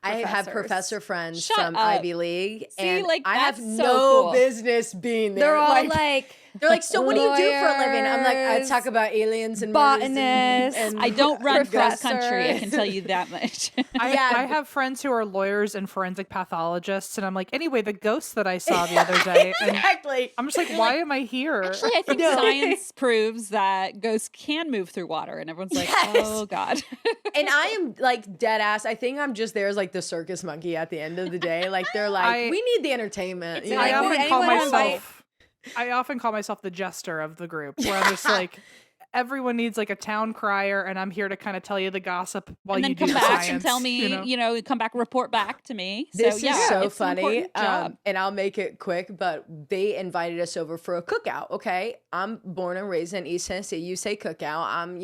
I have professors. professor friends Shut from up. Ivy League, See, and like, I have that's so no cool. business being there. They're all like they're like, so what do you do for a living? I'm like, I lawyers, talk about aliens and murders botanists. and I don't run cross Professor. country. I can tell you that much. I have friends who are lawyers and forensic pathologists, and I'm like, anyway, the ghost that I saw the other day, and exactly. I'm just like, why am I here? Actually, I think No. science proves that ghosts can move through water, and everyone's like, Yes. "Oh God!" And I am like dead ass. I think I'm just there as like the circus monkey at the end of the day. Like they're like, we need the entertainment. You know? I Like, would often call anyone myself. I often call myself the jester of the group, where I'm just like, everyone needs like a town crier, and I'm here to kind of tell you the gossip while and then you do come the back science. and tell me, you know? come back, report back to me. This so, yeah, is so it's an funny. important job. And I'll make it quick, but they invited us over for a cookout. Okay. I'm born and raised in East Tennessee. You say cookout. I'm,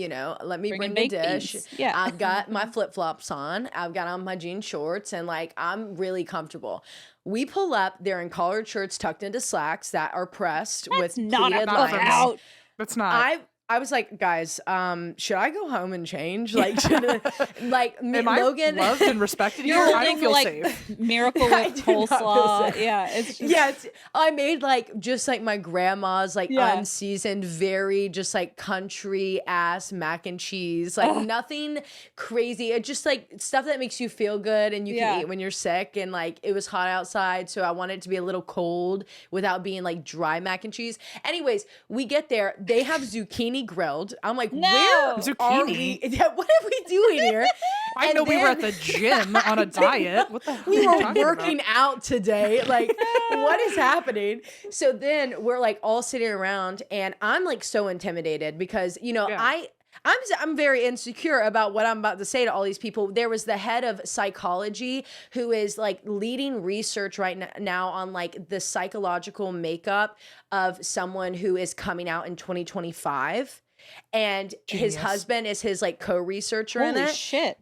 let me Bring bring in the baked dish. beans. Yeah. I've got my flip flops on. I've got on my jean shorts, and like, I'm really comfortable. We pull up, they're in collared shirts tucked into slacks that are pressed That's with not a pleated lines. cookout. That's not. I was like, guys, should I go home and change? Like, like Am I Logan, loved and respected here? You're I don't holding feel like safe. Miracle I Whip do not feel coleslaw. safe. Yeah, it's just Yes, I made like just like my grandma's like Yeah. unseasoned, very just like country ass mac and cheese, like nothing crazy. It just like stuff that makes you feel good and you Yeah. can eat when you're sick. And like it was hot outside, so I wanted it to be a little cold without being like dry mac and cheese. Anyways, we get there, they have zucchini grilled. I'm like, No. where are Zucchini? we? Yeah, what are we doing here? I And know we were at then- the gym on a diet. What the hell we are you were talking working about? out today. Like, what is happening? So then we're like all sitting around, and I'm like so intimidated because, Yeah. I'm very insecure about what I'm about to say to all these people. There was the head of psychology who is like leading research right now on like the psychological makeup of someone who is coming out in 2025. And his Genius. husband is his like co-researcher in holy it. shit.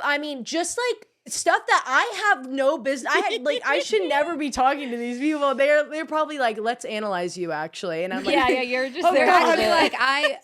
I mean, just like stuff that I have no business. I should never be talking to these people. They're probably like, let's analyze you actually. And I'm like, Yeah, you're just Oh, there. God. for I'd be the- like,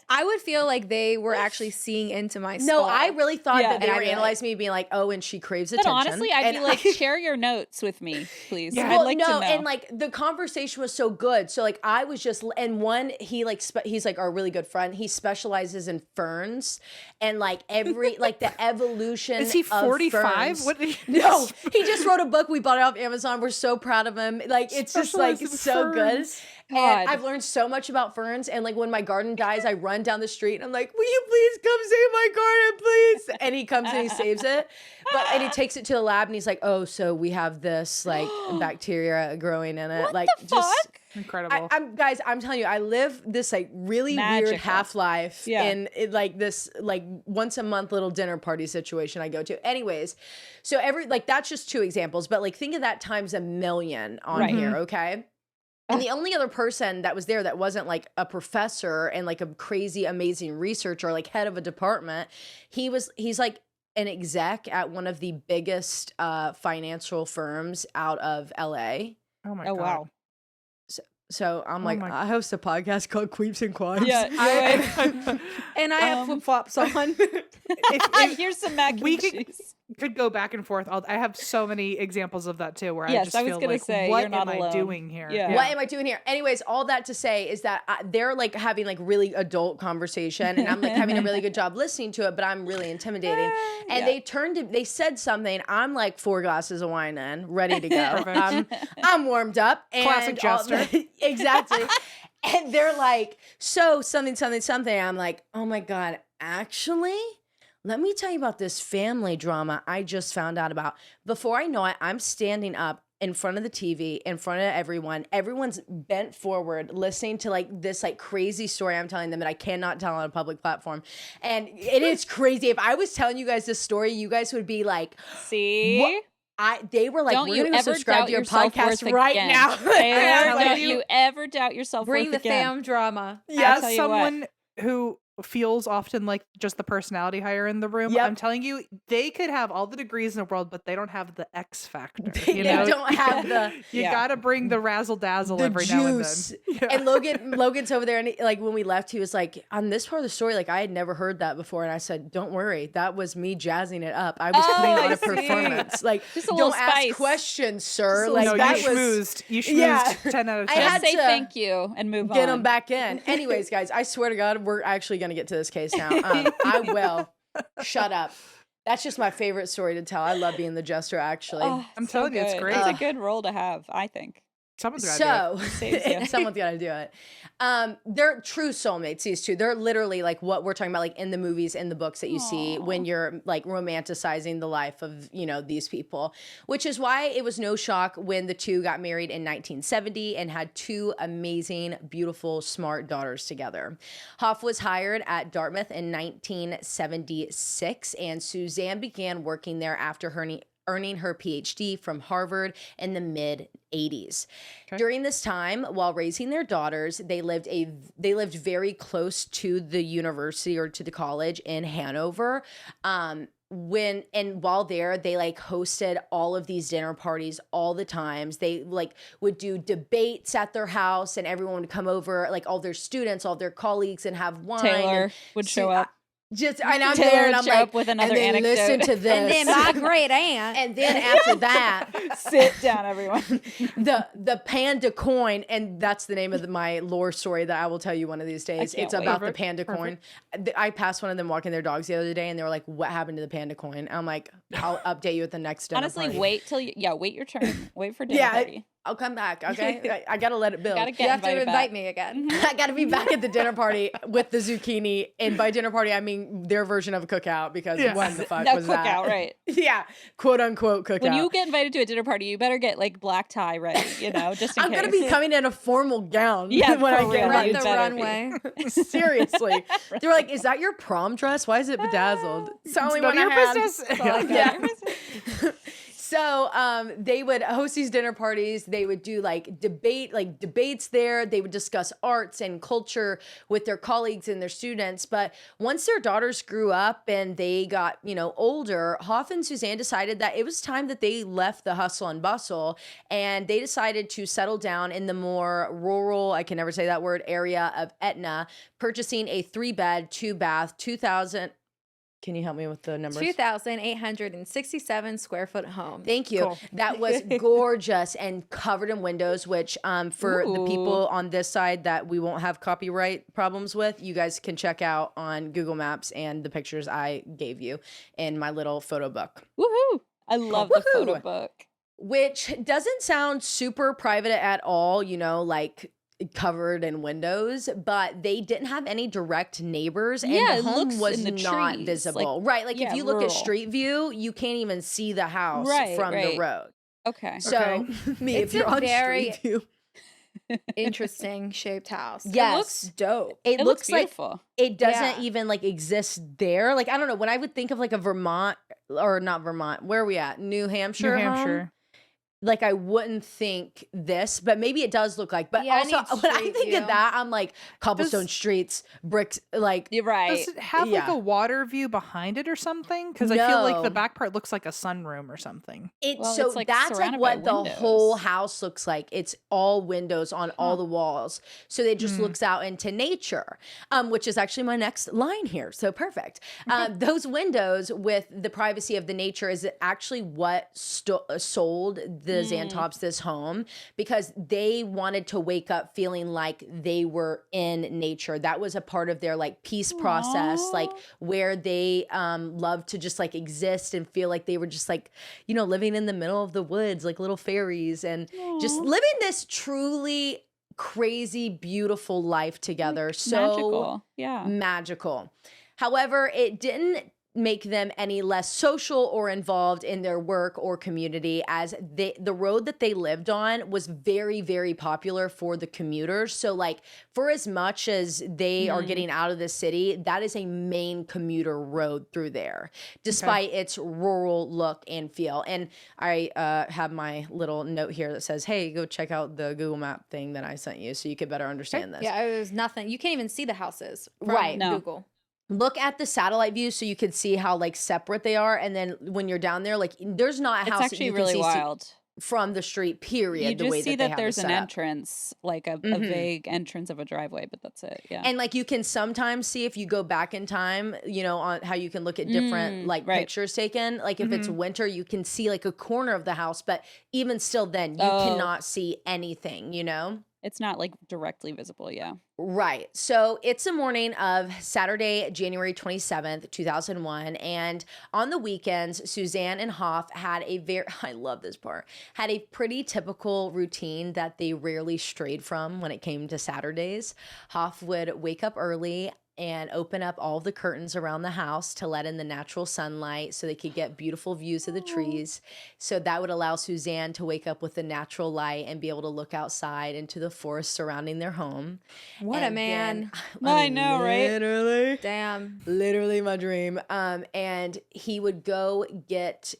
I would feel like they were actually seeing into my no, skull. I really thought Yeah. that they And were I'd be like- analyzing me, being like, oh, and she craves But attention. honestly, I'd And be like, share your notes with me, please. Yeah. I'd like to know. and like the conversation was so good. So like I was just, and one, he like he's like our really good friend. He specializes in ferns and like every like the evolution. Is he of 45? ferns. What? No, he just wrote a book. We bought it off Amazon. We're so proud of him. Like it's just like Specializes in so good. ferns. And God. I've learned so much about ferns. And like when my garden dies, I run down the street and I'm like, will you please come save my garden, please? And he comes and he saves it. And he takes it to the lab and he's like, oh, so we have this like bacteria growing in it. What like the just fuck? Incredible. I'm telling you, I live this like really weird Magical. half life Yeah. in like this like once a month little dinner party situation I go to. Anyways, so that's just 2 examples, but like think of that times a million on Right. here, okay? And the only other person that was there that wasn't like a professor and like a crazy amazing researcher, like head of a department, he's like an exec at one of the biggest financial firms out of LA. Oh my Oh god. wow. So I'm like, my- I host a podcast called Queeps and Quads. Yeah. And I have flip flops on. Here's some mac we and could- cheese. Could go back and forth. I have so many examples of that too, where I Yes, just I was feel gonna like, say, what you're not am I alone. doing here? Yeah. What am I doing here? Anyways, all that to say is that they're like having like really adult conversation, and I'm like having a really good job listening to it, but I'm really intimidating. And they said something. I'm like 4 glasses of wine in, ready to go. I'm warmed up. And Classic jester. Exactly. And they're like, so something. I'm like, oh my God, actually? Let me tell you about this family drama I just found out about. Before I know it, I'm standing up in front of the TV, in front of everyone. Everyone's bent forward, listening to like this like crazy story I'm telling them that I cannot tell on a public platform. And it is crazy. If I was telling you guys this story, you guys would be like, See? what? They were like, Don't we're you going to ever subscribe doubt to your your podcast self-worth right again. now. Taylar, Like, don't you ever doubt your self-worth Bring the again. fam drama. Yeah, tell you someone who feels often like just the personality hire in the room. Yep. I'm telling you, they could have all the degrees in the world, but they don't have the X factor. They You know? don't have the You Yeah. gotta bring the razzle dazzle the every now and juice. then. Yeah. And Logan's over there, and like when we left, he was like, on this part of the story, like I had never heard that before, and I said, don't worry, that was me jazzing it up. I was putting on I a see. performance. Like, Just a little don't ask spice. questions, sir. Just a Like No, little that you was schmoozed. You schmoozed Yeah. 10 out of I 10. had Just say to thank you and move on. get them back in. Anyways, guys, I swear to God, we're actually gonna get to this case now. I will. Shut up. That's just my favorite story to tell. I love being the jester, actually. Oh, I'm so telling you, it's good. great. It's a good role to have, I think. Someone's gotta do it. So Saves you. someone's gotta do it. They're true soulmates, these two. They're literally like what we're talking about, like in the movies, in the books that you see when you're like romanticizing the life of, you know, these people, which is why it was no shock when the two got married in 1970 and had 2 amazing, beautiful, smart daughters together. Hoff was hired at Dartmouth in 1976, and Susanne began working there after earning her PhD from Harvard in the mid 80s. During this time, while raising their daughters, they lived very close to the university or to the college in Hanover. While there, they like hosted all of these dinner parties all the times. They like would do debates at their house, and everyone would come over, like all their students, all their colleagues, and have wine. Taylor and would show up. Just and I'm Taylor there, would and I'm show like, up with another and then listen anecdote. to this. And then my great aunt. And then after that, Sit down, everyone. the panda coin, and that's the name of my lore story that I will tell you one of these days. can't It's about the wait. panda coin. I passed one of them walking their dogs the other day, and they were like, "What happened to the panda coin?" I'm like, "I'll update you at the next dinner Honestly, party." wait your turn. Wait for dinner Yeah, party. I'll come back. Okay, I gotta let it build. Gotta You get have to invited invite back. me again. I gotta be back at the dinner party with the zucchini, and by dinner party I mean their version of a cookout, because Yeah. what the fuck No was cookout, that? right? Yeah, quote unquote cookout. When you get invited to a dinner party, you better get like black tie ready, you know, just in I'm case. gonna be coming in a formal gown Yeah, when I for get real. Run You the better be. runway. Seriously. They were like, "Is that your prom dress? Why is it bedazzled?" It's the only None one of I your had. business. That's all I got. So they would host these dinner parties. They would do debates there. They would discuss arts and culture with their colleagues and their students. But once their daughters grew up and they got, older, Hoff and Susanne decided that it was time that they left the hustle and bustle, and they decided to settle down in the more rural, I can never say that word, area of Etna, purchasing a 3-bed, 2-bath, 2,000. Can you help me with the numbers? 2,867 square foot home. Thank you. Cool. That was gorgeous and covered in windows, which for the people on this side that we won't have copyright problems with, you guys can check out on Google Maps and the pictures I gave you in my little photo book, Woohoo! I love the Woohoo! photo book. which doesn't sound super private at all, like covered in windows, but they didn't have any direct neighbors, and Yeah, the it home looks was in the not trees, visible. Right, like yeah, if you look at rural. street view, you can't even see the house Right, from the right. road. Okay. So, me, It's if you're a on very- street view, Interesting shaped house. Yes. It looks dope. it It looks like beautiful. it doesn't Yeah. even like exist there. Like, I don't know, when I would think of like a Vermont, or not Vermont, where are we at? New Hampshire. New home? Hampshire. like I wouldn't think this, but maybe it does look like. But Yeah, I also need when I street think view. of that, I'm like cobblestone streets, bricks, like You're right. Does it have like Yeah. a water view behind it or something? Because I feel like the No. back part looks like a sunroom or something. Well, so it's, like, that's like surrounded by what the whole windows. house looks like. It's all windows on all the walls, so it just looks out into nature, which is actually my next line here. So perfect. Those windows with the privacy of the nature is actually what sold the Xantops this home, because they wanted to wake up feeling like they were in nature. That was a part of their like peace process, like where they love to just like exist and feel like they were just like, you know, living in the middle of the woods like little fairies and just living this truly crazy beautiful life together. So Magical. Yeah. magical. However, it didn't make them any less social or involved in their work or community, as the road that they lived on was very, very popular for the commuters. So like for as much as they are getting out of the city, that is a main commuter road through there, despite its rural look and feel. And I have my little note here that says, hey, go check out the Google Map thing that I sent you so you could better understand this. Yeah, it was nothing. You can't even see the houses from Right. No. Google. Look at the satellite view so you could see how like separate they are, and then when you're down there, like there's not a It's house that actually you can really see wild. from the street. Period. You the just way see that, they that have there's it an set up. entrance, like a vague entrance of a driveway, but that's it. Yeah. And like you can sometimes see if you go back in time, you know, on how you can look at different like right. pictures taken. Like if it's winter, you can see like a corner of the house, but even still, then you Oh. cannot see anything. You know. It's not like directly visible. Yeah. Right. So it's the morning of Saturday, January 27th, 2001. And on the weekends, Susanne and Half had I love this part, had a pretty typical routine that they rarely strayed from when it came to Saturdays. Half would wake up early and open up all the curtains around the house to let in the natural sunlight so they could get beautiful views of the trees. So that would allow Susanne to wake up with the natural light and be able to look outside into the forest surrounding their home. What a man. I know, right? Literally. Damn. Literally my dream. And he would go get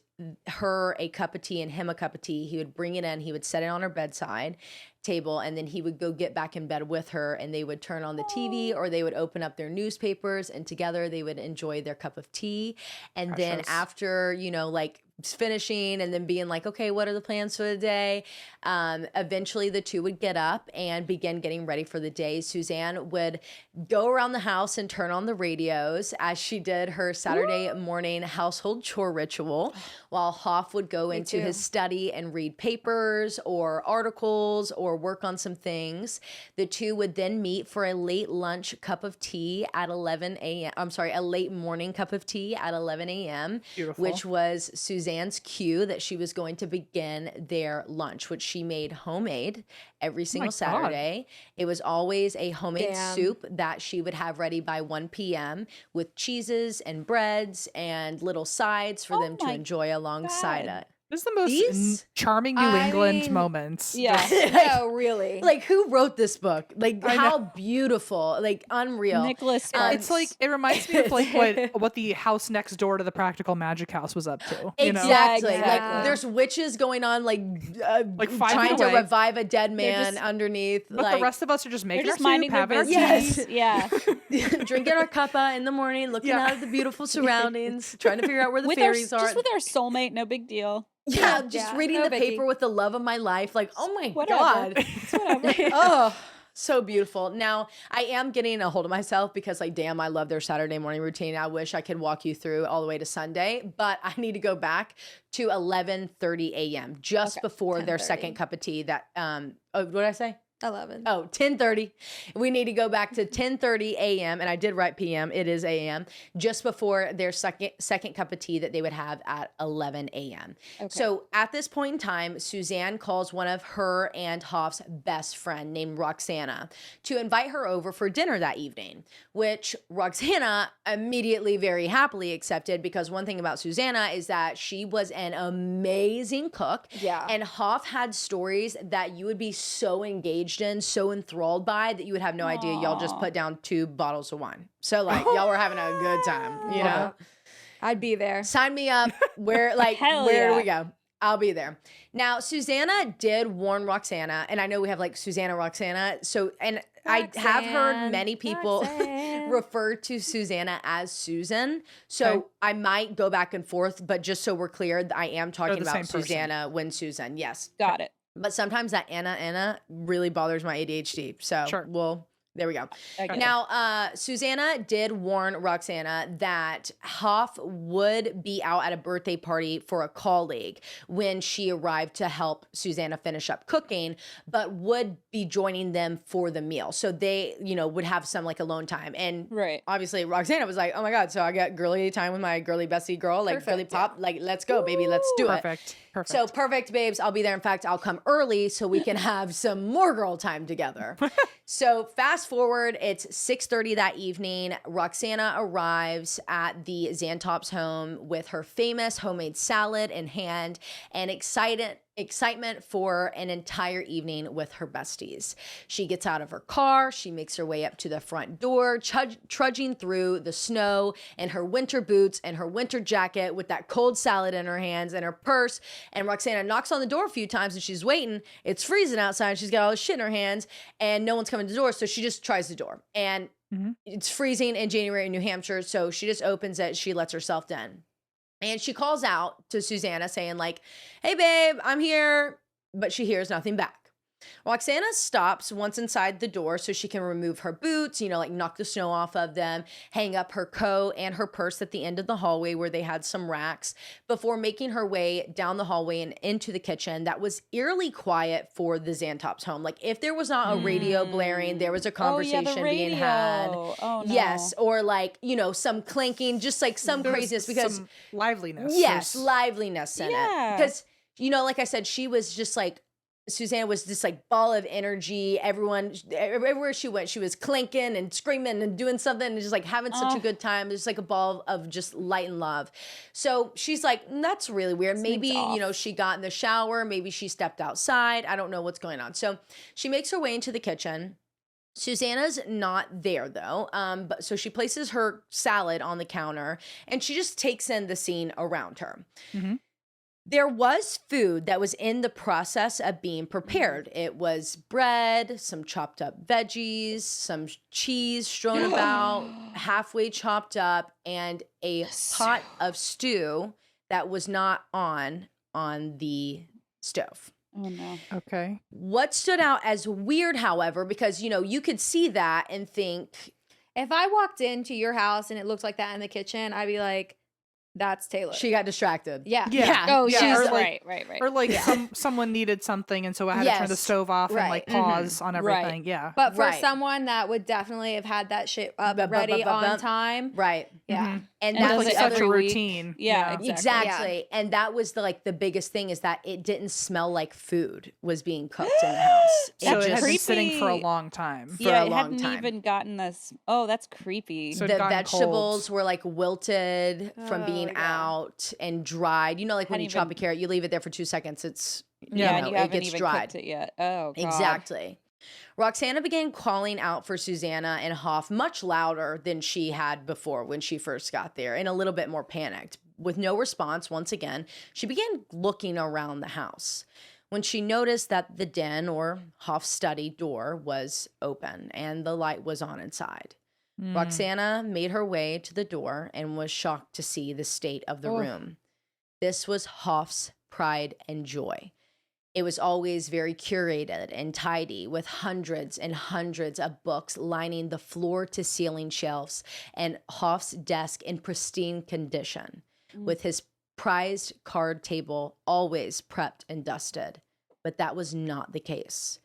her a cup of tea and him a cup of tea. He would bring it in. He would set it on her bedside table, and then he would go get back in bed with her, and they would turn on the TV or they would open up their newspapers, and together they would enjoy their cup of tea. And then after, you know, like finishing and then being like, okay, what are the plans for the day? Eventually the two would get up and begin getting ready for the day. Susanne would go around the house and turn on the radios as she did her Saturday morning household chore ritual, while Hoff would go into his study and read papers or articles or work on some things. The two would then meet for a late lunch cup of tea at 11 a.m. I'm sorry, a late morning cup of tea at 11 a.m., which was Suzanne's cue that she was going to begin their lunch, which she made homemade every single Saturday. It was always a homemade soup that she would have ready by 1 p.m. with cheeses and breads and little sides for them to enjoy alongside it. This is the most charming New England moments. Yeah. No, really. Like, who wrote this book? Like, how beautiful, like, unreal. Nicholas Sparks. It's like, it reminds me of like what the house next door to the Practical Magic House was up to. You know? Exactly. Yeah, Like, exactly. there's witches going on, like 5 trying feet to away. revive a dead man just- underneath. But like, the rest of us are just they're making just our minding soup, their having our business. tea. Yeah. drinking our cuppa in the morning, looking out at the beautiful surroundings, trying to figure out where the With fairies are. just with our soulmate, no big deal. Yeah, just reading no the biggie. paper with the love of my life. Like, oh my Whatever. God. It's whatever. Oh, so beautiful. Now, I am getting a hold of myself because, like, damn, I love their Saturday morning routine. I wish I could walk you through all the way to Sunday, but I need to go back to 11:30 a.m. just before their 10:30. second cup of tea. That, what did I say? 11. Oh, 10:30. We need to go back to 10:30 a.m. And I did write p.m. It is a.m. just before their second cup of tea that they would have at 11 a.m. So at this point in time, Susanne calls one of her and Hoff's best friend named Roxana to invite her over for dinner that evening, which Roxana immediately very happily accepted, because one thing about Susanna is that she was an amazing cook. Yeah. And Hoff had stories that you would be so engaged in, so enthralled by, that you would have no idea. Y'all just put down 2 bottles of wine. So like y'all were having a good time, you know? I'd be there. Sign me up. Where Hell where do yeah. we go? I'll be there. Now, Susanna did warn Roxana, and I know we have like Susanna, Roxana. So, and I have heard many people refer to Susanna as Susan. So Okay. I might go back and forth, but just so we're clear, I am talking the same about person. Susanna when Susan. Yes. Got it. But sometimes that Anna really bothers my ADHD. So Sure. there we go. Okay. Now, Susanna did warn Roxana that Hoff would be out at a birthday party for a colleague when she arrived to help Susanna finish up cooking, but would be joining them for the meal. So they, would have some like alone time. And Right. obviously Roxana was like, oh my God, so I got girly time with my girly bestie girl, like girly Perfect, pop, like let's go, baby, let's do it. Perfect. So perfect, babes. I'll be there. In fact, I'll come early so we can have some more girl time together. So fast forward, it's 6:30 that evening. Roxana arrives at the Xantop's home with her famous homemade salad in hand and excitement for an entire evening with her besties. She gets out of her car. She makes her way up to the front door, trudging through the snow in her winter boots and her winter jacket with that cold salad in her hands and her purse. And Roxana knocks on the door a few times and she's waiting. It's freezing outside. She's got all this shit in her hands and no one's coming to the door. So she just tries the door. And it's freezing in January in New Hampshire. So she just opens it. She lets herself in. And she calls out to Susanna saying like, hey, babe, I'm here. But she hears nothing back. Roxana stops once inside the door so she can remove her boots, like knock the snow off of them, hang up her coat and her purse at the end of the hallway where they had some racks before making her way down the hallway and into the kitchen that was eerily quiet for the Xantop's home. Like if there was not a radio blaring, there was a conversation being had. Oh, no. Yes. Or like, some clanking, just like some craziness because some liveliness. yes, There's- liveliness in it. Because, like I said, she was just like, Susanna was this like ball of energy. Everywhere she went, she was clinking and screaming and doing something and just like having such a good time. There's like a ball of just light and love. So she's like, that's really weird. Maybe, she got in the shower. Maybe she stepped outside. I don't know what's going on. So she makes her way into the kitchen. Susanna's not there though. But so she places her salad on the counter and she just takes in the scene around her. Mm-hmm. There was food that was in the process of being prepared. It was bread, some chopped up veggies, some cheese strewn about, halfway chopped up, and a pot of stew that was not on the stove. Oh, no. Okay. What stood out as weird, however, because, you could see that and think, If I walked into your house and it looked like that in the kitchen, I'd be like, that's Taylar. she got distracted. Yeah. Yeah. Oh, Yeah, she's or like- right. Or like someone needed something, and so I had to turn the Yes. stove off and Right. like pause on Right. everything. Yeah. But for Right. someone that would definitely have had that shit up Bup, bup, ready bup, bup, on bup. time. Right. Yeah. Mhm. And And that's does like the it such other a every week. routine. Yeah, exactly. Exactly. And that was the biggest thing is that it didn't smell like food was being cooked in the house. So That's it had been creepy. sitting for a long time. For Yeah, a it long hadn't time. even gotten this. Oh, that's creepy. So- The gotten vegetables cold. were like wilted from Oh, being yeah. out and dried. Like when Hadn't you chop even- a carrot, you leave it there for 2 seconds. It's yeah, and you it haven't gets even dried. cooked it yet. Oh, God. Exactly. Roxana began calling out for Susanna and Hoff much louder than she had before when she first got there and a little bit more panicked. With no response, once again, she began looking around the house when she noticed that the den or Hoff's study door was open and the light was on inside. Roxana made her way to the door and was shocked to see the state of the room. This was Hoff's pride and joy. It was always very curated and tidy with hundreds and hundreds of books lining the floor to ceiling shelves and Hoff's desk in pristine condition with his prized card table always prepped and dusted. But that was not the case.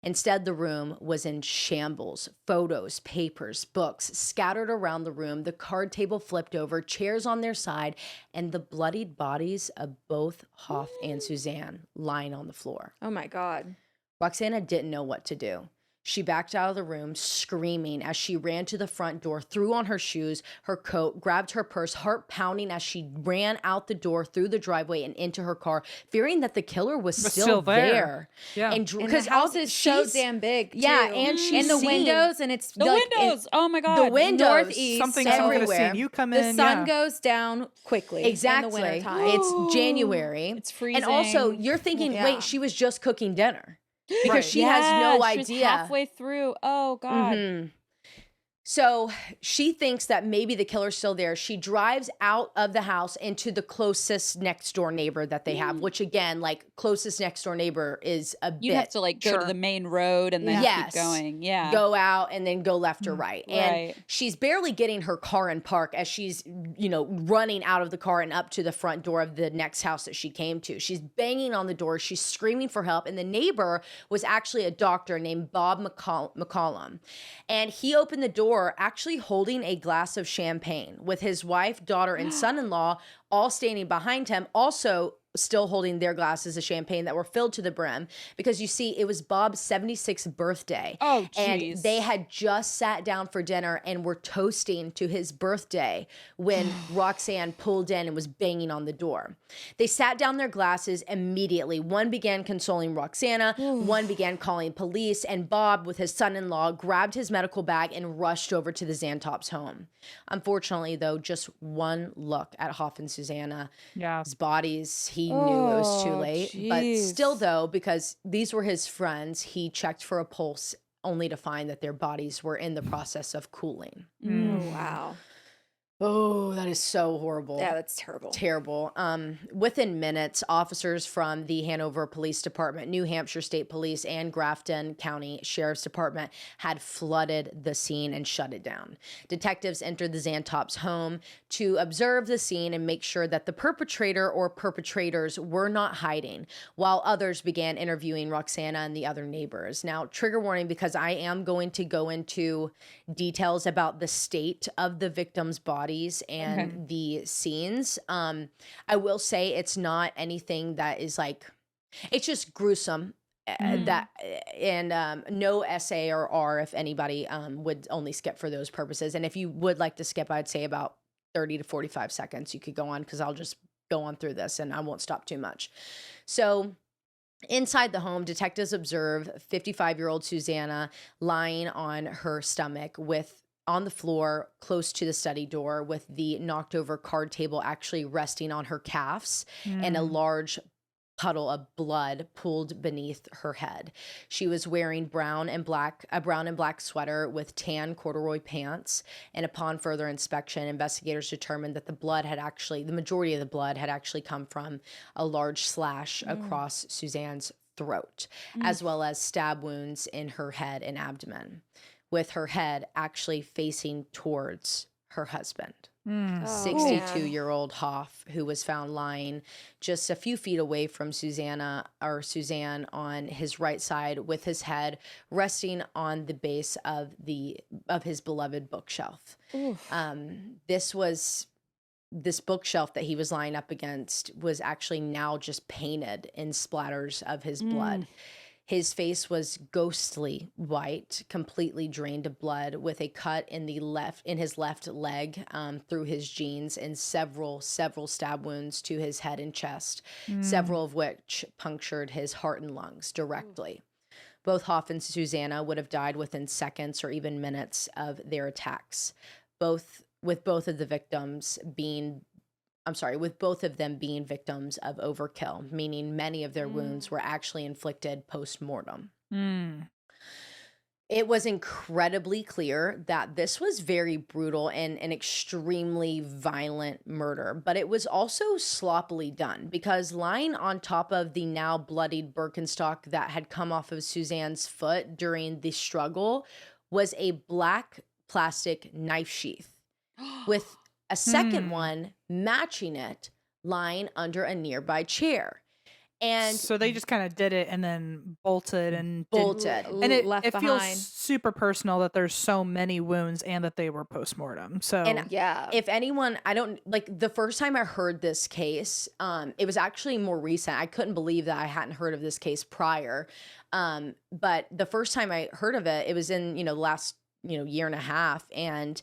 Instead, the room was in shambles. Photos, papers, books scattered around the room, the card table flipped over, chairs on their side, and the bloodied bodies of both Hoff and Suzanne lying on the floor. Oh my God. Roxana didn't know what to do. She backed out of the room, screaming as she ran to the front door, threw on her shoes, her coat, grabbed her purse, heart pounding as she ran out the door, through the driveway, and into her car, fearing that the killer was still there. Yeah. And the house is so damn big, too. Yeah, and she's and the seen windows, and it's The like windows. Oh my God. the windows. northeast, Something so someone could have everywhere. seen you come the in. sun goes down quickly. Exactly. In the wintertime. It's January. It's freezing. And also, you're thinking, Yeah. wait, she was just cooking dinner. Because Right. she has no she was idea. halfway through. Oh God. Mhm. So she thinks that maybe the killer's still there. She drives out of the house into the closest next door neighbor that they have, which again, like closest next door neighbor is a You'd bit. have to like go to the main road and then Yes. keep going. Yeah. Go out and then go left or right. And Right. she's barely getting her car in park as she's, running out of the car and up to the front door of the next house that she came to. She's banging on the door. She's screaming for help. And the neighbor was actually a doctor named Bob McCollum. And he opened the door actually holding a glass of champagne with his wife, daughter, and son-in-law all standing behind him, also still holding their glasses of champagne that were filled to the brim, because you see, it was Bob's 76th birthday. Oh, and geez. they had just sat down for dinner and were toasting to his birthday when Roxanne pulled in and was banging on the door. They sat down their glasses immediately. One began consoling Roxana, one began calling police, and Bob, with his son-in-law, grabbed his medical bag and rushed over to the Xantop's home. Unfortunately, though, just one look at Hoff and Susanna's bodies, he knew it was too late. But still, though, because these were his friends, he checked for a pulse only to find that their bodies were in the process of cooling. Oh, wow. Oh, that is so horrible. Yeah, that's terrible. Terrible. Within minutes, officers from the Hanover Police Department, New Hampshire State Police, and Grafton County Sheriff's Department had flooded the scene and shut it down. Detectives entered the Xantop's home to observe the scene and make sure that the perpetrator or perpetrators were not hiding, while others began interviewing Roxana and the other neighbors. Now, trigger warning, because I am going to go into details about the state of the victim's body and the scenes. I will say it's not anything that is like, it's just gruesome. That and no essay or R if anybody would only skip for those purposes. And if you would like to skip, I'd say about 30 to 45 seconds you could go on, because I'll just go on through this and I won't stop too much. So inside the home, detectives observe 55-year-old Susanna lying on her stomach on the floor close to the study door, with the knocked over card table actually resting on her calves and a large puddle of blood pooled beneath her head. She was wearing a brown and black sweater with tan corduroy pants. And upon further inspection, investigators determined that the majority of the blood had actually come from a large slash across Suzanne's throat, as well as stab wounds in her head and abdomen, with her head actually facing towards her husband. 62-year-old Hoff, who was found lying just a few feet away from Susanne on his right side, with his head resting on the base of his beloved bookshelf. This bookshelf that he was lying up against was actually now just painted in splatters of his blood. His face was ghostly white, completely drained of blood, with a cut in his left leg through his jeans, and several stab wounds to his head and chest, several of which punctured his heart and lungs directly. Both Hoff and Susanna would have died within seconds or even minutes of their attacks, with both of them being victims of overkill, meaning many of their wounds were actually inflicted post-mortem. It was incredibly clear that this was very brutal and an extremely violent murder, but it was also sloppily done, because lying on top of the now bloodied Birkenstock that had come off of Suzanne's foot during the struggle was a black plastic knife sheath, with a second one matching it lying under a nearby chair. And So they just kind of did it and then bolted and bolted. and it, left it feels behind. super personal that there's so many wounds and that they were post-mortem. So And Yeah. if anyone, I don't like the first time I heard this case, it was actually more recent. I couldn't believe that I hadn't heard of this case prior. But the first time I heard of it, it was in, the last, year and a half. And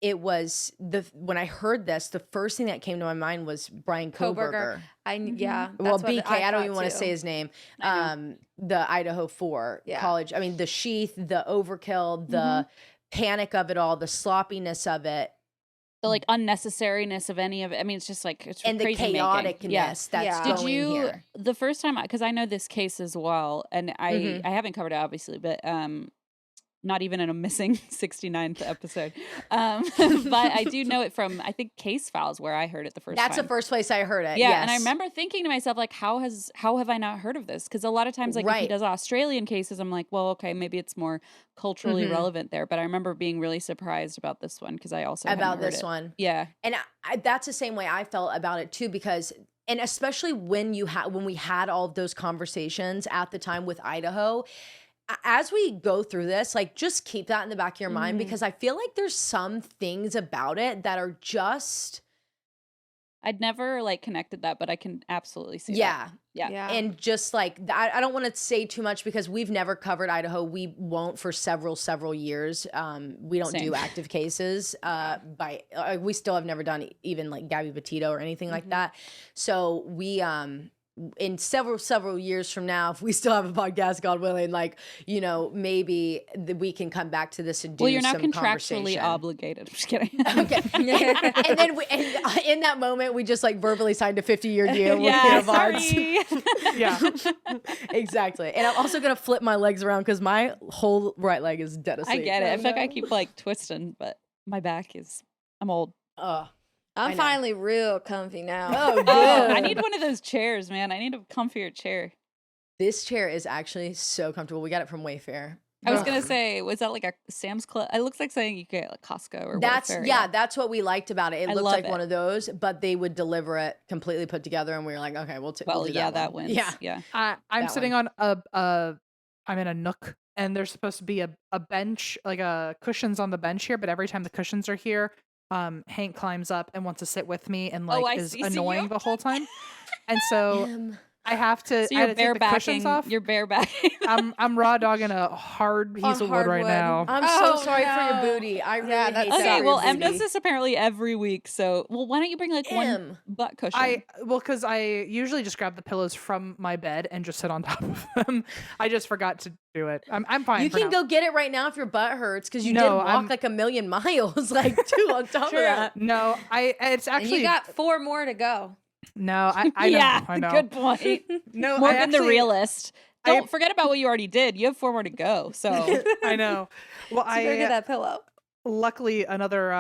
it was when I heard this, the first thing that came to my mind was Brian Koberger. Yeah. Well, that's what BK, I don't even want to thought say too. his name. The Idaho 4 Yeah. college. I mean, the sheath, the overkill, the panic of it all, the sloppiness of it, The like unnecessariness of any of it. I mean, it's just like it's and the crazy making. chaoticness Yeah. that's Yeah. Did going you here. the first time because I know this case as well, and I haven't covered it obviously, but not even in a missing 69th episode. But I do know it from I think Case Files where I heard it the first That's time. the first place I heard it. Yeah, yes. and I remember thinking to myself, like, how have I not heard of this? Because a lot of times, like, if he Right. does Australian cases, I'm like, well, okay, maybe it's more culturally relevant there. But I remember being really surprised about this one because I also hadn't about heard this it. one. Yeah, And that's the same way I felt about it too, because, and especially when we had all of those conversations at the time with Idaho, as we go through this, like just keep that in the back of your mind, because I feel like there's some things about it that are just, I'd never like connected that, but I can absolutely see that. yeah. Yeah. And just like, I don't want to say too much because we've never covered Idaho. We won't for several years. We don't Same. do active cases. We still have never done even like Gabby Petito or anything like that. So we, in several years from now, if we still have a podcast, God willing, like, maybe we can come back to this and do Well, you're now some contractually conversation. obligated. I'm just kidding. Okay. And then in that moment, we just like verbally signed a 50-year deal with Yeah, ParaPods. sorry. yeah. Exactly. And I'm also going to flip my legs around because my whole right leg is dead I asleep. get it. I right feel like I now. keep like twisting, but my back is. I'm old. I I'm know. finally real comfy now. Oh, good. Oh, I need one of those chairs, man. I need a comfier chair. This chair is actually so comfortable. We got it from Wayfair. I was gonna say, was that like a Sam's Club? It looks like something you get at like Costco or Wayfair, That's what we liked about it. It I looked love like it. one of those, but they would deliver it completely put together, and we were like, okay, we'll Well, do yeah, that one. wins. Yeah. Yeah. I'm That sitting on I'm in a nook and there's supposed to be a bench, like cushions on the bench here, but every time the cushions are here, Hank climbs up and wants to sit with me and like I is see. So annoying you- the whole time. And so I have to So I you're had to take the cushions barebacking. off. You're barebacking. I'm raw dogging a hard piece of wood right hardwood. now. I'm Oh, so sorry for your no. booty. I really Yeah, that's hate so that Okay, for well, your Em does booty. this apparently every week. So, well, why don't you bring like one Em. butt cushion? Because I usually just grab the pillows from my bed and just sit on top of them. I just forgot to do it. I'm fine. You for can now. go get it right now if your butt hurts because you No, did walk I'm- like a million miles, like too on top of that. No, it's And actually you got 4 more to go. no. I yeah, know. I know. good point. No, Morgan I the actually- realist. Don't forget about what you already did. You have 4 more to go. So I know. Well, So go get I that pillow. luckily another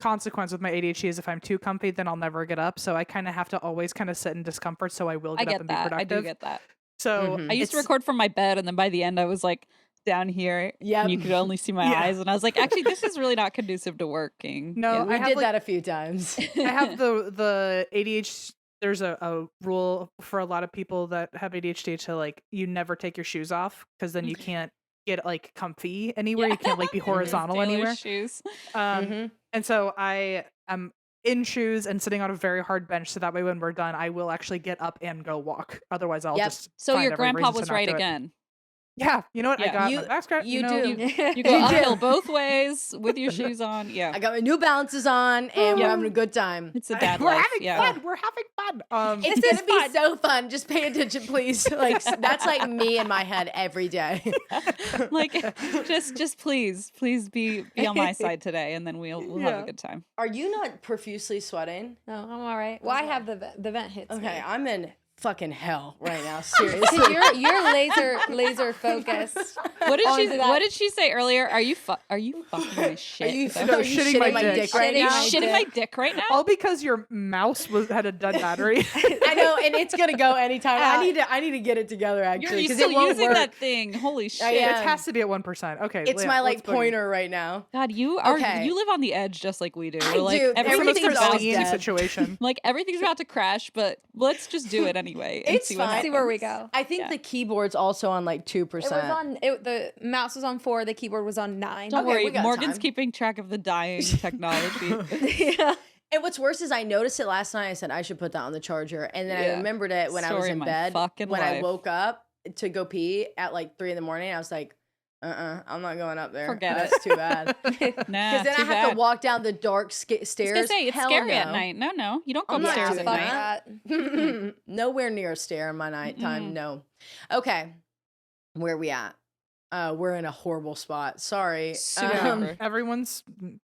consequence with my ADHD is if I'm too comfy, then I'll never get up. So I kind of have to always kind of sit in discomfort, so I will I get up get and be that. I productive. do get that. So Mhm. I used to it's- record from my bed, and then by the end, I was like down here. Yep. And you could only see my Yeah. eyes, and I was like, actually, this is really not conducive to working. No, Yeah. I We have, did like- that a few times. I have the ADHD. There's a rule for a lot of people that have ADHD to like you never take your shoes off because then you can't get like comfy anywhere. Yeah. You can't like be horizontal Taylor's anywhere. shoes. Mhm. And so I am in shoes and sitting on a very hard bench, so that way when we're done, I will actually get up and go walk. Otherwise, I'll Yep. just So find your every grandpa reason to was not right do it. again. Yeah, you know what? I Yeah. got You- my back scratched. you know, do. You go uphill both ways with your shoes on. Yeah. I got my New Balances on, and we're Yeah. having a good time. It's a dad We're life. having Yeah. fun. We're having fun. It's gonna be so fun. Just pay attention, please. Like that's like me in my head every day. Like just please be on my side today, and then we'll have Yeah. a good time. Are you not profusely sweating? No, I'm all right. Well, I have the vent hits. Okay, me. I'm in fucking hell right now. 'Cause Seriously. you're laser focused. What did Onto she that. What did she say earlier? Are you fucking my shit? Are you though? No, are you shitting my dick. right Shitting Are you now? my shitting my dick right now? all because your mouse had a dead battery. I know, and it's gonna go anytime. I need to get it together You're actually you because still it won't using work. that thing? Holy shit! am. It has to be at 1%. Okay, It's Leah, my let's like boogie. pointer right now. God, you are Okay. you live on the edge just like we do. I We're like do. It's the most Everything's all about pristine dead. situation. like everything's about to crash, but let's just do it anyway. anyway. And It's see what fine. See where we happens. go. I think the keyboard's also on like 2%. It was on. The mouse was on 4. The keyboard was on 9. Don't Okay, we worry, got Morgan's time. keeping track of the dying technology. Yeah. And what's worse is I noticed it last night. I said I should put that on the charger, and then I Yeah. remembered it when I was Story in of my bed. fucking When I life. woke up to go pee at like 3 a.m, I was like, I'm not going up there. Forget That's too bad. Nah, Because then too I have bad. to walk down the dark stairs. I was gonna say it's Hell scary at no. night. No, you don't go I'm not upstairs doing at that. night. Nowhere near a stair in my nighttime. No. Okay, where are we at? We're in a horrible spot. Sorry. Super. Everyone's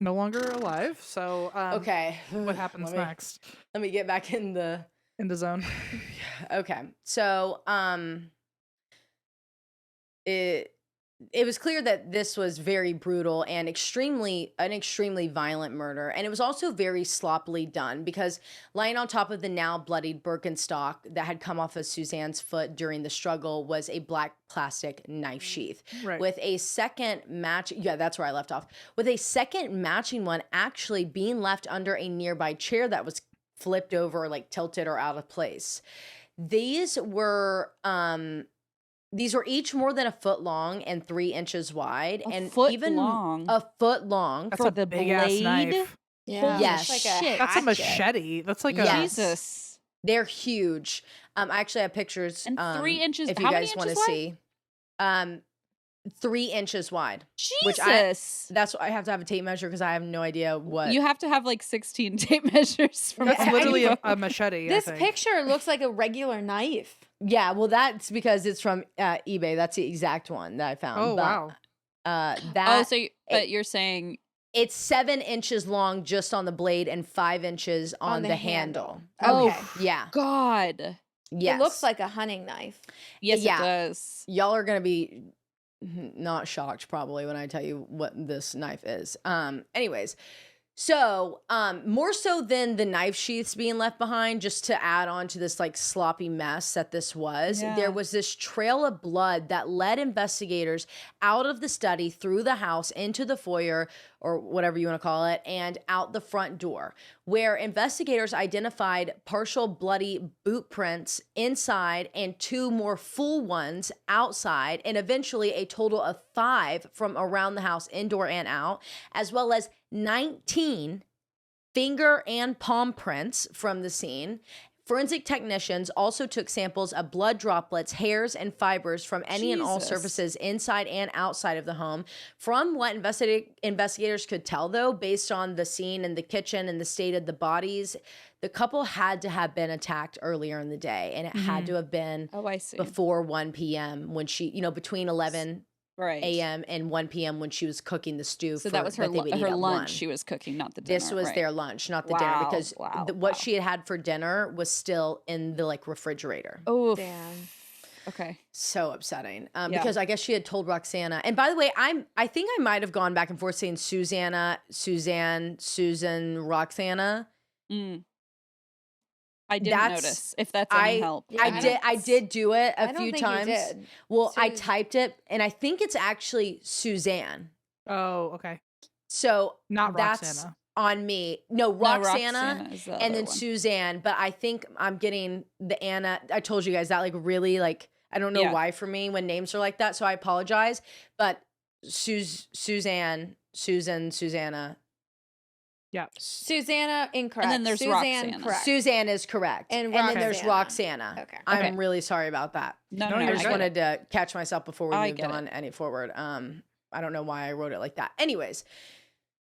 no longer alive. So Okay. what happens next Let me get back in the. in the zone? Okay. So, it was clear that this was very brutal and an extremely violent murder, and it was also very sloppily done because lying on top of the now bloodied Birkenstock that had come off of Suzanne's foot during the struggle was a black plastic knife sheath Right. with a second match. Yeah, that's where I left off. With a second matching one actually being left under a nearby chair that was flipped over, like tilted or out of place. These were each more than a foot long and 3 inches wide, and foot even long? a foot long. That's For a the big ass blade? knife. Yeah. Yes. It's like a That's a hatchet. machete. That's like a Yes. Jesus. They're huge. I actually have pictures. And 3 inches- If you how many guys want to inches wide? see. 3 inches wide. Jesus. Which that's why I have to have a tape measure because I have no idea what. You have to have like 16 tape measures from That's Yeah, literally I- a machete. This I think. picture looks like a regular knife. Yeah, well, that's because it's from eBay. That's the exact one that I found. Oh But, wow. that Oh, so but you're saying it's 7 inches long just on the blade and 5 inches on, the handle. Oh. Okay. Yeah. God. Yes. It looks like a hunting knife. Yes, Yeah. it does. Y'all are gonna be not shocked probably when I tell you what this knife is. Anyways, so more so than the knife sheaths being left behind, just to add on to this like sloppy mess that this was, Yeah. there was this trail of blood that led investigators out of the study, through the house, into the foyer, or whatever you want to call it, and out the front door, where investigators identified partial bloody boot prints inside and 2 more full ones outside, and eventually a total of 5 from around the house, indoor and out, as well as 19 finger and palm prints from the scene. Forensic technicians also took samples of blood droplets, hairs, and fibers from any and all Jesus. surfaces inside and outside of the home. From what investigators could tell, though, based on the scene and the kitchen and the state of the bodies, the couple had to have been attacked earlier in the day, and it had to have been Oh, I see. before 1 p.m. when she, between 11 Right. a.m. and 1 p.m. when she was cooking the stew. So that was her they would eat her at lunch 1. she was cooking, not the dinner. This was right. their lunch, not the dinner, Wow, because wow, what wow. she had had for dinner was still in the like refrigerator. Oh, Damn. okay. So upsetting. Yeah. Because I guess she had told Roxana. And by the way, I think I might have gone back and forth saying Susanna, Suzanne, Susan, Roxana. Mm. I didn't That's- notice if that's any help. Yeah, I did do it I a don't few think times. you did. Well, I Sus- typed it, and I think it's actually Suzanne. Oh, okay. So Not that's Roxana. on me. No, No, Roxana, is the and other then one. Suzanne. But I think I'm getting the Anna. I told you guys that like really like I don't know Yeah. why for me when names are like that. So I apologize. But Suzanne, Susan, Susanna. Yeah. Susanna, incorrect. And then there's Suzanne, Roxana. correct. Suzanne is correct. And then there's Roxana. Roxana. Okay. I'm Okay. really sorry about that. No, No, no, you're I I just good. get it. wanted to catch myself before we I moved get it. on any forward. I don't know why I wrote it like that. Anyways,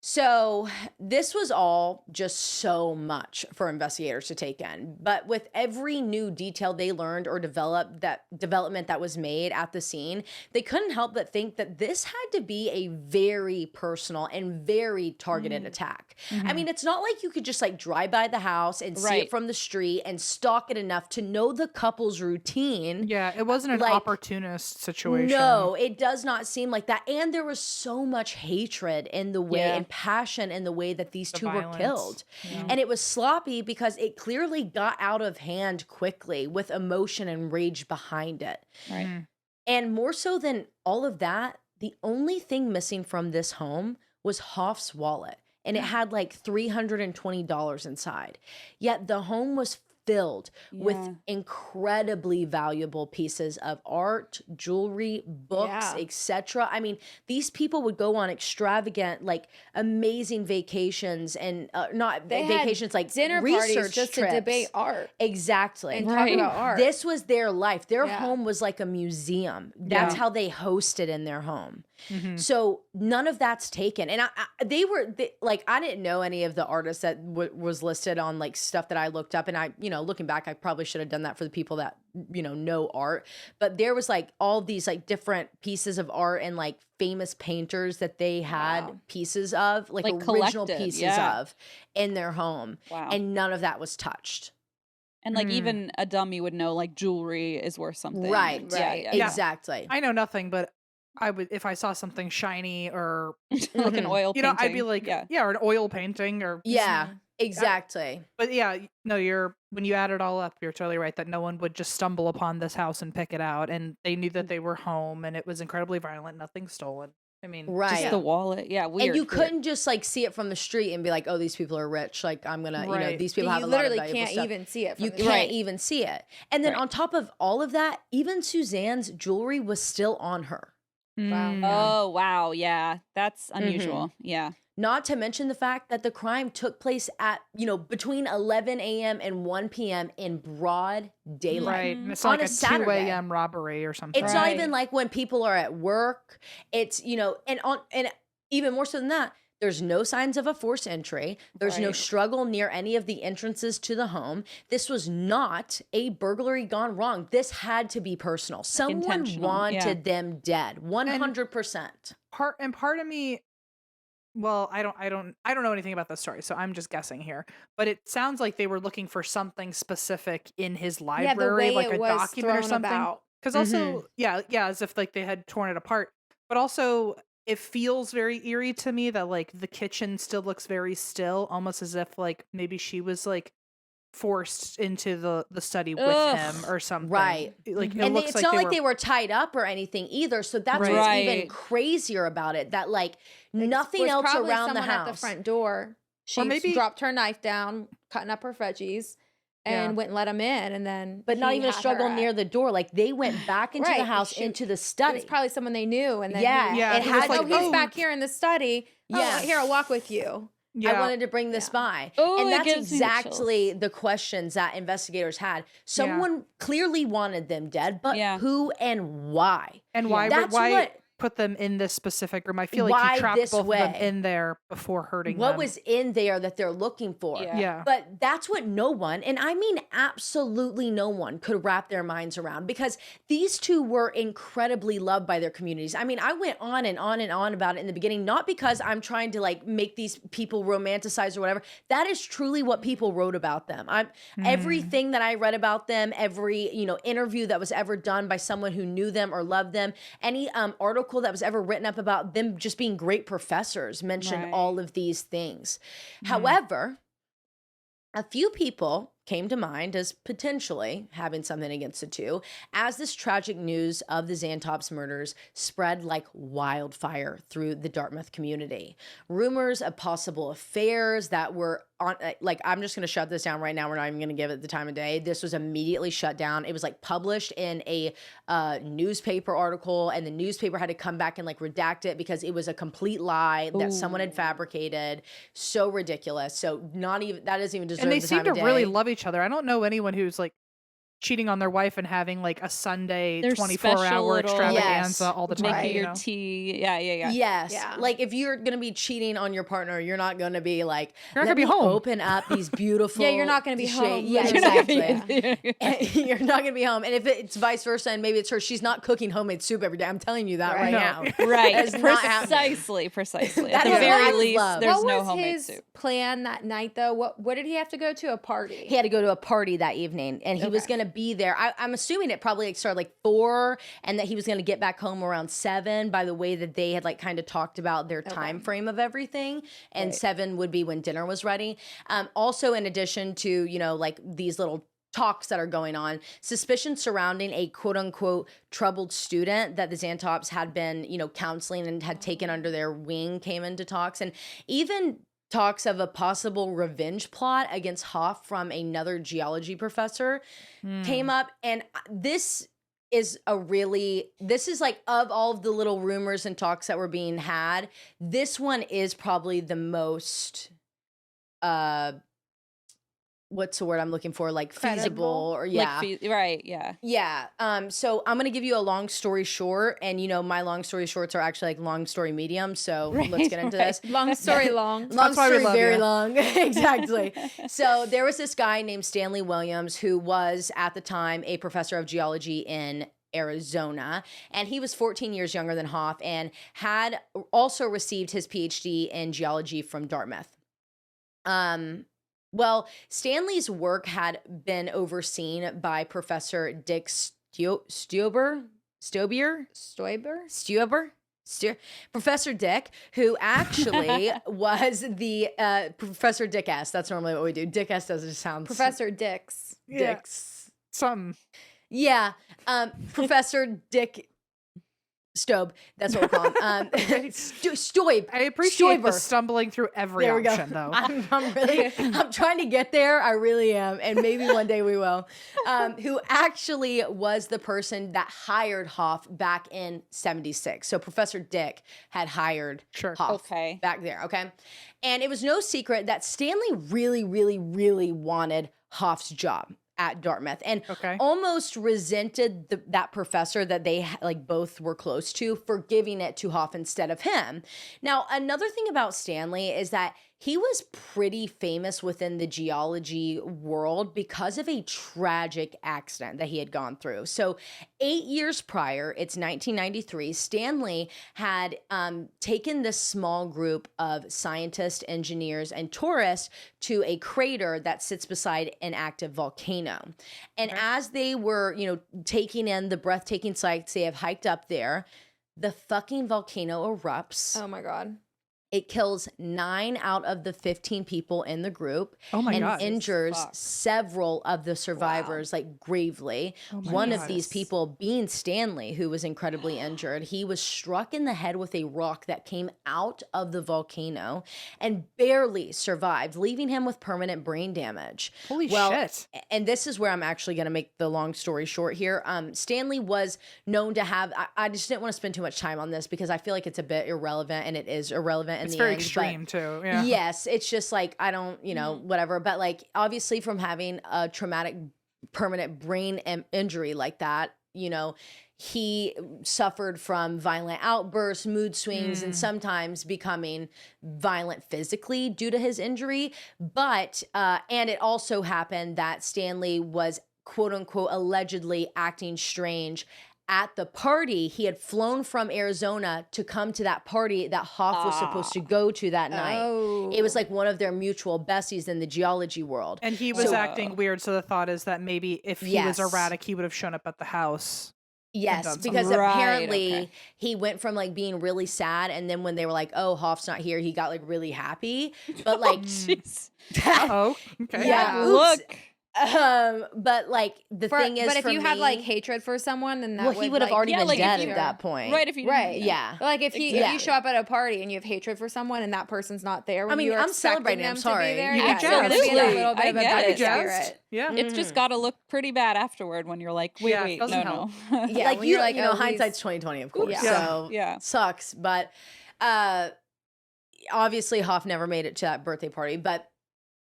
so this was all just so much for investigators to take in. But with every new detail they learned or development that was made at the scene, they couldn't help but think that this had to be a very personal and very targeted attack. I mean, it's not like you could just like drive by the house and see Right. it from the street and stalk it enough to know the couple's routine. Yeah, it wasn't an Like, opportunist situation. No, it does not seem like that. And there was so much hatred in the way Yeah. and passion in the way that these The two violence. were killed. Yeah. And it was sloppy because it clearly got out of hand quickly with emotion and rage behind it. Right. Mhm. And more so than all of that, the only thing missing from this home was Hoff's wallet. And it had like $320 inside. Yet the home was filled with Yeah. incredibly valuable pieces of art, jewelry, books, Yeah. etc. I mean, these people would go on extravagant, like amazing vacations and not They had vacations, like dinner research parties just trips. to debate art Exactly. and Right. talk about art. This was their life. Their Yeah. home was like a museum. That's Yeah. how they hosted in their home. Mhm. So none of that's taken. And I didn't know any of the artists that was listed on like stuff that I looked up. And looking back, I probably should have done that for the people that, know art. But there was like all these like different pieces of art and like famous painters that they had Wow. pieces of, like original collected, pieces yeah. of in their home. Wow. And none of that was touched. And like Mm. even a dummy would know like jewelry is worth something. Right. Yeah, Right. yeah. Yeah. Exactly. I know nothing, but I would, if I saw something shiny or Like an Mhm. oil painting. I'd be like, yeah. or an oil painting or Yeah, Mhm. exactly. But yeah, no, when you add it all up, you're totally right that no one would just stumble upon this house and pick it out, and they knew that they were home, and it was incredibly violent, nothing stolen. I mean, Right. Just the wallet. Yeah, weird. And you weird. couldn't just like see it from the street and be like, oh, these people are rich. Like I'm gonna, Right. these people you have a lot of literally valuable can't stuff. even see it. From You the can't Right. even see it. And then Right. on top of all of that, even Suzanne's jewelry was still on her. Wow. mm, Oh, wow. Yeah. That's Mm-hmm. unusual. Yeah. Not to mention the fact that the crime took place at, between 11 a.m. and 1 p.m. in broad daylight. right. And it's On like a a 2 Saturday. a.m. robbery or something. It's not Right. even like when people are at work. It's, and even more so than that, there's no signs of a forced entry. There's no Right. struggle near any of the entrances to the home. This was not a burglary gone wrong. This had to be personal. Someone intentional, wanted them dead. 100%. part of me, well, I don't know anything about this story, so I'm just guessing here, but it sounds like they were looking for something specific in his Yeah, library, the way like it a was document or thrown something. about. Because also, yeah, as if like they had torn it apart, but also it feels very eerie to me that like the kitchen still looks very still, almost as if like maybe she was like forced into the study with Ugh. him or something. Right. Like it And looks it's like not they like were they were tied up or anything either. So that's what's Right. even crazier about it. That like nothing Was else probably around the someone house. at the front door. She maybe- dropped her knife down, cutting up her veggies, and Yeah. went and let him in. And then, But not he even a had struggle her at- near the door. Like they went back into the Right, house, she- into the It study. was probably someone they knew, and then Yeah, Yeah, it he had was like, oh, he's "Oh." back here in the study. Yeah. Yeah, here, I'll walk with you. yeah. I wanted to bring this by. Oh, and it that's gives me the exactly the questions that investigators had. Someone clearly wanted them dead, but Yeah. who and why? And why That's why what- put them in this specific room? I feel like Why he trapped this both of them way? in there before hurting What them. was in there that they're looking for? Yeah. Yeah. But that's what no one, and I mean absolutely no one, could wrap their minds around, because these two were incredibly loved by their communities. I mean, I went on and on and on about it in the beginning, not because I'm trying to like make these people romanticize or whatever. That is truly what people wrote about them. Everything that I read about them, every interview that was ever done by someone who knew them or loved them, any article that was ever written up about them just being great professors mentioned Right. all of these things. However, a few people came to mind as potentially having something against the two as this tragic news of the Xantop's murders spread like wildfire through the Dartmouth community. Rumors of possible affairs that were on, like, I'm just going to shut this down right now. We're not even going to give it the time of day. This was immediately shut down. It was like published in a newspaper article, and the newspaper had to come back and like redact it because it was a complete lie that someone had fabricated. So ridiculous. So not even, that doesn't even deserve And they the seem time to of day. really love each other. I don't know anyone who's like cheating on their wife and having like a Sunday Their 24-hour special little- extravaganza Yes. all the time. Making you your know? tea. Yeah. Yes. Yeah. Like if you're going to be cheating on your partner, you're not going to be like, You're not "Let gonna be me home." open up these beautiful. Yeah, you're not gonna be home. Yeah, You're not exactly. You're not going to be home. And if it's vice versa, and maybe it's her, she's not cooking homemade soup every day. I'm telling you that right No. now. Right. That is not happening. Precisely. That At the is very what I least, love. there's what no was homemade his soup. plan that night, though? What did he have to go to? A party? He had to go to a party that evening, and he was Okay. going to be there. I'm assuming it probably like started like 4, and that he was going to get back home around 7 by the way that they had like kind of talked about their time frame of everything. And 7 would be when dinner was ready. Also, in addition to, like these little talks that are going on, suspicion surrounding a quote unquote troubled student that the Xantops had been, counseling and had taken under their wing came into talks. And even talks of a possible revenge plot against Hoff from another geology professor came up. And this is like, of all of the little rumors and talks that were being had, this one is probably the most what's the word I'm looking for? Like feasible or right. Yeah. Yeah. So I'm going to give you a long story short, and my long story shorts are actually like long story medium. So let's get into this. Long story long. Long story very long. Exactly. So there was this guy named Stanley Williams who was at the time a professor of geology in Arizona, and he was 14 years younger than Hoff and had also received his PhD in geology from Dartmouth. Well, Stanley's work had been overseen by Professor Dick Stoiber, Professor Dick, who actually was the Professor Dick S. That's normally what we do. Dick S doesn't sound Professor Dix. Dicks. Something. Yeah, Professor Dick Stobe. That's what we're calling Stoib. I appreciate the Stoiber. stumbling through every There we option, go. though. I'm trying to get there. I really am. And maybe one day we will. Who actually was the person that hired Hoff back in 76. So Professor Dick had hired Hoff back there. Okay. And it was no secret that Stanley really, really, really wanted Hoff's job at Dartmouth and almost resented that professor that they like both were close to for giving it to Hoff instead of him. Now, another thing about Stanley is that he was pretty famous within the geology world because of a tragic accident that he had gone through. So 8 years prior, it's 1993, Stanley had taken this small group of scientists, engineers, and tourists to a crater that sits beside an active volcano. And as they were, taking in the breathtaking sights, they have hiked up there, the fucking volcano erupts. Oh my God. It kills 9 out of the 15 people in the group and injures several of the survivors like gravely. One of these people being Stanley, who was incredibly injured. He was struck in the head with a rock that came out of the volcano and barely survived, leaving him with permanent brain damage. Holy shit. And this is where I'm actually going to make the long story short here. Stanley was known to have, I just didn't want to spend too much time on this because I feel like it's a bit irrelevant, and it is irrelevant. It's very extreme too. Yeah. Yes, it's just like I don't, whatever. But like obviously from having a traumatic permanent brain injury like that, he suffered from violent outbursts, mood swings, and sometimes becoming violent physically due to his injury. But and it also happened that Stanley was quote unquote allegedly acting strange at the party. He had flown from Arizona to come to that party that Hoff was supposed to go to that night. It was like one of their mutual besties in the geology world. And he was acting weird, so the thought is that maybe if he was erratic, he would have shown up at the house. Yes, because apparently he went from like being really sad, and then when they were like, "Oh, Hoff's not here," he got like really happy. But like, Yeah, look. But like the thing is, but if you had like hatred for someone, then that he would have already been dead at that point, right? If you yeah. Like if you show up at a party and you have hatred for someone and that person's not there, when you're I'm celebrating. them I'm sorry. To be there, You you're gonna be in that little bit of a bad spirit. spirit. Yeah, it's just got to look pretty bad afterward when you're like, wait, no. Yeah, like when you're like, hindsight's 20/20, of course. Yeah. So Yeah, sucks, but obviously Hoff never made it to that birthday party, but.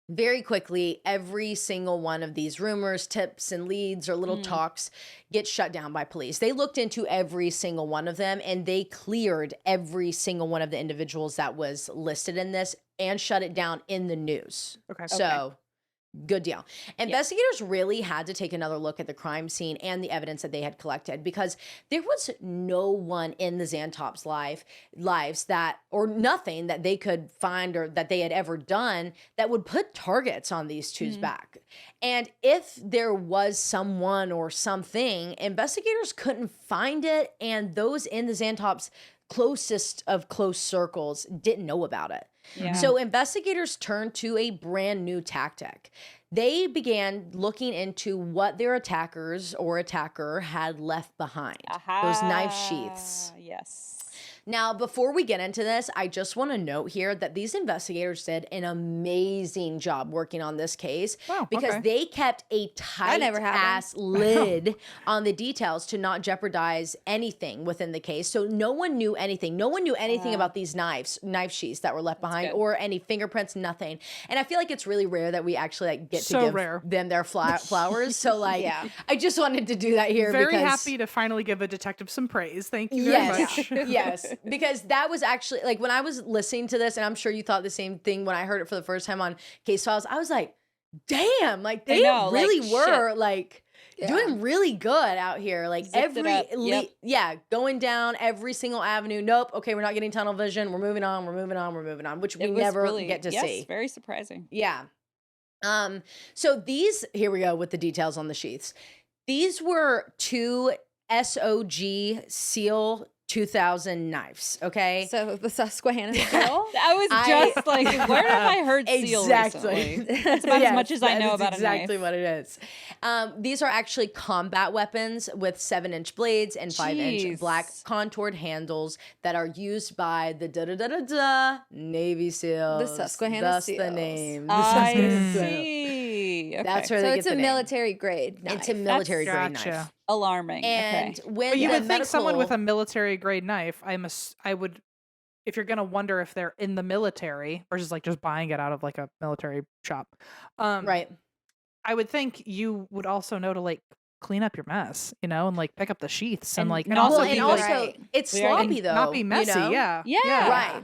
Very quickly, every single one of these rumors, tips, and leads or little talks get shut down by police. They looked into every single one of them, and they cleared every single one of the individuals that was listed in this and shut it down in the news. So good deal. Investigators really had to take another look at the crime scene and the evidence that they had collected, because there was no one in the Xantop's lives that, or nothing that they could find or that they had ever done that would put targets on these two's back. And if there was someone or something, investigators couldn't find it, and those in the Xantop's closest of close circles didn't know about it. Yeah. So investigators turned to a brand new tactic. They began looking into what their attackers or attacker had left behind. Those knife sheaths. Yes. Now, before we get into this, I just want to note here that these investigators did an amazing job working on this case because they kept a tight ass lid on the details to not jeopardize anything within the case. So no one knew anything. No one knew anything about these knife sheaths that were left behind or any fingerprints, nothing. And I feel like it's really rare that we actually like get to give them their flowers. So like, I just wanted to do that here. Very happy to finally give a detective some praise. Thank you very much. Yes, because that was actually like when I was listening to this, and I'm sure you thought the same thing when I heard it for the first time on Case Files. I was like, damn, like they really were like doing really good out here. Like going down every single avenue. Nope. Okay, we're not getting tunnel vision. We're moving on, which we never get to see. Very surprising. Yeah. So these, here we go with the details on the sheaths. These were 2 SOG Seal 2000 knives, okay? So the Susquehanna seal? I was just like, where have I heard seal recently? That's about as much as I know about exactly what it is. These are actually combat weapons with 7-inch blades and 5-inch black contoured handles that are used by the Navy SEALs. The Susquehanna SEALs. That's the name. I see. Okay. That's where so they it's get a the name. military grade knife. It's a military grade knife. Alarming. And when but you the would think someone with a military grade knife, I would, if you're gonna wonder if they're in the military versus like just buying it out of like a military shop, right? I would think you would also know to like clean up your mess, you know, and like pick up the sheaths and like also it's sloppy though, not be messy, you know? yeah, right.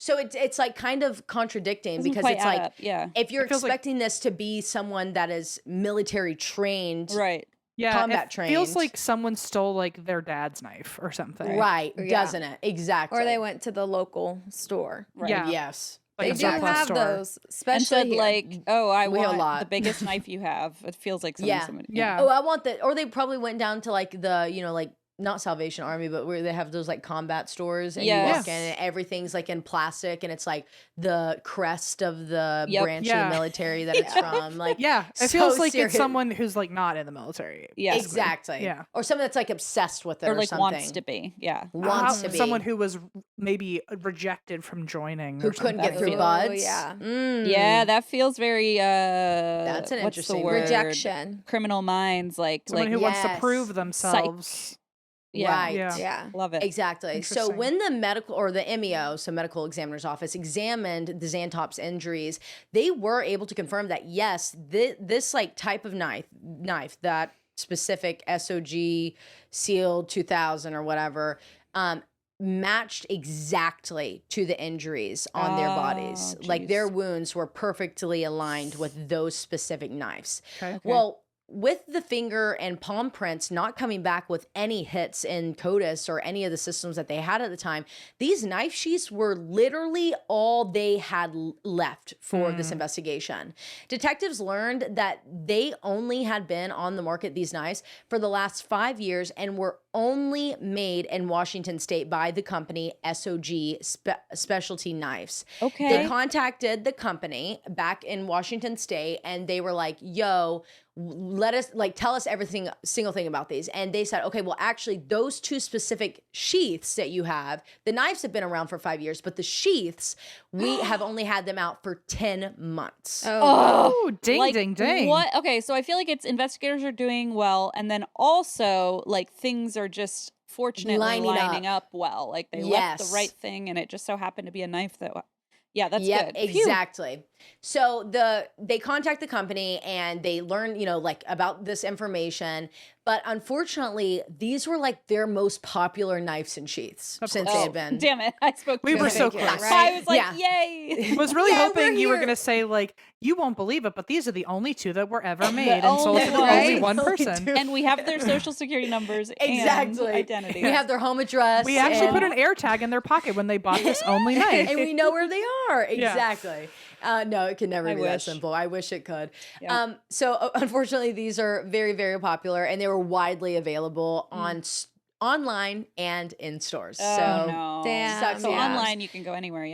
So it's like kind of contradicting because it's like if you're expecting this to be someone that is military trained, right? Yeah, combat trained. Feels like someone stole like their dad's knife or something, right? Doesn't it? Exactly. Or they went to the local store. Right. Yeah. Yes. Like they do have those, especially and said here. like, "Oh, I want the biggest knife you have." It feels like somebody. Oh, I want that. Or they probably went down to like the like not Salvation Army, but where they have those like combat stores and you walk in and everything's like in plastic and it's like the crest of the branch of the military that it's from. Like, it feels like it's someone who's like not in the military. Yeah, exactly. Yeah, or someone that's like obsessed with it, or like something. Wants to be. Yeah, wants to be someone who was maybe rejected from joining, who couldn't get through buds. Yeah, that feels very. That's an interesting word? Rejection. Criminal Minds, like someone who wants to prove themselves. Right. Yeah. Love it. Exactly. So when the medical or the MEO, so medical examiner's office, examined the Xantop's injuries, they were able to confirm that yes, this like type of knife, that specific SOG Seal 2000 or whatever, matched exactly to the injuries on their bodies. Like their wounds were perfectly aligned with those specific knives. Okay. Well, with the finger and palm prints not coming back with any hits in CODIS or any of the systems that they had at the time, these knife sheaths were literally all they had left for this investigation. Detectives learned that they only had been on the market, these knives, for the last 5 years and were only made in Washington State by the company SOG Specialty Knives. Okay. They contacted the company back in Washington State and they were like, yo, let us tell us everything, single thing about these. And they said, okay, well, actually those 2 specific sheaths that you have, the knives have been around for 5 years, but the sheaths, we have only had them out for 10 months. Oh, ding, ding. What? Okay. So I feel like it's investigators are doing well. And then also like things are just fortunately lining up well. Like they left the right thing and it just so happened to be a knife that, that's good. Exactly. Phew. So they contact the company and they learn, about this information. But unfortunately, these were like their most popular knives and sheaths since they had been. Damn it. I spoke We were so close. Right? I was like, yay. I was really hoping you were going to say like, you won't believe it, but these are the only 2 that were ever made and sold to only one person. And we have their social security numbers and identity. We have their home address. We actually put an air tag in their pocket when they bought this only knife. And we know where they are. Exactly. No, it can never be that simple. I wish it could. Yeah. So unfortunately, these are very, very popular and they were widely available on online and in stores. Oh, no. Damn. So online you can go anywhere,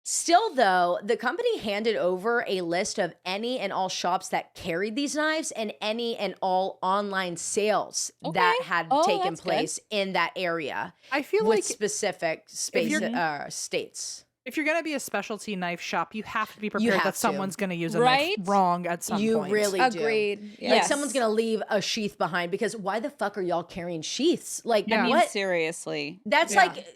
Still, though, the company handed over a list of any and all shops that carried these knives and any and all online sales that Okay. had Oh, taken that's good. place in that area I feel with like specific states. if you're gonna be a specialty knife shop, you have to be prepared have that to. someone's gonna use a Right? knife wrong at some You point. really do. Agreed. Like Yes. someone's gonna leave a sheath behind because why the fuck are y'all carrying sheaths? Like Yeah. I mean, what? seriously. That's Yeah. like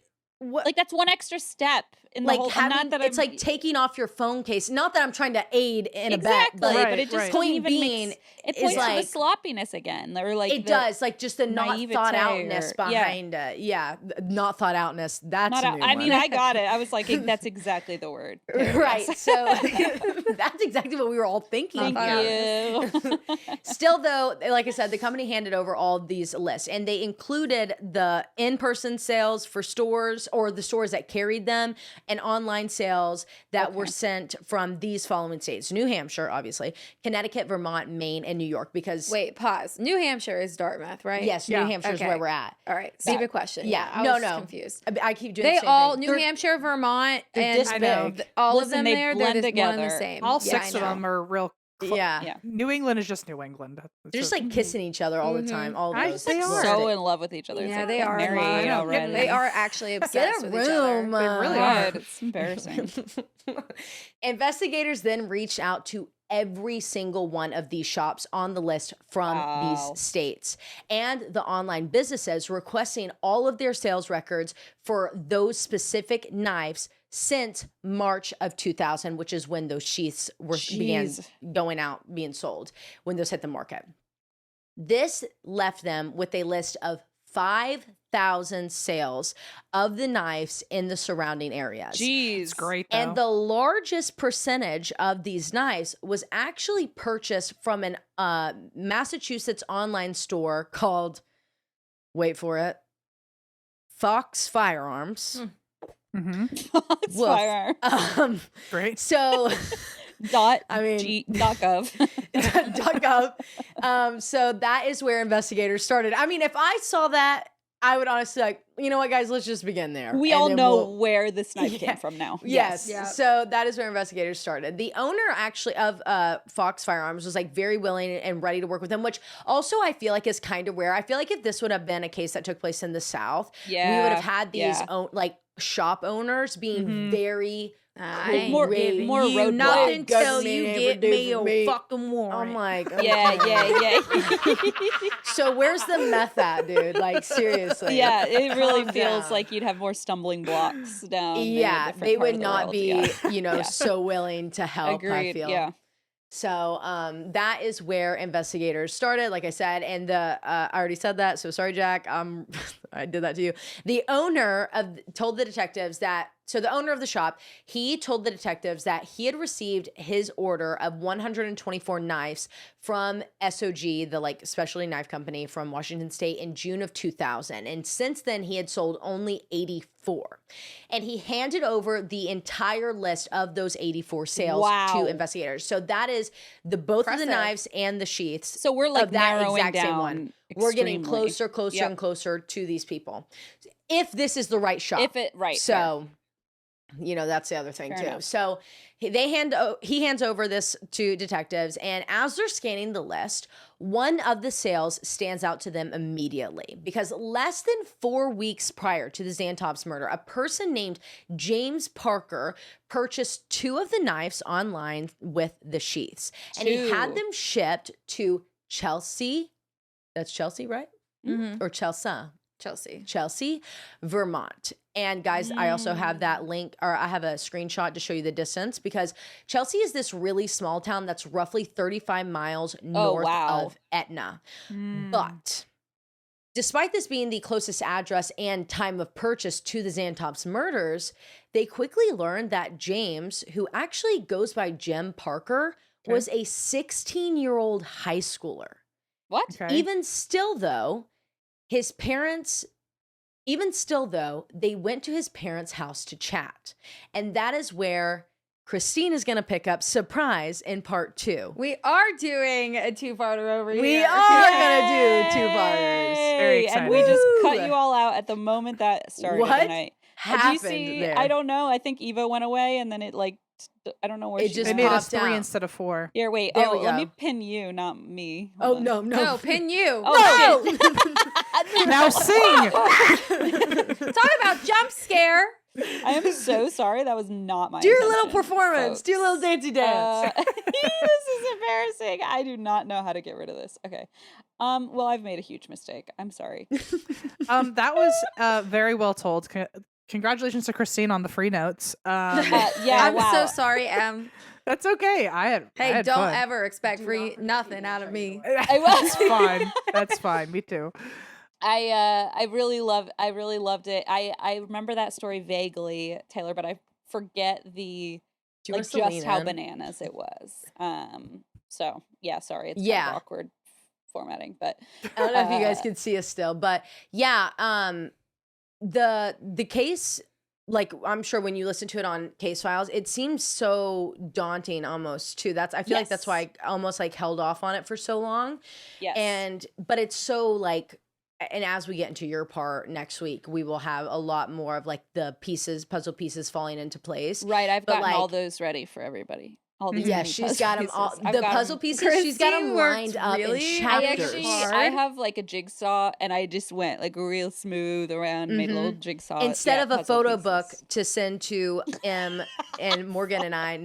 what? Like that's one extra step in the Like whole. having, not that it's I'm, like taking off your phone case. Not that I'm trying to aid in a bet, exactly, but but it just Right. doesn't Point even being makes, it is points to the like- sloppiness again, or like it the, does like just the not naivete thought outness or- yeah. behind it. Yeah, not thought outness. That's Not a out, new I one. mean, I got it. I was like, that's exactly the word. Right. Yes. So that's exactly what we were all thinking. Thank here. you. Still, though, like I said, the company handed over all of these lists and they included the in-person sales for stores or the stores that carried them and online sales that were sent from these following states: New Hampshire, obviously, Connecticut, Vermont, Maine, and New York. Because Wait, pause. New Hampshire is Dartmouth, right? yes, Yeah. New Hampshire is Okay. where we're at. All right. Stupid question. Yeah. I No, was no. confused. I keep doing They the same all thing. New They're- Hampshire, Vermont, they're and this I know. big. all Listen, of them they there. blend They're just one and the together. same. All Yeah, six I of know. them are real. Yeah. Yeah. New England is just New England. They're just like kissing each other all the time. All of I those. just- they It's are. So in love with each other. It's Yeah, like they get are in married love. already. They are actually Get obsessed a with each other. room. They really are. God, it's embarrassing. Investigators then reached out to every single one of these shops on the list from Wow. these states and the online businesses, requesting all of their sales records for those specific knives since March of 2000, which is when those sheaths began Jeez. going out, being sold, when those hit the market. This left them with a list of 5,000 sales of the knives in the surrounding areas. Jeez. It's great though. And the largest percentage of these knives was actually purchased from an Massachusetts online store called, wait for it, Fox Firearms. Mhm. It's Woof. firearm. Great. So, Dot. I mean- Dot gov. .gov. So that is where investigators started. I mean, if I saw that, I would honestly like, you know what, guys, let's just begin there. We And all then know we'll- where this knife Yeah. came from now. Yes. Yeah. So that is where investigators started. The owner actually of Fox Firearms was like very willing and ready to work with them, which also I feel like is kind of rare. I feel like if this would have been a case that took place in the South, we would Yeah, have had these yeah. like shop owners being very I ain't More- giving more you roadblocks. nothing till Government you ever get do me for a me. fucking warrant. I'm like, Yeah, okay. yeah. So where's the meth at, dude? Like seriously. Yeah, it really Calm feels down. like you'd have more stumbling blocks down. in a Yeah, different they part would of the not world. be, Yeah. you know, Yeah. so willing to help. I Agreed. feel. Yeah. So that is where investigators started, like I said, and I already said that. So sorry, Jack. I did that to you. The owner told the detectives that. So the owner of the shop, he told the detectives that he had received his order of 124 knives from SOG, the like specialty knife company from Washington State, in June of 2000. And since then, he had sold only 84. And he handed over the entire list of those 84 sales Wow. to investigators. So that is both of the Impressive. knives and the sheaths. So we're like of that narrowing exact same down. one. We're getting extremely. closer Yep. and closer to these people. If this is the right shop. If it right. So, you know, that's the other thing Fair too. enough. So he hands over this to detectives, and as they're scanning the list, one of the sales stands out to them immediately because less than 4 weeks prior to the Xantop's murder, a person named James Parker purchased 2 of the knives online with the sheaths, and he had 2. them shipped to Chelsea. That's Chelsea, right? Mhm. Or Chelsea? Chelsea, Vermont. And guys, I also have that link, or I have a screenshot to show you the distance because Chelsea is this really small town that's roughly 35 miles north wow. of Etna. But despite this being the closest address and time of purchase to the Xantop's murders, they quickly learned that James, who actually goes by Jim Parker, was a 16-year-old high schooler. What? Okay. Even still, though, they went to his parents' house to chat. And that is where Christine is going to pick up surprise in part 2. We are doing a two-parter over here. We are going to do 2-parters. Very Yay! And we excited. just Woo! cut you all out at the moment that started. What? And I happened see? there? I don't know. I think Eva went away, and then it like I don't know where It she just They went. made us popped 3 out. instead of 4. Here, wait. There we Let me go. pin you, not me. Oh Hold on. no, No, pin you. Oh, Now sing. Talk about jump scare. I am so sorry. That was not my do your little intention, performance. folks. Do your little dancey dance. This is embarrassing. I do not know how to get rid of this. Okay. Well, I've made a huge mistake. I'm sorry. That was very well told. Congratulations to Christine on the free notes. Yeah, I'm wow. so sorry, Em. That's okay. I Hey, had don't fun. ever expect free nothing out of me. That's fine. That's fine. Me too. I really loved it. I remember that story vaguely, Taylor, but I forget the Do you like want us to lean just how in? bananas it was. So yeah, sorry, it's kind Yeah. of awkward formatting, but I don't know if you guys can see us still, but yeah, the case, like I'm sure when you listen to it on Case Files, it seems so daunting almost too. I feel like that's why I almost like held off on it for so long. yes. But it's so like, and as we get into your part next week, we will have a lot more of like the puzzle pieces falling into place. Right, I've but, gotten all like- those ready for everybody. All these Yeah, mini she's puzzle got them all. pieces. I've The got 'em- puzzle pieces, she's got them Christine worked lined up really in I chapters. actually, hard. I have like a jigsaw, and I just went like real smooth around, made a little jigsaw. Instead yeah, of a puzzle photo pieces. book to send to M and Morgan and I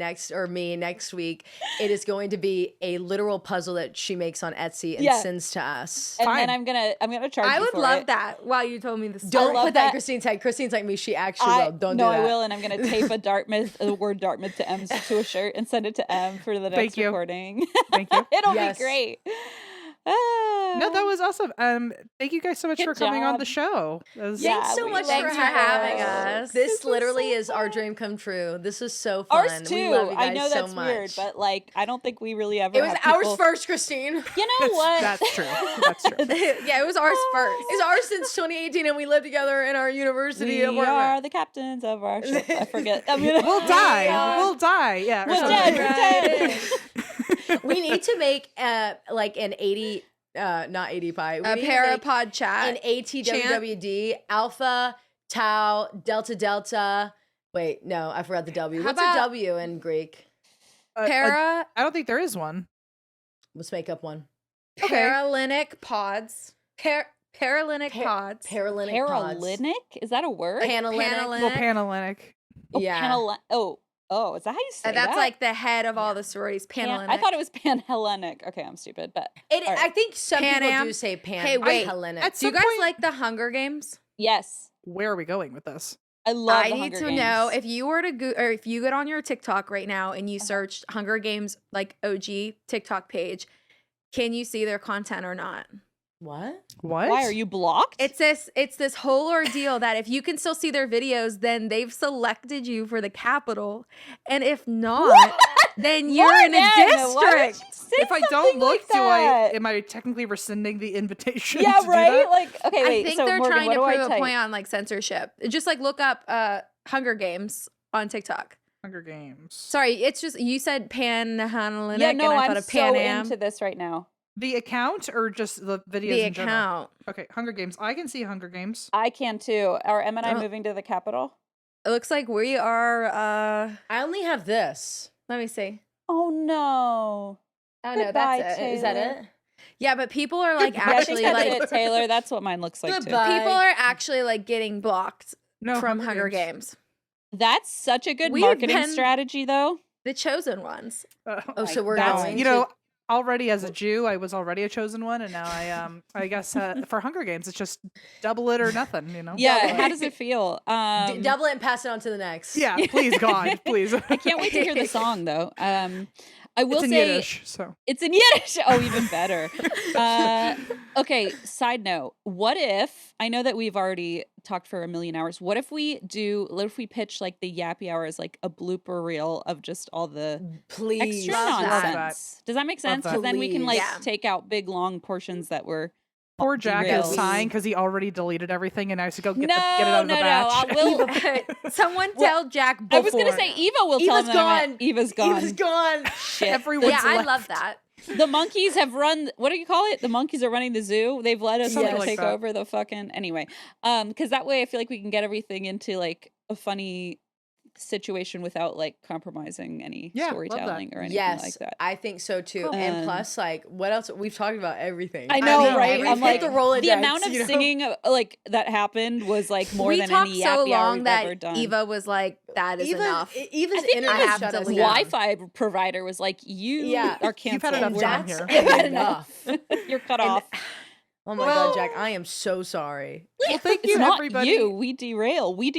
me next week, it is going to be a literal puzzle that she makes on Etsy and Yeah. sends to us. and Fine. then I'm gonna charge. I you would for love it. that while you told me the story. Don't love put that in that. Christine's head. Christine's like me. She actually will. Don't no, do that. I will, and I'm gonna tape the word Dartmouth to M to a shirt and send it to M for the next Thank you. recording. Thank you. It'll Yes. be great. No, that was awesome. Thank you guys so much Good for coming on job. the show. It was- Yeah, Thanks so we much love for Thanks for having having us. us. This was literally so is our fun. dream come true. This is so fun. Ours too. We love you guys I know so that's much. weird, but like I don't think we really ever. it was have ours people- first, Christine. You know what? That's true. That's true. Yeah, it was ours first. It's ours since 2018, and we lived together in our university We apartment. are the captains of our ship. I forget. I mean, We'll die. We'll die. Yeah. or We're something. dead. We're dead. We need to make like an 80 not 80 pi. A ParaPod chat. An ATWWD Alpha Tau Delta Delta. Wait, no, I forgot the W. How What's about- a W in Greek? Para I don't think there is one. Let's make up one. Okay. Paralinic pods. Paralinic pods. Paralinic pods. Paralinic? Is that a word? Panhellenic. Well, Panhellenic. Yeah. Oh, is that how you say That's that? like the head of all the sororities. Panhellenic. I thought it was Panhellenic. Okay, I'm stupid, but It, all right. I think some Pan people Am. do say Pan. Hey, wait. Hellenic. At Do you some guys point- like the Hunger Games? yes, Where are we going with this? I love. I the need Hunger to Games. know if you were to go, or if you get on your TikTok right now and you searched Hunger Games like OG TikTok page, can you see their content or not? What? What? Why are you blocked? It's this whole ordeal that if you can still see their videos, then they've selected you for the Capitol, and if not, then you're in a Morgan, why would district. you say If I don't something look, like that? am I technically rescinding the invitation? Yeah, to do right. that? Like, okay, wait. I think so they're Morgan, trying what to do I prove a type? point on like censorship. Just like look up Hunger Games on TikTok. Hunger Games. Sorry, it's just you said Panhellenic, Yeah, no, and I I'm thought of so Pan Am. into this right now. The account or just the videos The in general? account. Okay, Hunger Games. I can see Hunger Games. I can too. Are Em and I Oh. moving to the Capitol? It looks like we are. I only have this. Let me see. Oh no. Oh no, Goodbye, that's it. Is that Taylor. it? Yeah, but people are like Yeah, I think actually that's like it, Taylor. That's what mine looks like too. Goodbye. people are actually like getting blocked No, from Hunger Games. That's such a good We've marketing been- strategy, though. The chosen ones. Oh, so we're that's going you to- know. Already as a Jew, I was already a chosen one, and now I guess for Hunger Games, it's just double it or nothing, you know? Yeah. How does it feel? double it and pass it on to the next. Yeah, please, God, please. I can't wait to hear the song, though. I will It's in say Yiddish, so. it's in Yiddish. Oh, even better. Okay. Side note: what if I know that we've already talked for a million hours? What if we pitch like the Yappy Hour as like a blooper reel of just all the Please. extra Love that. nonsense? Does that make sense? that. Because then we can Please. like Yeah. take out big long portions that were. Poor Jack Derailed. is sighing because he already deleted everything, and I have to go get, No, get it out of no, the no. batch. I will. Someone tell Jack before. I was gonna say Eva will tell Eva's him that I meant gone. Eva's gone. Eva's gone. Shit. Everyone's Yeah, I left. love that. The monkeys have run. What do you call it? The monkeys are running the zoo. They've let us Something like take that. over the fucking anyway. Because that way I feel like we can get everything into like a funny situation without like compromising any Yeah, love that. storytelling or anything Yes, like that. I think so too. And Um, plus, like, what else? We've talked about everything. I know, know, right? I'm everything. like the Rolodex, the amount of you know? singing like that happened was like more we than talked any so yappy hour long we've that ever done. Eva was like, "That is enough." Eva's I think internet I have shut to us leave. down. Wi-Fi provider was like, "You Yeah, are You've canceled. had enough We're time not- here. You've had enough. You're cut And- off." Oh my God, Jack, I am so sorry. Well, thank It's you, not everybody. you. We derail. We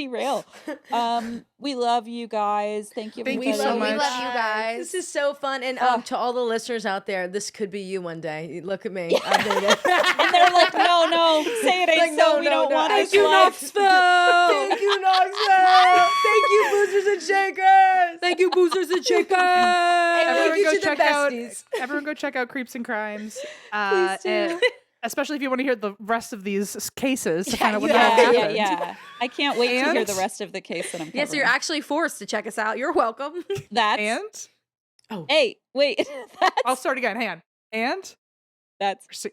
love you guys. Thank you. Thank you everybody. so much. We love you guys. This is so fun. And to all the listeners out there, this could be you one day. Look at me. I did it. And they're like, no, say it ain't Like, so. no, We no, don't no. want Thank this you, life. Knoxville. Thank you, Knoxville. Thank you, Boosters and Shakers. Thank you, boosters and shakers. Thank you to the besties. Everyone go check out Creeps and Crimes. Please do. and especially if you want to hear the rest of these cases to find out what the yeah, hell Yeah, happened. yeah. I can't wait to hear And- the rest of the case that I'm covering. Yes, you're actually forced to check us out. You're welcome. That's. And Hey, wait. I'll start again. Hang on. And That's.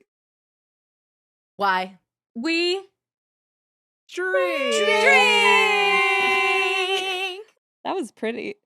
Why? We drink. drink. That was pretty.